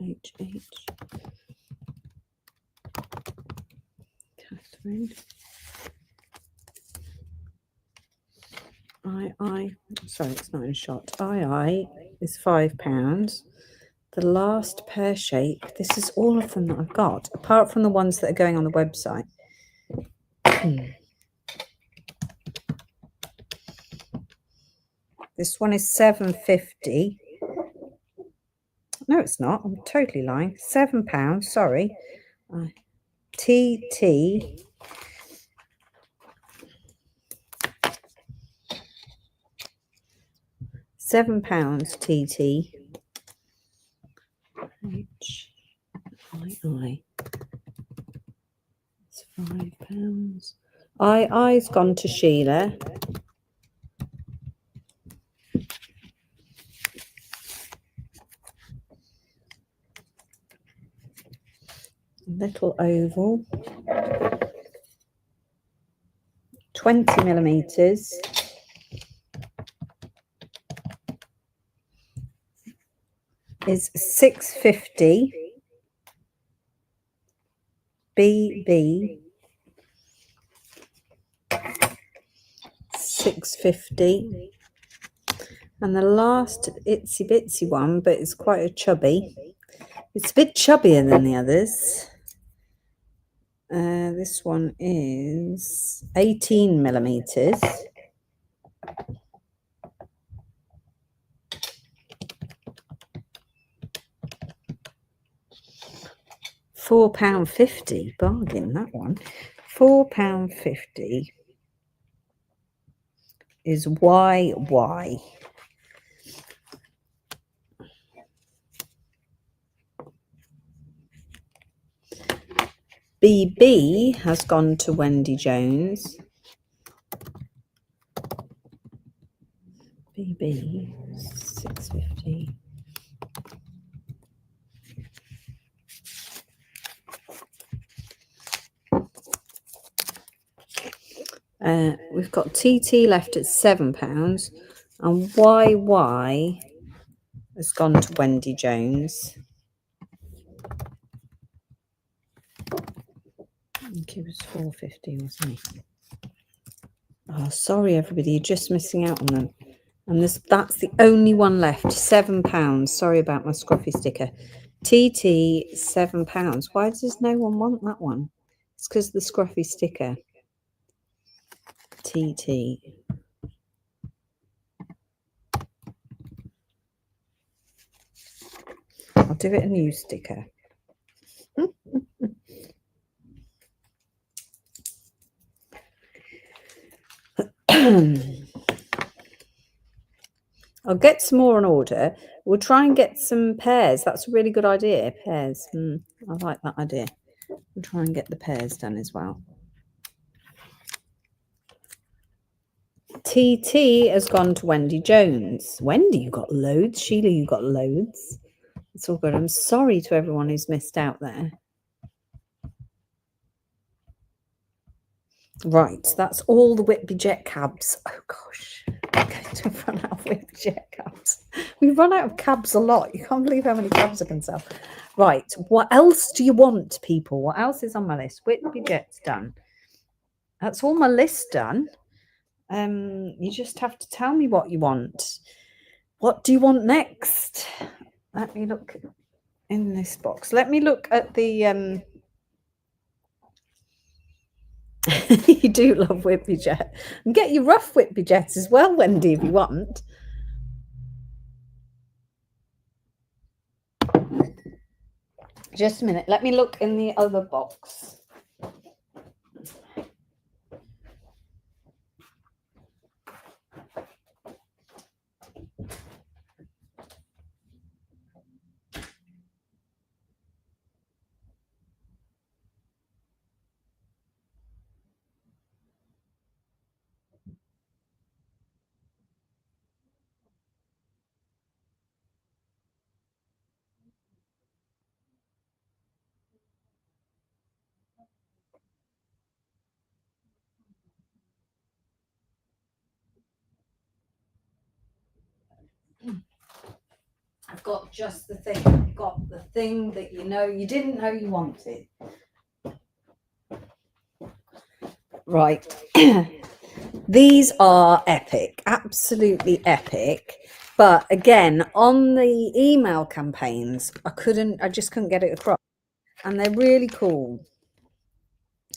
[SPEAKER 1] HH. Catherine. II. Sorry, it's not in shot. II is £5. The last pear shape. This is all of them that I've got, apart from the ones that are going on the website. This one is £7.50. No, it's not. I'm totally lying. £7. Sorry. TT. £7 TT. II. It's £5. II's gone to Sheila. Little oval. 20 millimeters. Is £6.50. BB. £6.50. And the last itsy bitsy one, but it's quite a chubby. It's a bit chubbier than the others. This one is 18 millimeters. £4.50. Bargain, that one. £4.50 is YY. BB has gone to Wendy Jones. BB, £6.50. We've got TT left at £7, and YY has gone to Wendy Jones. I think it was £4.50, wasn't it? Oh, sorry, everybody, you're just missing out on them. And that's the only one left, £7. Sorry about my scruffy sticker. TT, £7. Why does no one want that one? It's because of the scruffy sticker. TT. do it a new sticker. I'll get some more on order. We'll try and get some pears. That's a really good idea. Pears. I like that idea. We'll try and get the pears done as well. TT has gone to Wendy Jones. Wendy, you got loads. Sheila, you got loads. It's all good. I'm sorry to everyone who's missed out there. Right, that's all the Whitby Jet cabs. Oh gosh, we're going to run out of Whitby Jet cabs. We run out of cabs a lot. You can't believe how many cabs I can sell. Right, what else do you want, people? What else is on my list? Whitby Jet's done. That's all my list done. You just have to tell me what you want. What do you want next? Let me look in this box. Let me look at the you do love Whitby Jet. And get your rough Whitby Jets as well, Wendy, if you want. Just a minute. Let me look in the other box. I've got just the thing. I've got the thing that you didn't know you wanted. Right. These are epic, absolutely epic. But again, on the email campaigns, I just couldn't get it across. And they're really cool.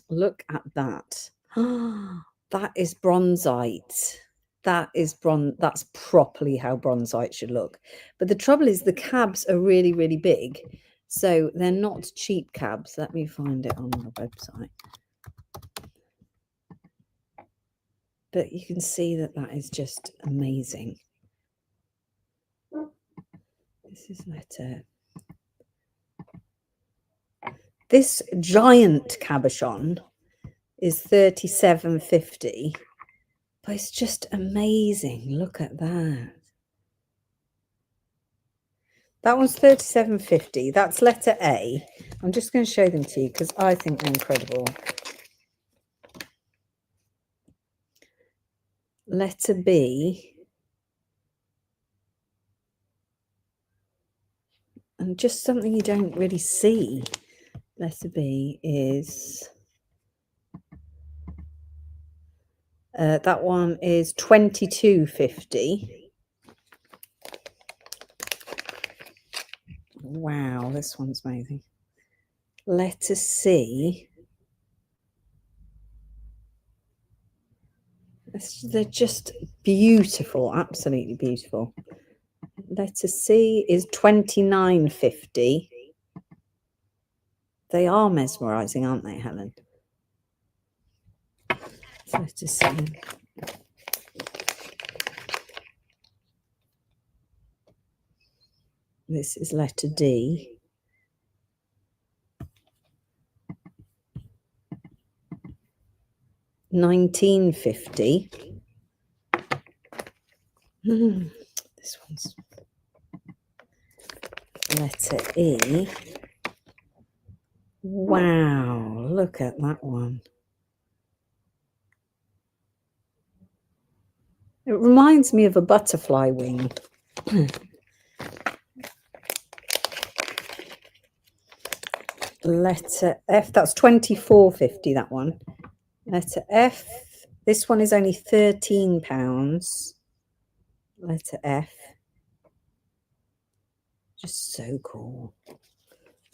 [SPEAKER 1] Look at that. That is bronzite. That's properly how bronzite should look. But the trouble is the cabs are really, really big. So they're not cheap cabs. Let me find it on the website. But you can see that is just amazing. This is letter. This giant cabochon is $37.50. But it's just amazing. Look at that. That one's $37.50. That's letter A. I'm just going to show them to you because I think they're incredible. Letter B. And just something you don't really see. Letter B is... that one is $22.50. Wow, this one's amazing. Letter C. They're just beautiful, absolutely beautiful. Letter C is $29.50. They are mesmerizing, aren't they, Helen? Letter C. This is letter D. $19.50. This one's letter E. Wow, look at that one. It reminds me of a butterfly wing. Letter F, that's $24.50, that one. Letter F, this one is only £13. Letter F. Just so cool.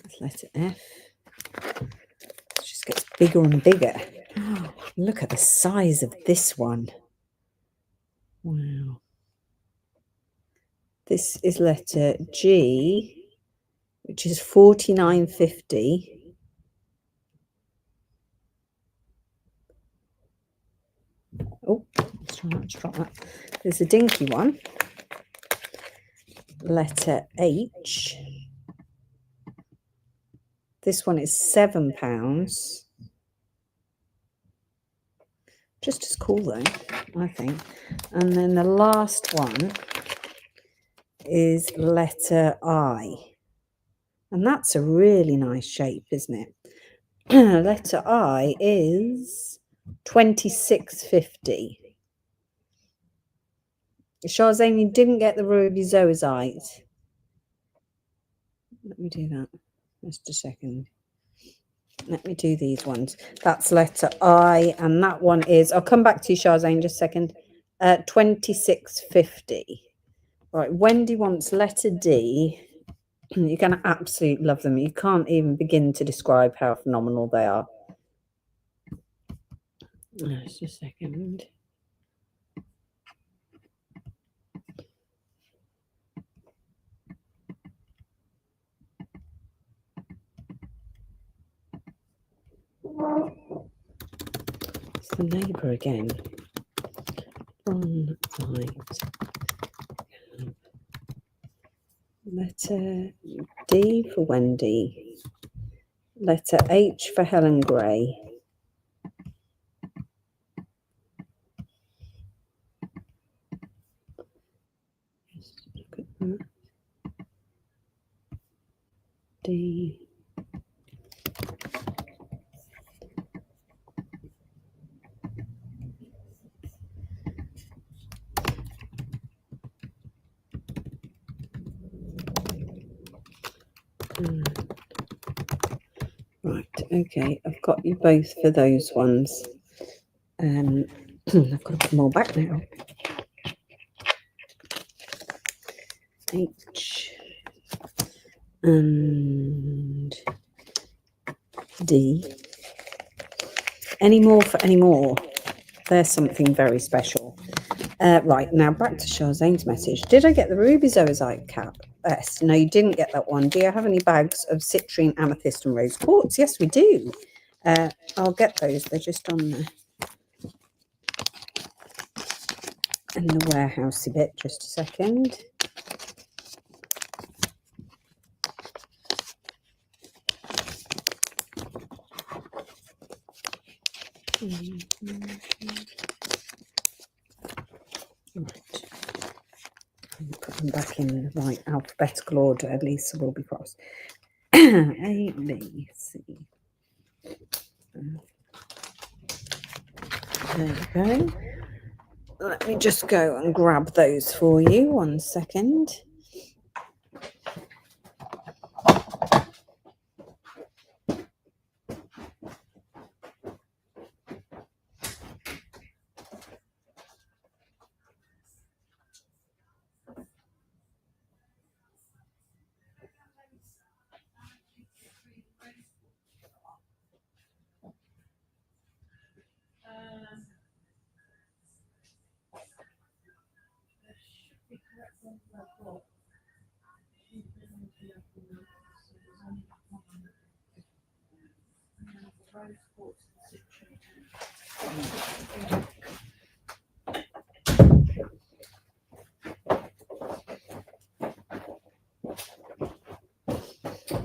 [SPEAKER 1] That's letter F. It just gets bigger and bigger. Oh, look at the size of this one. Wow. This is letter G, which is $49.50. Oh, let's try not to drop that. There's a dinky one. Letter H. This one is £7. Just as cool though, I think. And then the last one is letter I. And that's a really nice shape, isn't it? Letter I is $26.50. Shahzane, you didn't get the ruby zoisite. Let me do that. Just a second. Let me do these ones. That's letter I, and that one is, I'll come back to you, Shahzane, just a second. $26.50. Right, Wendy wants letter D. You're going to absolutely love them. You can't even begin to describe how phenomenal they are. Just a second. It's the neighbour again. One night. Letter D for Wendy. Letter H for Helen Gray. Just look at that. D. Right, okay, I've got you both for those ones. I've got to put them all back now. H and D. Any more for any more? There's something very special. Right, now back to Shahzane's message. Did I get the ruby zoisite cap? Yes. No, you didn't get that one. Do you have any bags of citrine, amethyst and rose quartz? Yes, we do. I'll get those. They're just on there. In the warehousey bit. Just a second. Right. Put them back in the right alphabetical order. At least it will be crossed. A, B, C. There you go. Let me just go and grab those for you. 1 second.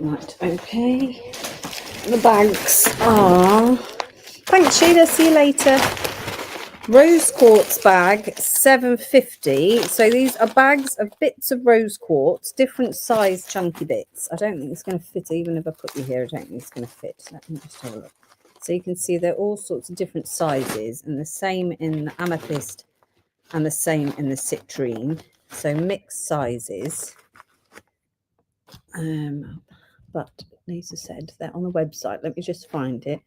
[SPEAKER 1] Right, okay. The bags are... Thanks, Sheila. See you later. Rose quartz bag, $7.50. So these are bags of bits of rose quartz, different size chunky bits. I don't think it's going to fit. Even if I put you here, I don't think it's going to fit. Let me just have a look. So you can see they're all sorts of different sizes, and the same in the amethyst and the same in the citrine. So mixed sizes. But Lisa said they're on the website. Let me just find it.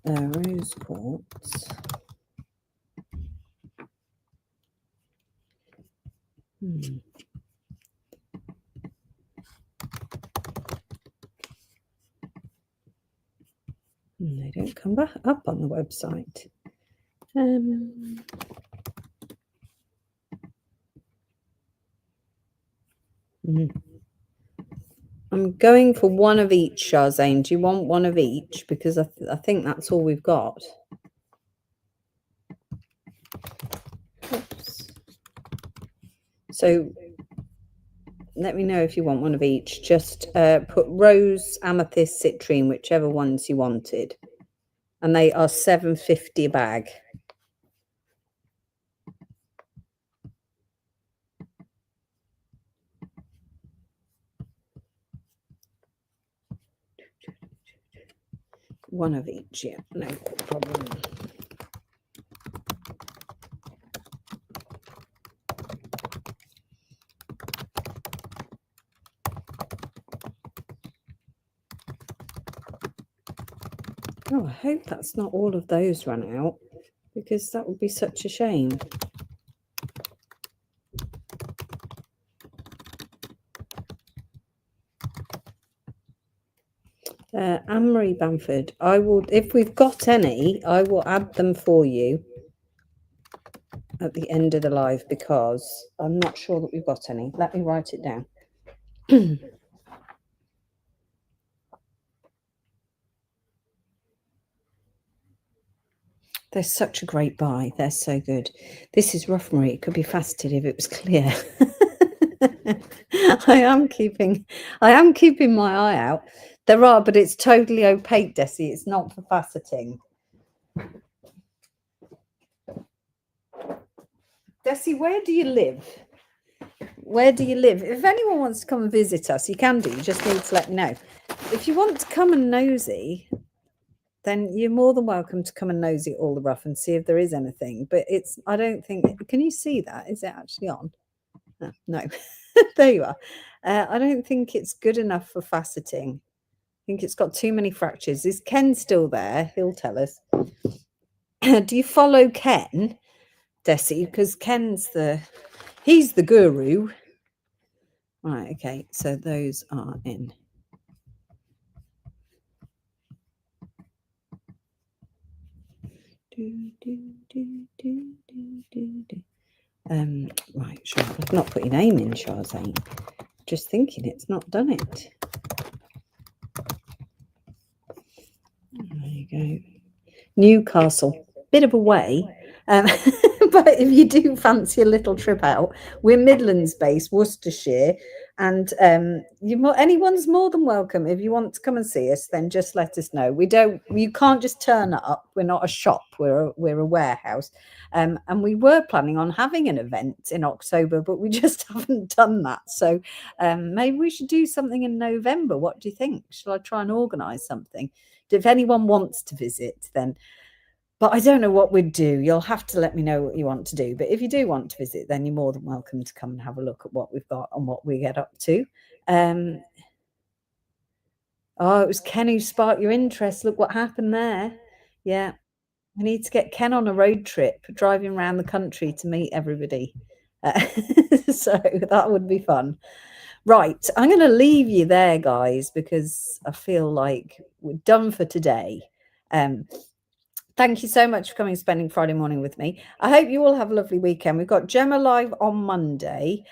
[SPEAKER 1] Rose quartz. They don't come back up on the website. I'm going for one of each, Shazane. Do you want one of each? Because I think that's all we've got. Oops. So let me know if you want one of each. Just put rose, amethyst, citrine, whichever ones you wanted. And they are $7.50 a bag. One of each, yeah, no problem. Oh, I hope that's not all of those run out, because that would be such a shame. Anne-Marie Bamford, I will, if we've got any, I will add them for you at the end of the live, because I'm not sure that we've got any. Let me write it down. They're such a great buy. They're so good. This is rough, Marie. It could be faceted if it was clear. I am keeping my eye out. There are, but it's totally opaque, Desi. It's not for faceting. Desi, where do you live? Where do you live? If anyone wants to come and visit us, you can do. You just need to let me know. If you want to come and nosy, then you're more than welcome to come and nosy all the rough and see if there is anything. But it's, I don't think, can you see that? Is it actually on? No. There you are. I don't think it's good enough for faceting. I think it's got too many fractures. Is Ken still there? He'll tell us. Do you follow Ken, Desi? Because he's the guru. Right, okay. So those are in. Right, sure. I've not put your name in, Shazane. Just thinking it's not done it. There you go. Newcastle, bit of a way, but if you do fancy a little trip out, we're Midlands based, Worcestershire, and anyone's more than welcome. If you want to come and see us, then just let us know. You can't just turn up. We're not a shop. We're a warehouse, and we were planning on having an event in October, but we just haven't done that. So maybe we should do something in November. What do you think? Shall I try and organise something? If anyone wants to visit, then, but I don't know what we'd do. You'll have to let me know what you want to do. But if you do want to visit, then you're more than welcome to come and have a look at what we've got and what we get up to. Oh, it was Ken who sparked your interest. Look what happened there. Yeah. I need to get Ken on a road trip, driving around the country to meet everybody. So that would be fun. Right, I'm going to leave you there, guys, because I feel like we're done for today. Thank you so much for coming and spending Friday morning with me. I hope you all have a lovely weekend. We've got Gemma live on Monday.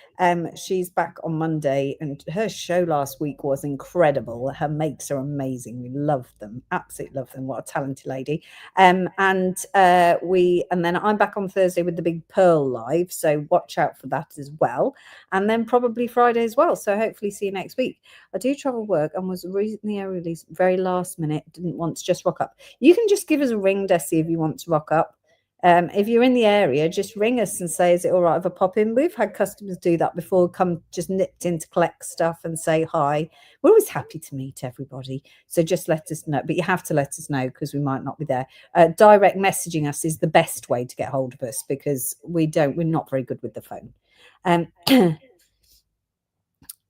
[SPEAKER 1] She's back on Monday, and her show last week was incredible. Her makes are amazing. We love them, absolutely love them. What a talented lady. And then I'm back on Thursday with the Big Pearl live, so watch out for that as well. And then probably Friday as well. So hopefully see you next week. I do travel work and was recently released very last minute. Didn't want to just rock up. You can just give us a ring, Desi, if you want to rock up. If you're in the area, just ring us and say, is it all right if I pop in? We've had customers do that before, come just nipped in to collect stuff and say hi. We're always happy to meet everybody. So just let us know. But you have to let us know because we might not be there. Direct messaging us is the best way to get hold of us because we're not very good with the phone.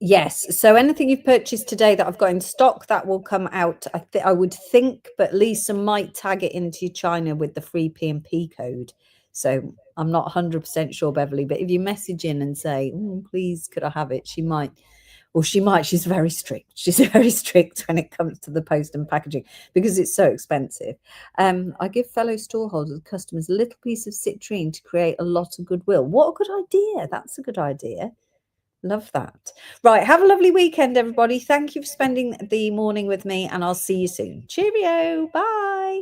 [SPEAKER 1] Yes. So anything you've purchased today that I've got in stock, that will come out, I would think, but Lisa might tag it into China with the free P&P code. So I'm not 100% sure, Beverly, but if you message in and say, please, could I have it? She might. She's very strict. She's very strict when it comes to the post and packaging because it's so expensive. I give fellow storeholders and customers a little piece of citrine to create a lot of goodwill. What a good idea. That's a good idea. Love that. Right. Have a lovely weekend, everybody. Thank you for spending the morning with me, and I'll see you soon. Cheerio. Bye.